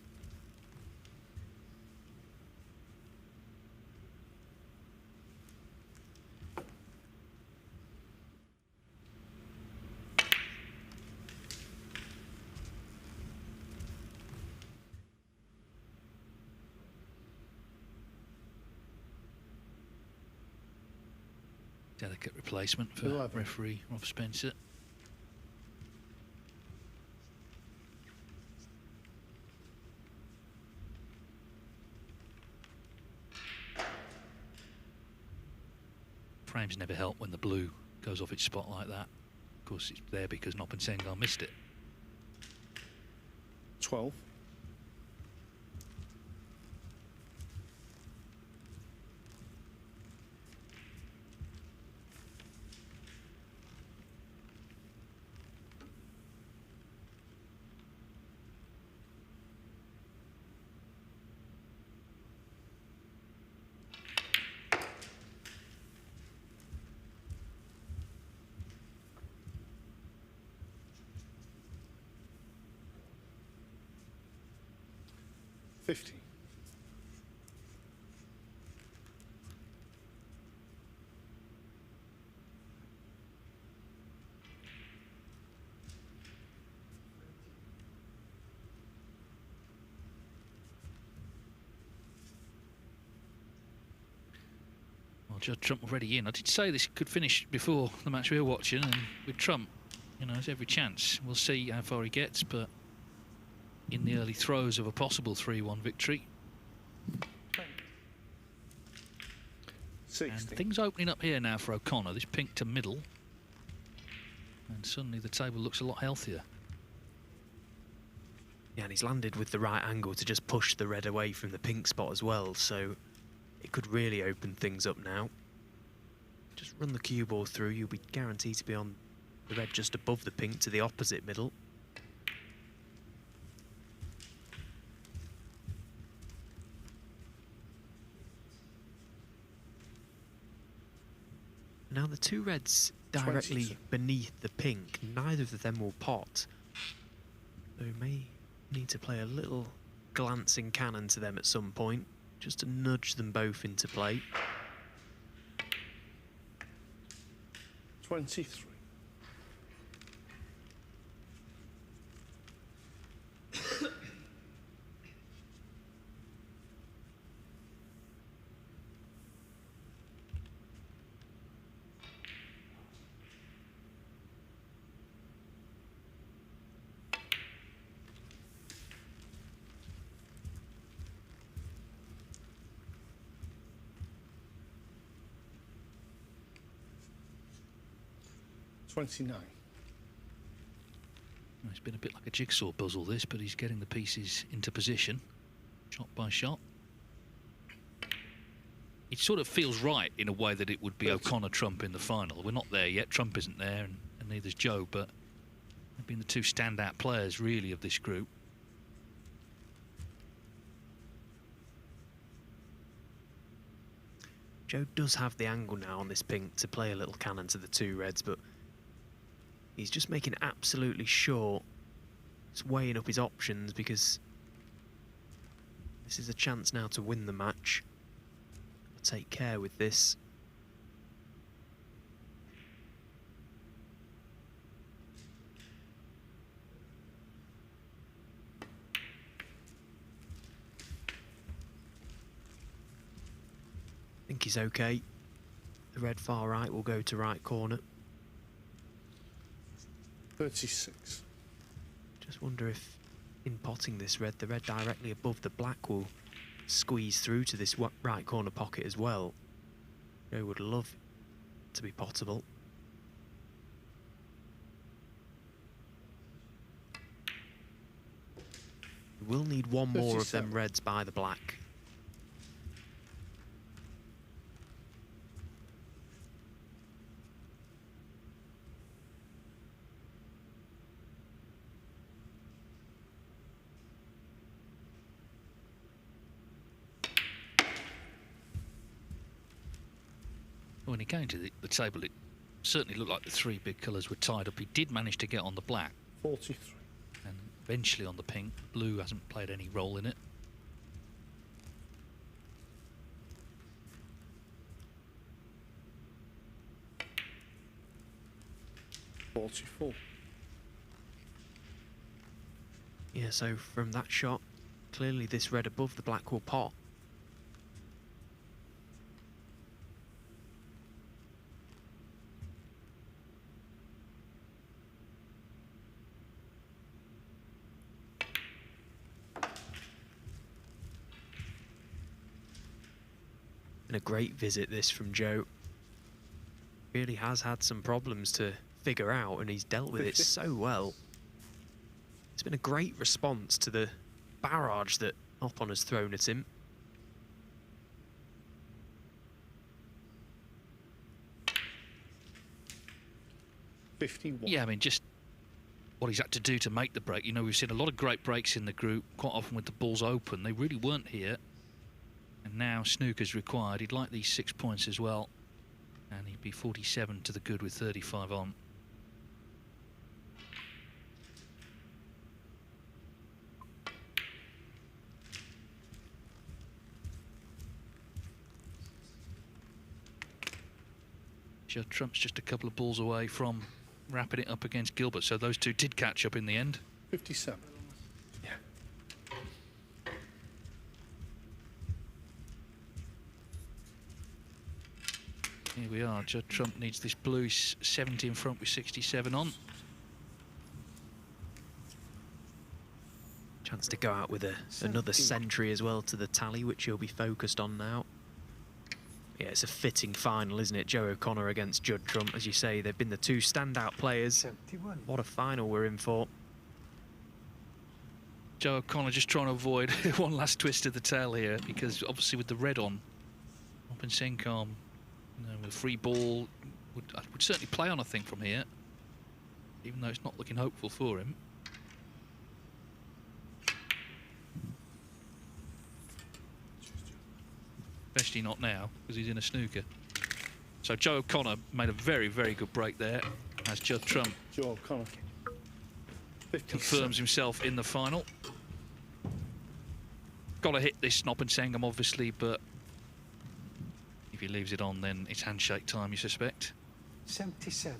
Delicate replacement for 11. referee Rob Spencer. Frames never help when the blue goes off its spot like that. Of course, it's there because Noppen Saengkham missed it. 12. $50. Well, Judd Trump already in. I did say this could finish before the match we were watching, and with Trump, you know, there's every chance. We'll see how far he gets, but in the early throes of a possible 3-1 victory. 60. And things opening up here now for O'Connor. This pink to middle, and suddenly the table looks a lot healthier. Yeah, and he's landed with the right angle to just push the red away from the pink spot as well, so it could really open things up now. Just run the cue ball through, you'll be guaranteed to be on the red just above the pink to the opposite middle. Now the 2 reds directly 22. beneath the pink, neither of them will pot. So we may need to play a little glancing cannon to them at some point, just to nudge them both into play. 23. $29. It's been a bit like a jigsaw puzzle, this, but he's getting the pieces into position, shot by shot. It sort of feels right in a way that it would be O'Connor-Trump in the final. We're not there yet. Trump isn't there, and neither's Joe, but they've been the 2 standout players, really, of this group. Joe does have the angle now on this pink to play a little cannon to the two reds, but he's just making absolutely sure it's weighing up his options, because this is a chance now to win the match. Take care with this. I think he's okay. The red far right will go to right corner. 36. Just wonder if in potting this red, the red directly above the black will squeeze through to this right corner pocket as well. Joe would love to be pottable. We'll need one more of them reds by the black. When he came to the table, it certainly looked like the three big colours were tied up. He did manage to get on the black. 43. And eventually on the pink. Blue hasn't played any role in it. Yeah, so from that shot, clearly this red above the black will pot. And a great visit this from Joe. Really has had some problems to figure out, and he's dealt with it so well. It's been a great response to the barrage that Oppon has thrown at him. Yeah, I mean, just what he's had to do to make the break. You know, we've seen a lot of great breaks in the group, quite often with the balls open. They really weren't here. And now snooker's required. He'd like these 6 points as well. And he'd be 47 to the good with 35 on. Judd Trump's just a couple of balls away from wrapping it up against Gilbert. So those two did catch up in the end. 57. Yeah. Here we are. Judd Trump needs this blue. He's 70 in front with 67 on. Chance to go out with another century as well to the tally, which he'll be focused on now. Yeah, it's a fitting final, isn't it? Joe O'Connor against Judd Trump. As you say, they've been the two standout players. 71. What a final we're in for. Joe O'Connor just trying to avoid one last twist of the tail here, because obviously with the red on, up in Saengkham, with a free ball, would certainly play on, I think, from here, even though it's not looking hopeful for him. Especially not now, because he's in a snooker. So Joe O'Connor made a very, very good break there, as Judd Trump Joe O'Connor confirms himself in the final. Got to hit this Snop and Saengkham, obviously, but if he leaves it on, then it's handshake time, you suspect. 77.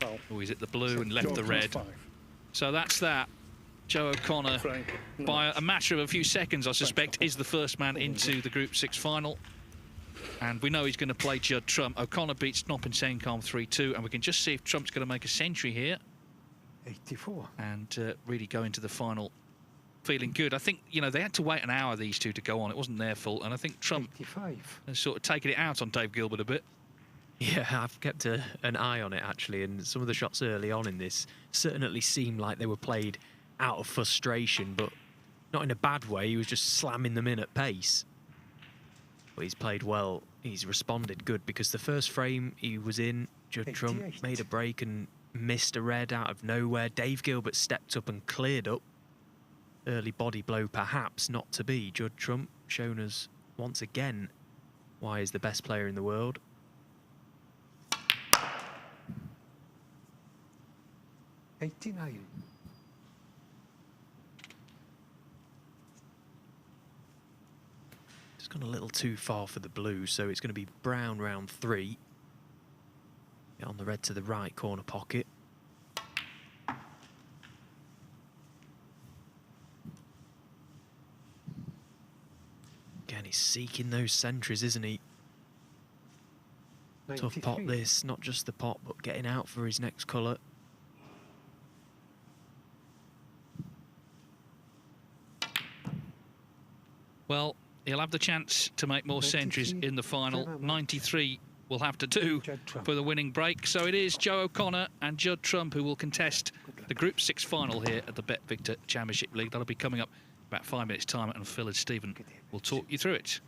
Foul. Oh, he's hit the blue and left Joe the O'Connor's red. 5. So that's that. Joe O'Connor, Frank, no. by a matter of a few seconds, I suspect, is the first man into the Group 6 final. And we know he's going to play Judd Trump. O'Connor beats Snop and Saengkham 3-2, and we can just see if Trump's going to make a century here 84. and really go into the final feeling good. I think, you know, they had to wait an hour, these two, to go on. It wasn't their fault, and I think Trump 85. has sort of taken it out on Dave Gilbert a bit. Yeah, I've kept an eye on it, actually, and some of the shots early on in this certainly seemed like they were played out of frustration, but not in a bad way. He was just slamming them in at pace. But he's played well. He's responded good, because the first frame he was in, Judd Trump 88. made a break and missed a red out of nowhere. Dave Gilbert stepped up and cleared up. Early body blow, perhaps not to be. Judd Trump shown us once again why he's the best player in the world. $89. Just gone a little too far for the blue, so it's going to be brown round 3. Get on the red to the right corner pocket. Again, he's seeking those centres, isn't he? Tough pot 93. this, not just the pot, but getting out for his next colour. Well, he'll have the chance to make more centuries in the final. 93 will have to do for the winning break. So it is Joe O'Connor and Judd Trump who will contest the Group 6 final here at the BetVictor Championship League. That'll be coming up in about 5 minutes' time, and Phil and Stephen will talk you through it.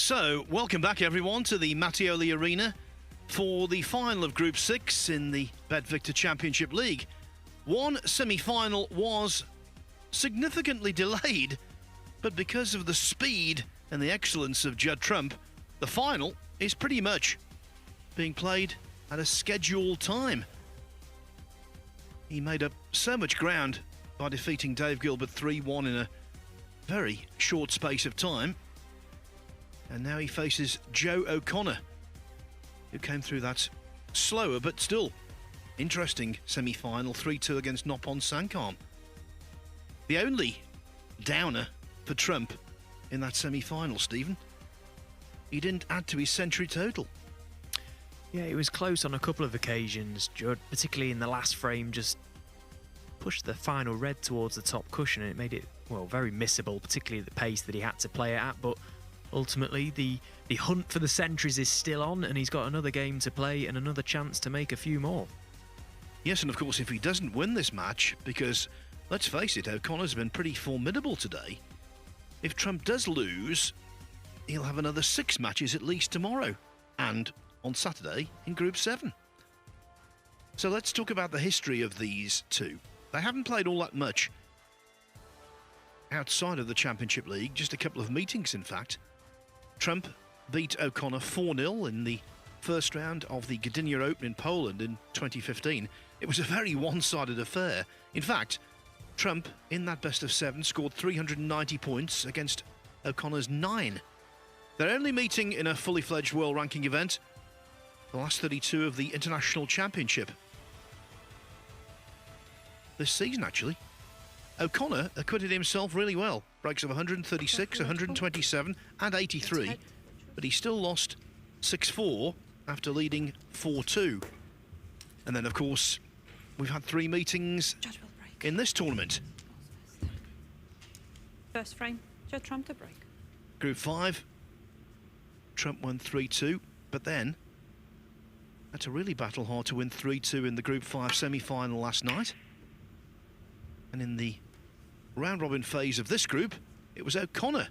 So, welcome back everyone to the Mattioli Arena for the final of Group 6 in the BetVictor Championship League. One semi-final was significantly delayed, but because of the speed and the excellence of Judd Trump, the final is pretty much being played at a scheduled time. He made up so much ground by defeating Dave Gilbert 3-1 in a very short space of time. And now he faces Joe O'Connor, who came through that slower but still interesting semi-final, 3-2 against Noppon Saengkham. The only downer for Trump in that semi-final, Stephen, he didn't add to his century total. Yeah, it was close on a couple of occasions. Judd, particularly in the last frame, just pushed the final red towards the top cushion, and it made it, well, very missable, particularly at the pace that he had to play it at. But ultimately, the hunt for the centuries is still on, and he's got another game to play and another chance to make a few more. Yes, and of course, if he doesn't win this match, because, let's face it, O'Connor's been pretty formidable today. If Trump does lose, he'll have another 6 matches at least tomorrow, and on Saturday in Group 7. So let's talk about the history of these two. They haven't played all that much outside of the Championship League, just a couple of meetings in fact. Trump beat O'Connor 4-0 in the first round of the Gdynia Open in Poland in 2015. It was a very one-sided affair. In fact, Trump, in that best of 7, scored 390 points against O'Connor's 9. They're only meeting in a fully fledged world ranking event, the last 32 of the International Championship this season, actually. O'Connor acquitted himself really well. Breaks of 136, 127 and 83, but he still lost 6-4 after leading 4-2. And then, of course, we've had 3 meetings in this tournament. First frame, Judd Trump to break. Group 5, Trump won 3-2, but then had to really battle hard to win 3-2 in the Group 5 semi-final last night. And in the round-robin phase of this group, it was O'Connor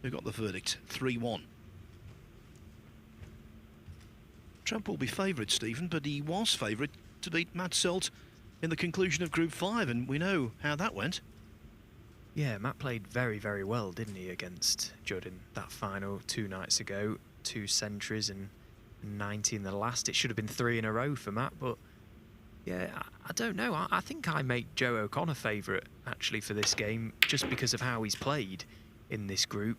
who got the verdict, 3-1. Trump will be favourite, Stephen, but he was favourite to beat Matt Selt in the conclusion of Group 5, and we know how that went. Yeah, Matt played very, very well, didn't he, against Judd in that final 2 nights ago. 2 centuries and 90 in the last. It should have been 3 in a row for Matt, but yeah, I don't know. I think I make Joe O'Connor favourite, actually, for this game, just because of how he's played in this group.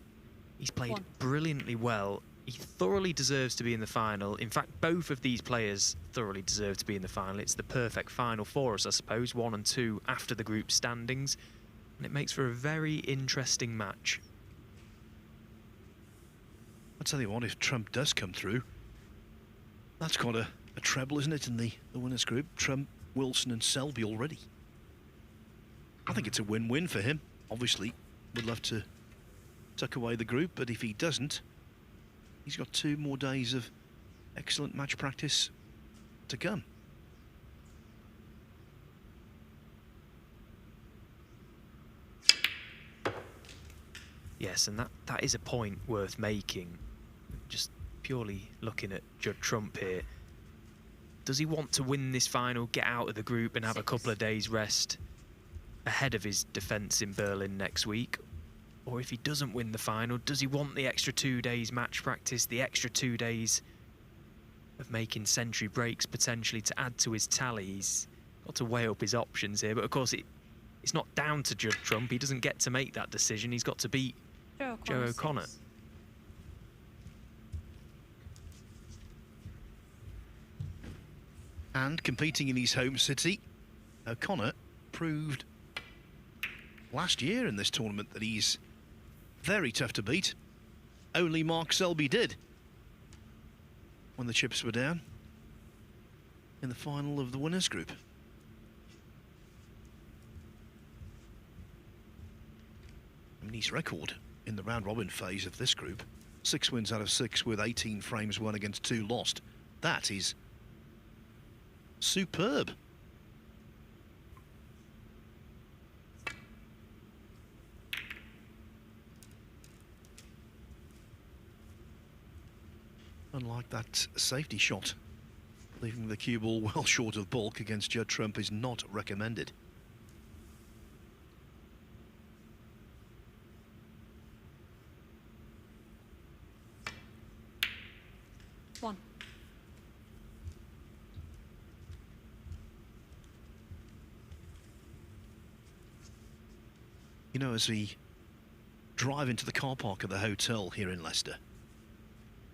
He's played brilliantly well. He thoroughly deserves to be in the final. In fact, both of these players thoroughly deserve to be in the final. It's the perfect final for us, I suppose, 1 and 2 after the group standings. And it makes for a very interesting match. I'll tell you what, if Trump does come through, that's got a treble, isn't it, in the winners group? Trump, Wilson and Selby already. I think it's a win-win for him. Obviously, would love to tuck away the group, but if he doesn't, he's got 2 more days of excellent match practice to come. Yes, and that is a point worth making. Just purely looking at Judd Trump here. Does he want to win this final, get out of the group and have a couple of days rest ahead of his defence in Berlin next week? Or if he doesn't win the final, does he want the extra 2 days match practice, the extra 2 days of making century breaks potentially to add to his tally? He's got to weigh up his options here, but of course it's not down to Judd Trump. He doesn't get to make that decision. He's got to beat Joe O'Connor. And competing in his home city, O'Connor proved last year in this tournament that he's very tough to beat. Only Mark Selby did when the chips were down in the final of the winners group. I mean, his record in the round-robin phase of this group, 6 wins out of 6 with 18 frames won against 2 lost. That is superb. Unlike that safety shot, leaving the cue ball well short of bulk against Judd Trump is not recommended. One. You know, as we drive into the car park of the hotel here in Leicester,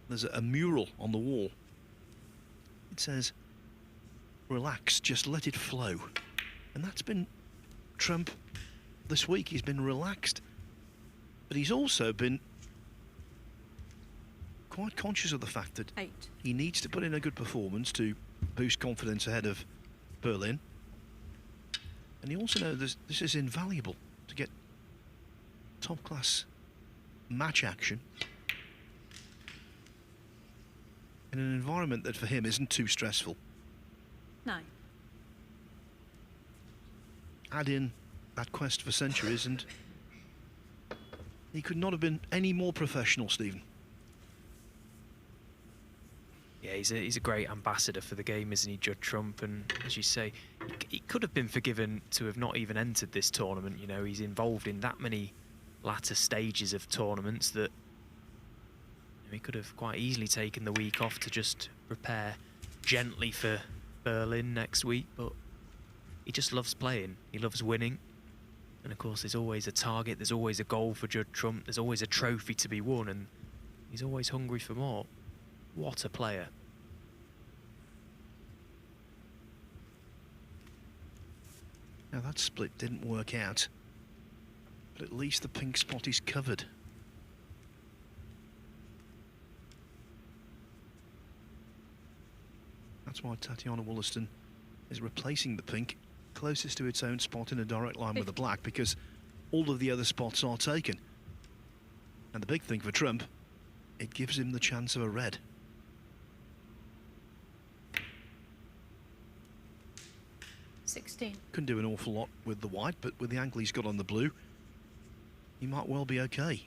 there's a mural on the wall. It says, "Relax, just let it flow." And that's been Trump this week. He's been relaxed, but he's also been quite conscious of the fact that 8. he needs to put in a good performance to boost confidence ahead of Berlin. And he also knows this is invaluable to get top-class match action in an environment that for him isn't too stressful. 9. Add in that quest for centuries and he could not have been any more professional, Stephen. Yeah, he's a great ambassador for the game, isn't he, Judd Trump? And as you say, he could have been forgiven to have not even entered this tournament. You know, he's involved in that many latter stages of tournaments that he could have quite easily taken the week off to just prepare gently for Berlin next week. But he just loves playing. He loves winning. And of course, there's always a target. There's always a goal for Judd Trump. There's always a trophy to be won. And he's always hungry for more. What a player. Now that split didn't work out, but at least the pink spot is covered. That's why Tatiana Wollaston is replacing the pink closest to its own spot in a direct line with the black, because all of the other spots are taken. And the big thing for Trump, it gives him the chance of a red. Couldn't do an awful lot with the white, but with the angle he's got on the blue, he might well be okay.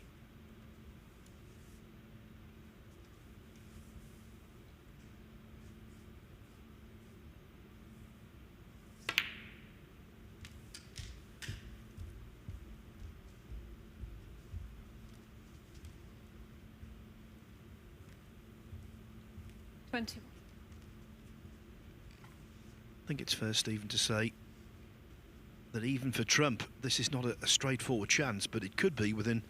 I think it's fair, Stephen, to say that even for Trump, this is not a straightforward chance, but it could be within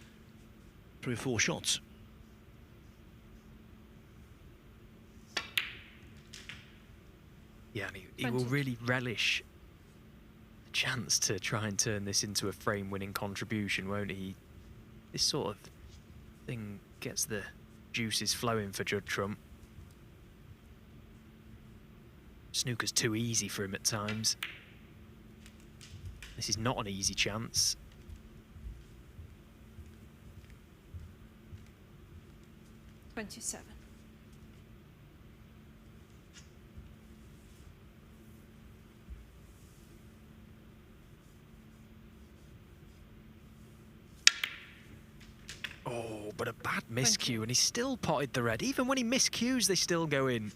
3 or 4 shots. Yeah, and he will really relish the chance to try and turn this into a frame-winning contribution, won't he? This sort of thing gets the juices flowing for Judd Trump. Snooker's too easy for him at times. This is not an easy chance. Oh, but a bad miscue, and he still potted the red. Even when he miscues, they still go in.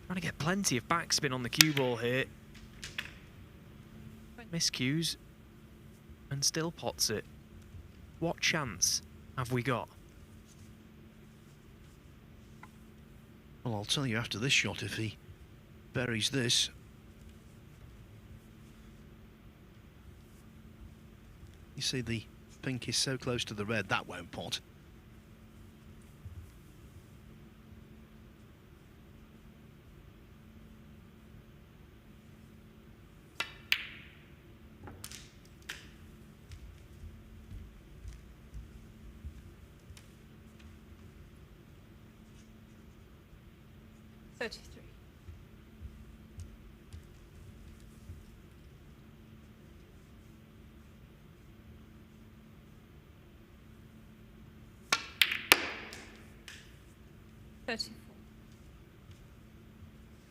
Trying to get plenty of backspin on the cue ball here. Miscues and still pots it. What chance have we got? Well, I'll tell you after this shot, if he buries this. You see the pink is so close to the red, that won't pot.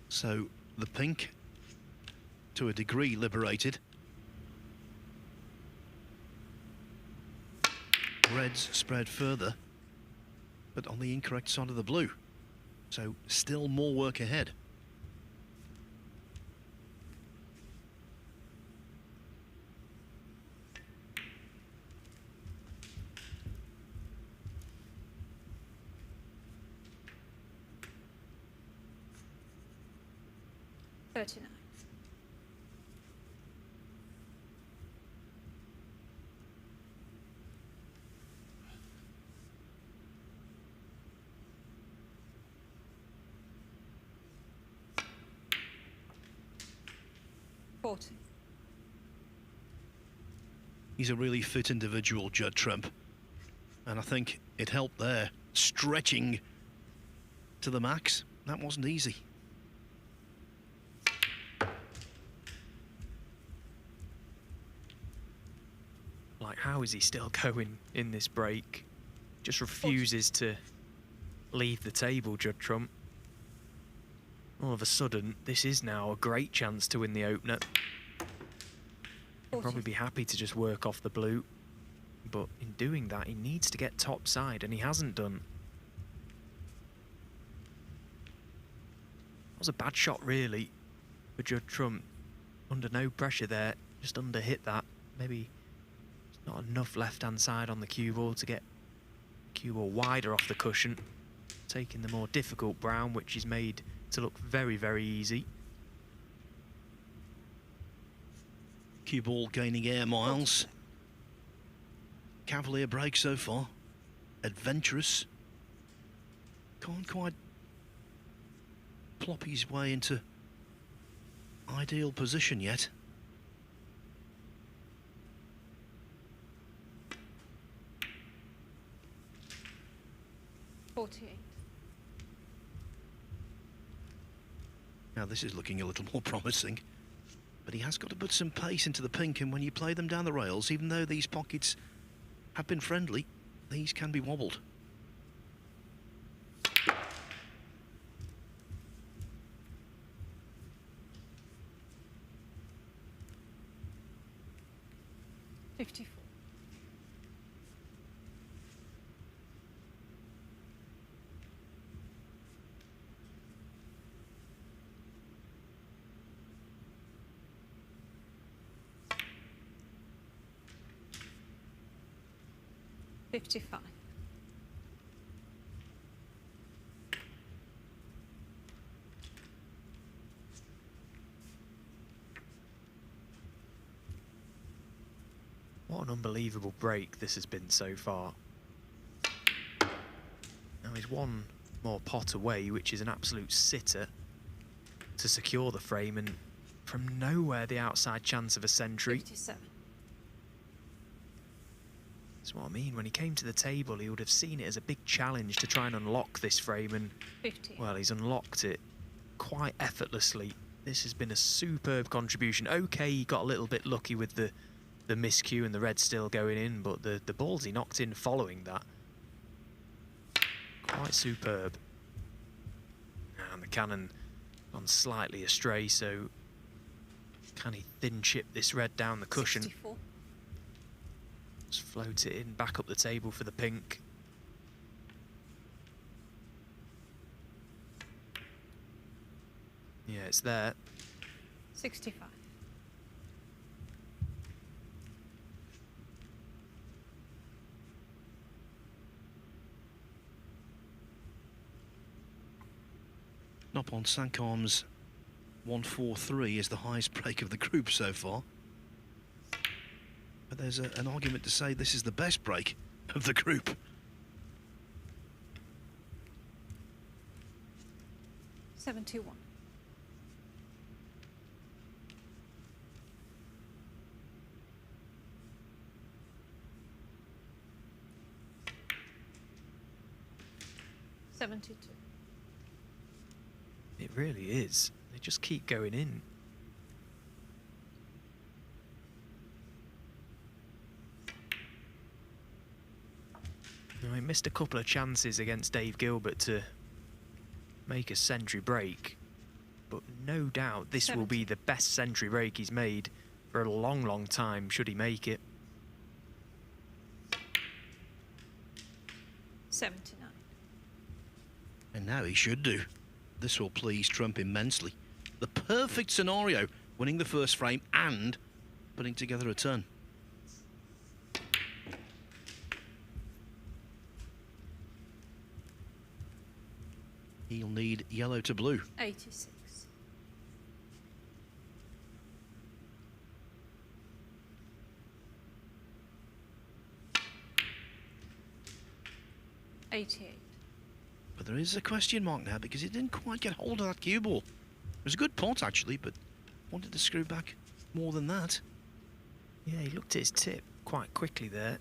So the pink, to a degree, liberated. Reds spread further. but on the incorrect side of the blue. So still more work ahead. $39. $40. He's a really fit individual, Judd Trump. And I think it helped there, stretching to the max. That wasn't easy. Like, how is he still going in this break? Just refuses to leave the table, Judd Trump. All of a sudden, this is now a great chance to win the opener. He'll probably be happy to just work off the blue. But in doing that, he needs to get top side, and he hasn't done. That was a bad shot, really, for Judd Trump. Under no pressure there, just under hit that. Maybe not enough left-hand side on the cue ball to get cue ball wider off the cushion. Taking the more difficult brown, which is made to look very, very easy. Cue ball gaining air miles. Cavalier break so far. Adventurous. Can't quite plop his way into ideal position yet. $48. Now this is looking a little more promising, but he has got to put some pace into the pink, and when you play them down the rails, even though these pockets have been friendly, these can be wobbled. $54. $55. What an unbelievable break this has been so far. Now he's one more pot away, which is an absolute sitter to secure the frame, and from nowhere the outside chance of a century. 57. That's what I mean. When he came to the table, he would have seen it as a big challenge to try and unlock this frame, and 50. well, he's unlocked it quite effortlessly. This has been a superb contribution. Okay, he got a little bit lucky with the miscue and the red still going in, but the balls he knocked in following that, quite superb. And the cannon gone slightly astray, so can he thin chip this red down the cushion? 64. Just float it in, back up the table for the pink. Yeah, it's there. 65. Not on Saengkham's 143 is the highest break of the group so far. But there's an argument to say this is the best break of the group. $71. $72. It really is. They just keep going in. He missed a couple of chances against Dave Gilbert to make a century break, but no doubt this will be the best century break he's made for a long, long time, should he make it. 79. And now he should do. This will please Trump immensely. The perfect scenario, winning the first frame and putting together a turn. He'll need yellow to blue. 86. 88. But there is a question mark now because he didn't quite get hold of that cue ball. It was a good pot actually, but wanted to screw back more than that. Yeah, he looked at his tip quite quickly there.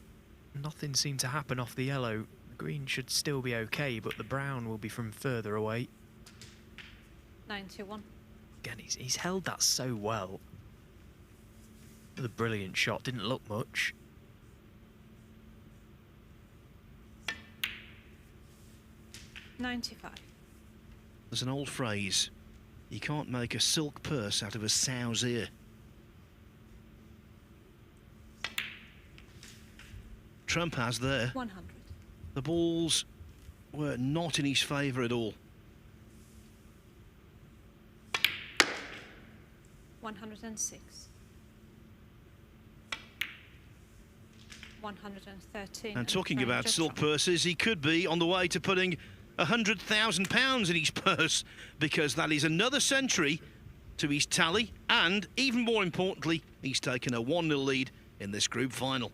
Nothing seemed to happen off the yellow. The green should still be okay, but the brown will be from further away. 91. Again, he's held that so well. The brilliant shot didn't look much. $95. There's an old phrase, you can't make a silk purse out of a sow's ear. Trump has there. 100. The balls were not in his favour at all. 106. 113. And talking frame about just silk wrong. purses, he could be on the way to putting £100,000 in his purse, because that is another century to his tally, and even more importantly, he's taken a 1-0 lead in this group final.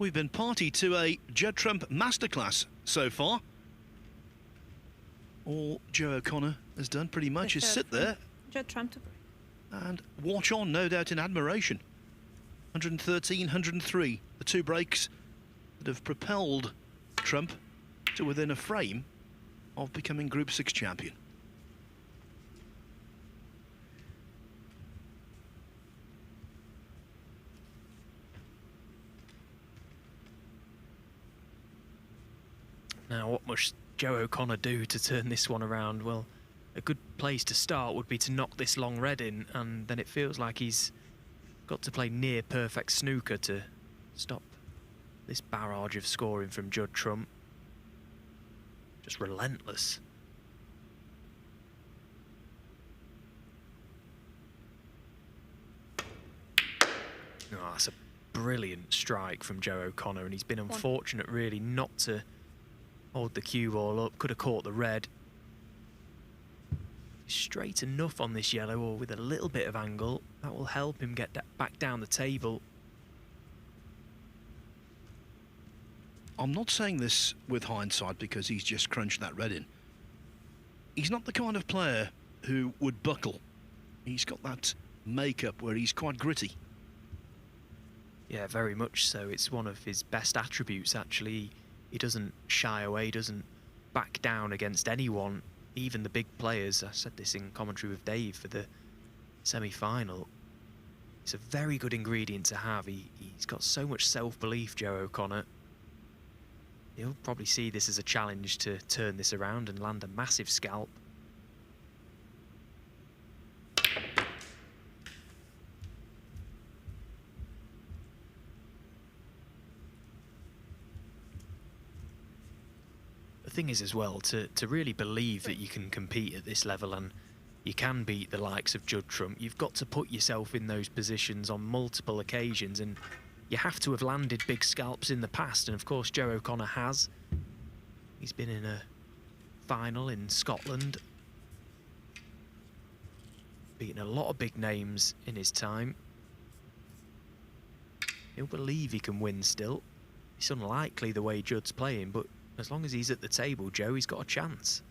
we've been party to a Judd Trump masterclass so far. All Joe O'Connor has done pretty much is sit there Judd Trump and watch on, no doubt in admiration. 113, 103, the two breaks that have propelled Trump to within a frame of becoming Group 6 champion. Now, what must Joe O'Connor do to turn this one around? Well, a good place to start would be to knock this long red in, and then it feels like he's got to play near perfect snooker to stop this barrage of scoring from Judd Trump. Just relentless. Oh, that's a brilliant strike from Joe O'Connor, and he's been unfortunate really not to hold the cue ball up. Could have caught the red. Straight enough on this yellow, or with a little bit of angle, that will help him get back down the table. I'm not saying this with hindsight because he's just crunched that red in. He's not the kind of player who would buckle. He's got that makeup where he's quite gritty. Yeah, very much so. It's one of his best attributes, actually. He doesn't shy away, doesn't back down against anyone, even the big players. I said this in commentary with Dave for the semi-final. It's a very good ingredient to have. He's got so much self-belief, Joe O'Connor. He'll probably see this as a challenge to turn this around and land a massive scalp. The thing is as well, to really believe that you can compete at this level and you can beat the likes of Judd Trump, you've got to put yourself in those positions on multiple occasions, and you have to have landed big scalps in the past, and of course Joe O'Connor has. He's been in a final in Scotland, beaten a lot of big names in his time. He'll believe he can win still. It's unlikely the way Judd's playing, but as long as he's at the table, Joe, he's got a chance.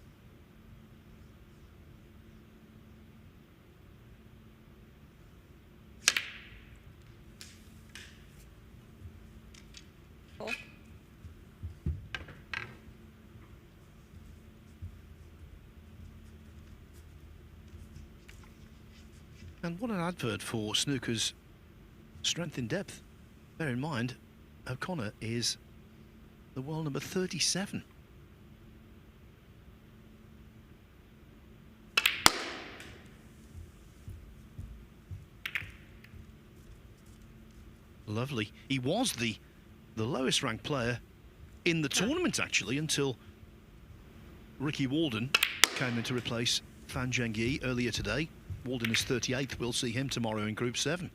And what an advert for snooker's strength in depth. Bear in mind, O'Connor is the world number 37. Lovely. He was the lowest ranked player in the tournament, actually, until Ricky Walden came in to replace Fan Zhengyi earlier today. Walden is 38th. We'll see him tomorrow in Group 7.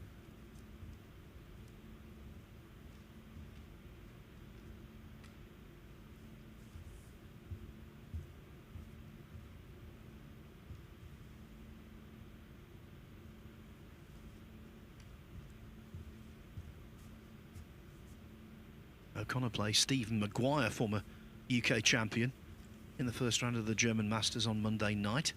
O'Connor plays Stephen Maguire, former UK champion, in the first round of the German Masters on Monday night.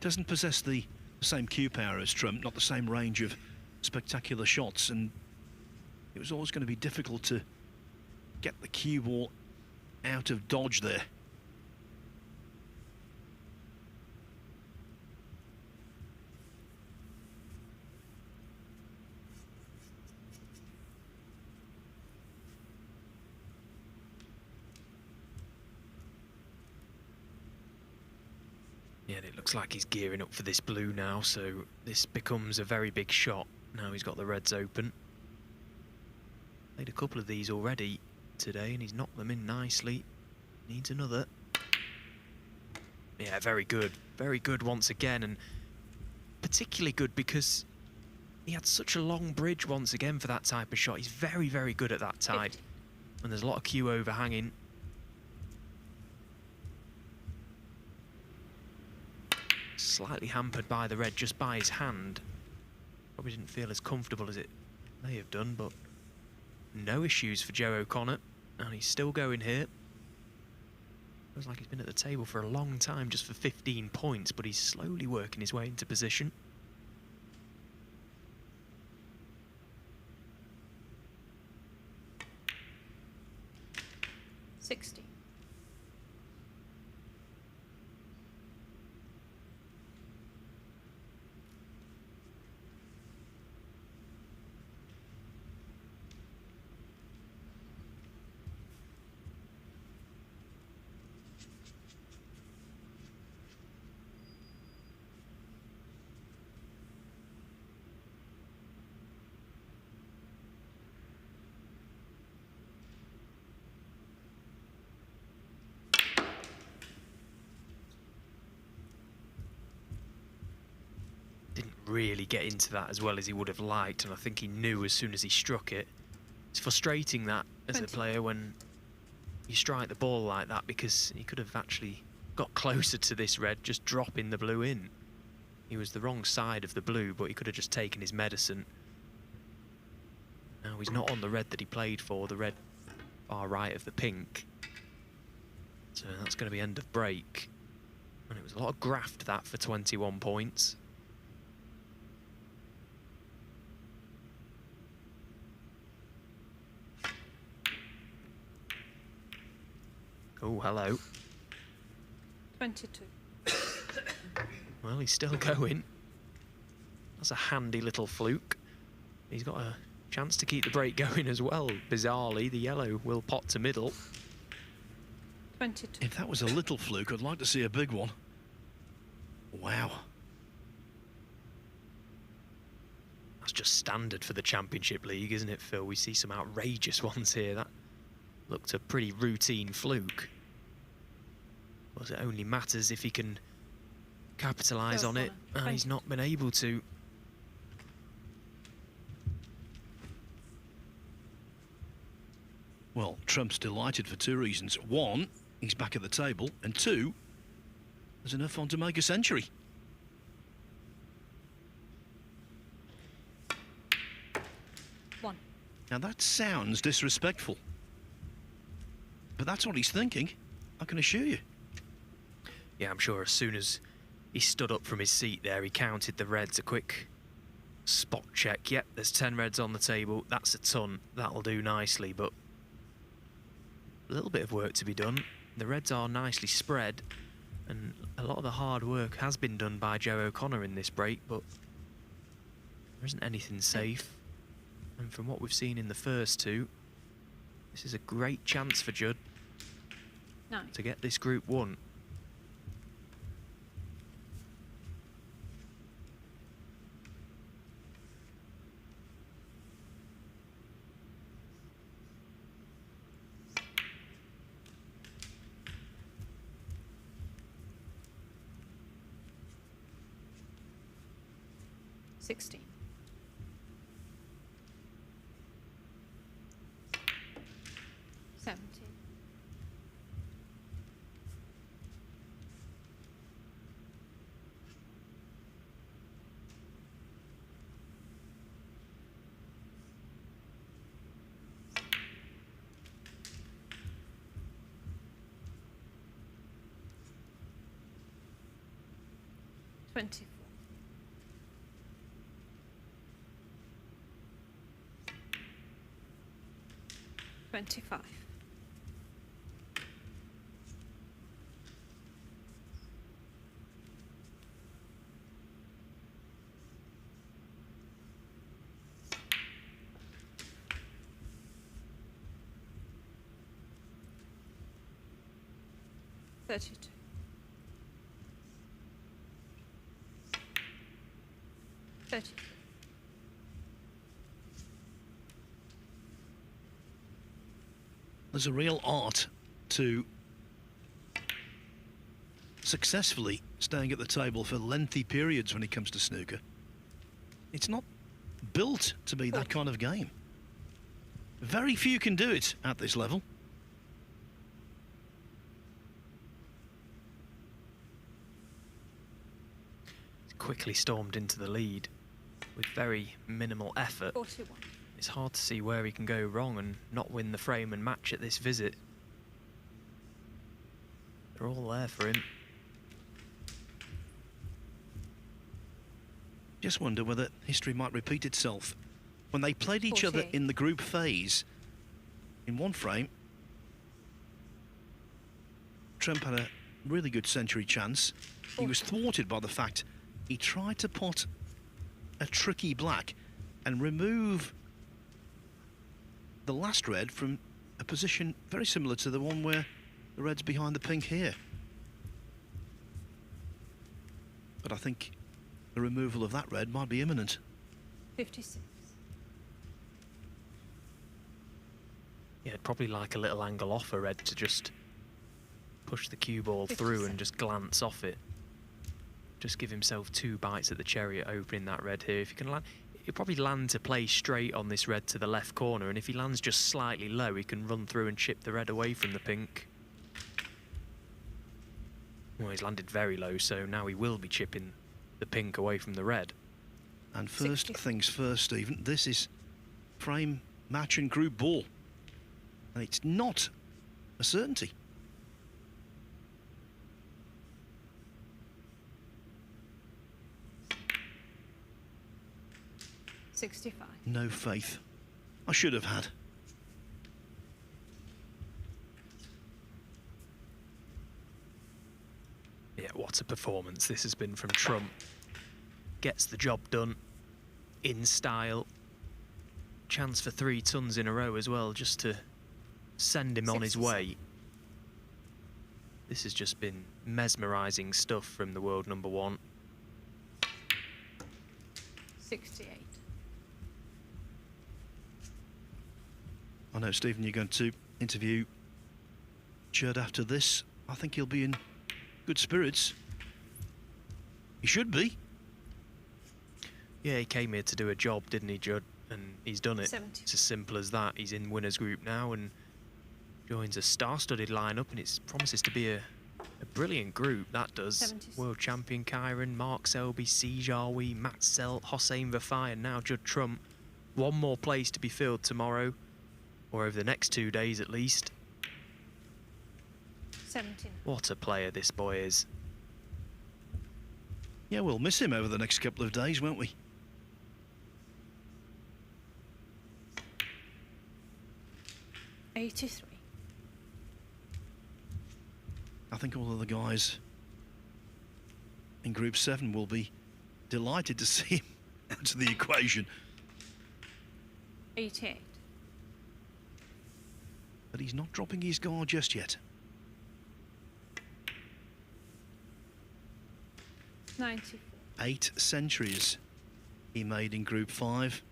Doesn't possess the same cue power as Trump, not the same range of spectacular shots, and it was always going to be difficult to get the cue ball out of dodge there. looks like he's gearing up for this blue now, so this becomes a very big shot. Now he's got the reds open. Played a couple of these already today and he's knocked them in nicely. Needs another. Yeah, very good once again, and particularly good because he had such a long bridge once again for that type of shot. He's very good at that type. And there's a lot of cue overhanging. Slightly hampered by the red just by his hand. Probably didn't feel as comfortable as it may have done, but no issues for Joe O'Connor. And he's still going here. Feels like he's been at the table for a long time just for 15 points, but he's slowly working his way into position. $60. Really get into that as well as he would have liked, and I think he knew as soon as he struck it. It's frustrating that as a player when you strike the ball like that, because he could have actually got closer to this red just dropping the blue in. He was the wrong side of the blue, but he could have just taken his medicine. Now he's not on the red that he played for, the red far right of the pink. So that's going to be end of break. And it was a lot of graft that for 21 points. Oh, hello. 22. Well, he's still going. That's a handy little fluke. He's got a chance to keep the break going as well. Bizarrely, the yellow will pot to middle. 22. If that was a little fluke, I'd like to see a big one. Wow. That's just standard for the Championship League, isn't it, Phil? We see some outrageous ones here. That looked a pretty routine fluke. But it only matters if he can capitalise on it, and he's not been able to. Well, Trump's delighted for two reasons. One, he's back at the table, and two, there's enough on to make a century. One. Now that sounds disrespectful, but that's what he's thinking, I can assure you. Yeah, I'm sure as soon as he stood up from his seat there, he counted the reds. A quick spot check. Yep, there's 10 reds on the table. That's a ton. That'll do nicely, but a little bit of work to be done. The reds are nicely spread, and a lot of the hard work has been done by Joe O'Connor in this break, but there isn't anything safe. And from what we've seen in the first two, this is a great chance for Judd to get this Group 1. $16. $17. $24. 25. $32. 30. There's a real art to successfully staying at the table for lengthy periods when it comes to snooker. It's not built to be that kind of game. Very few can do it at this level. Quickly stormed into the lead with very minimal effort. 41. It's hard to see where he can go wrong and not win the frame and match at this visit. They're all there for him. Just wonder whether history might repeat itself. When they played each other 48. in the group phase, in one frame, Trump had a really good century chance. He was thwarted by the fact he tried to pot a tricky black and remove the last red from a position very similar to the one where the red's behind the pink here. But I think the removal of that red might be imminent. 56. Yeah, I'd probably like a little angle off a red to just push the cue ball through and just glance off it. Just give himself 2 bites at the cherry at opening that red here. If he can land, he'll probably land to play straight on this red to the left corner, and if he lands just slightly low, he can run through and chip the red away from the pink. Well, he's landed very low, so now he will be chipping the pink away from the red. And first 60. things first, Stephen, this is frame, match and group ball. And it's not a certainty. $65. No faith. I should have had. Yeah, what a performance this has been from Trump. Gets the job done in style. Chance for 3 tons in a row as well, just to send him on his 67. way. This has just been mesmerising stuff from the world number 1. 68. I know, Stephen, you're going to interview Judd after this. I think he'll be in good spirits. He should be. Yeah, he came here to do a job, didn't he, Judd? And he's done it. 70. It's as simple as that. He's in winners group now and joins a star-studded lineup, and it promises to be a brilliant group. That does. 76. World champion Kyron, Mark Selby, Sijawi, Matt Selt, Hossein Vafai, and now Judd Trump. One more place to be filled tomorrow, or over the next 2 days at least. 17. What a player this boy is. Yeah, we'll miss him over the next couple of days, won't we? $83. I think all of the guys in Group 7 will be delighted to see him out of the equation. 88. But he's not dropping his guard just yet. 94. 8 centuries he made in Group 5.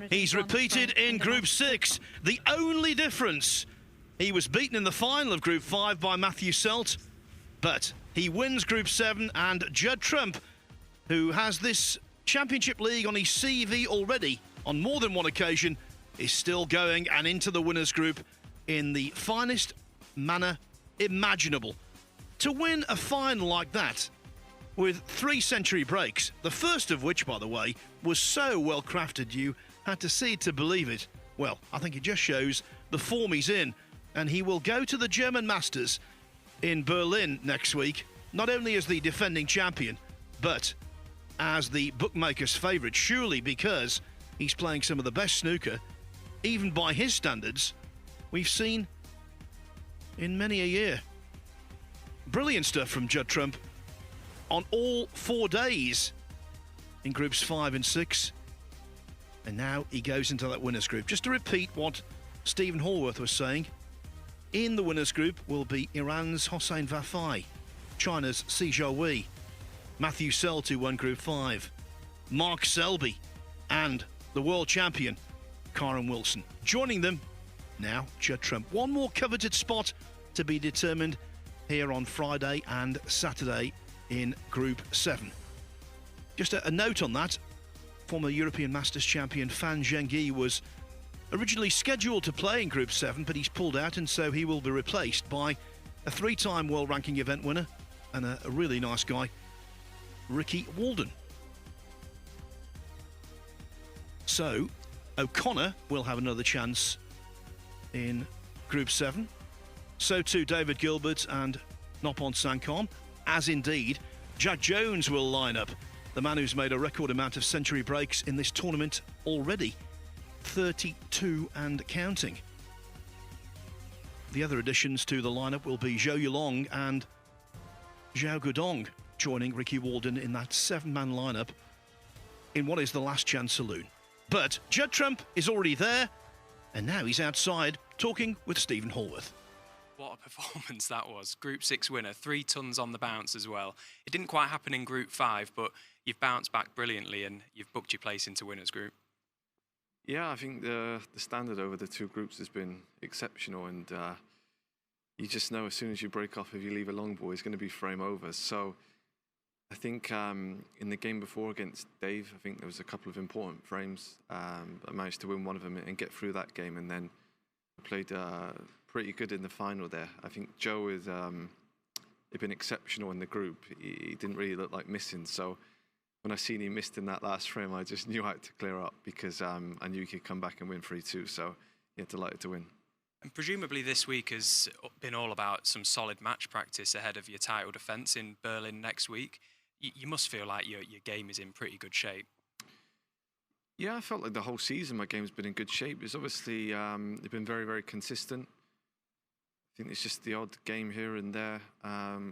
He's repeated in Group 6. The only difference, he was beaten in the final of Group 5 by Matthew Selt, but he wins Group 7, and Judd Trump, who has this Championship League on his CV already on more than one occasion, is still going and into the winners group in the finest manner imaginable. To win a final like that with 3 century breaks, the first of which, by the way, was so well crafted you had to see it to believe it. Well, I think it just shows the form he's in, and he will go to the German Masters in Berlin next week, not only as the defending champion, but as the bookmakers' favourite, surely because he's playing some of the best snooker, even by his standards, we've seen in many a year. Brilliant stuff from Judd Trump on all 4 days in Groups 5 and 6. And now he goes into that winners group. Just to repeat what Stephen Hallworth was saying, in the winners group will be Iran's Hossein Vafai, China's Si Zhou, Matthew Selt, who won Group 5, Mark Selby, and the world champion, Karen Wilson. Joining them now, Judd Trump. One more coveted spot to be determined here on Friday and Saturday in Group 7. Just a note on that, former European Masters champion Fan Zhengyi was originally scheduled to play in Group 7, but he's pulled out, and so he will be replaced by a 3-time world ranking event winner and a really nice guy, Ricky Walden. So O'Connor will have another chance in Group 7. So too David Gilbert and Noppon Saengkham, as indeed Jack Jones will line up, the man who's made a record amount of century breaks in this tournament already, 32 and counting. The other additions to the lineup will be Zhou Yulong and Zhao Gudong, joining Ricky Walden in that 7-man lineup in what is the last chance saloon. But Judd Trump is already there, and now he's outside talking with Stephen Hallworth. What a performance that was. Group 6 winner, 3 tons on the bounce as well. It didn't quite happen in Group 5, but you've bounced back brilliantly and you've booked your place into winners group. Yeah, I think the standard over the 2 groups has been exceptional, and you just know as soon as you break off, if you leave a long ball, it's going to be frame over. So I think in the game before against Dave, I think there was a couple of important frames. I managed to win one of them and get through that game, and then I played pretty good in the final there. I think Joe has been exceptional in the group. He didn't really look like missing, so when I seen he missed in that last frame, I just knew I had to clear up, because I knew he could come back and win 3-2, so yeah, delighted to win. And presumably this week has been all about some solid match practice ahead of your title defence in Berlin next week. You must feel like your game is in pretty good shape. Yeah, I felt like the whole season my game's been in good shape. It's obviously they've been very, very consistent. I think it's just the odd game here and there.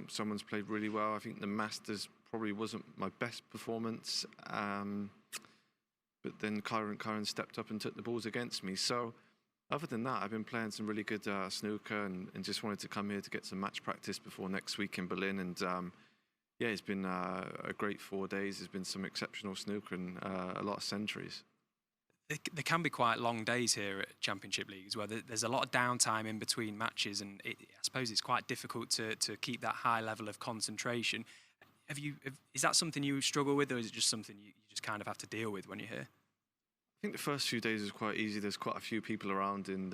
Someone's played really well. I think the Masters probably wasn't my best performance, but then Kyron stepped up and took the balls against me. So other than that, I've been playing some really good snooker and just wanted to come here to get some match practice before next week in Berlin. And yeah, it's been a great 4 days. There's been some exceptional snooker and a lot of centuries. There can be quite long days here at Championship Leagues where there's a lot of downtime in between matches, and I suppose it's quite difficult to keep that high level of concentration. Is that something you struggle with, or is it just something you just kind of have to deal with when you're here? I think the first few days was quite easy. There's quite a few people around, and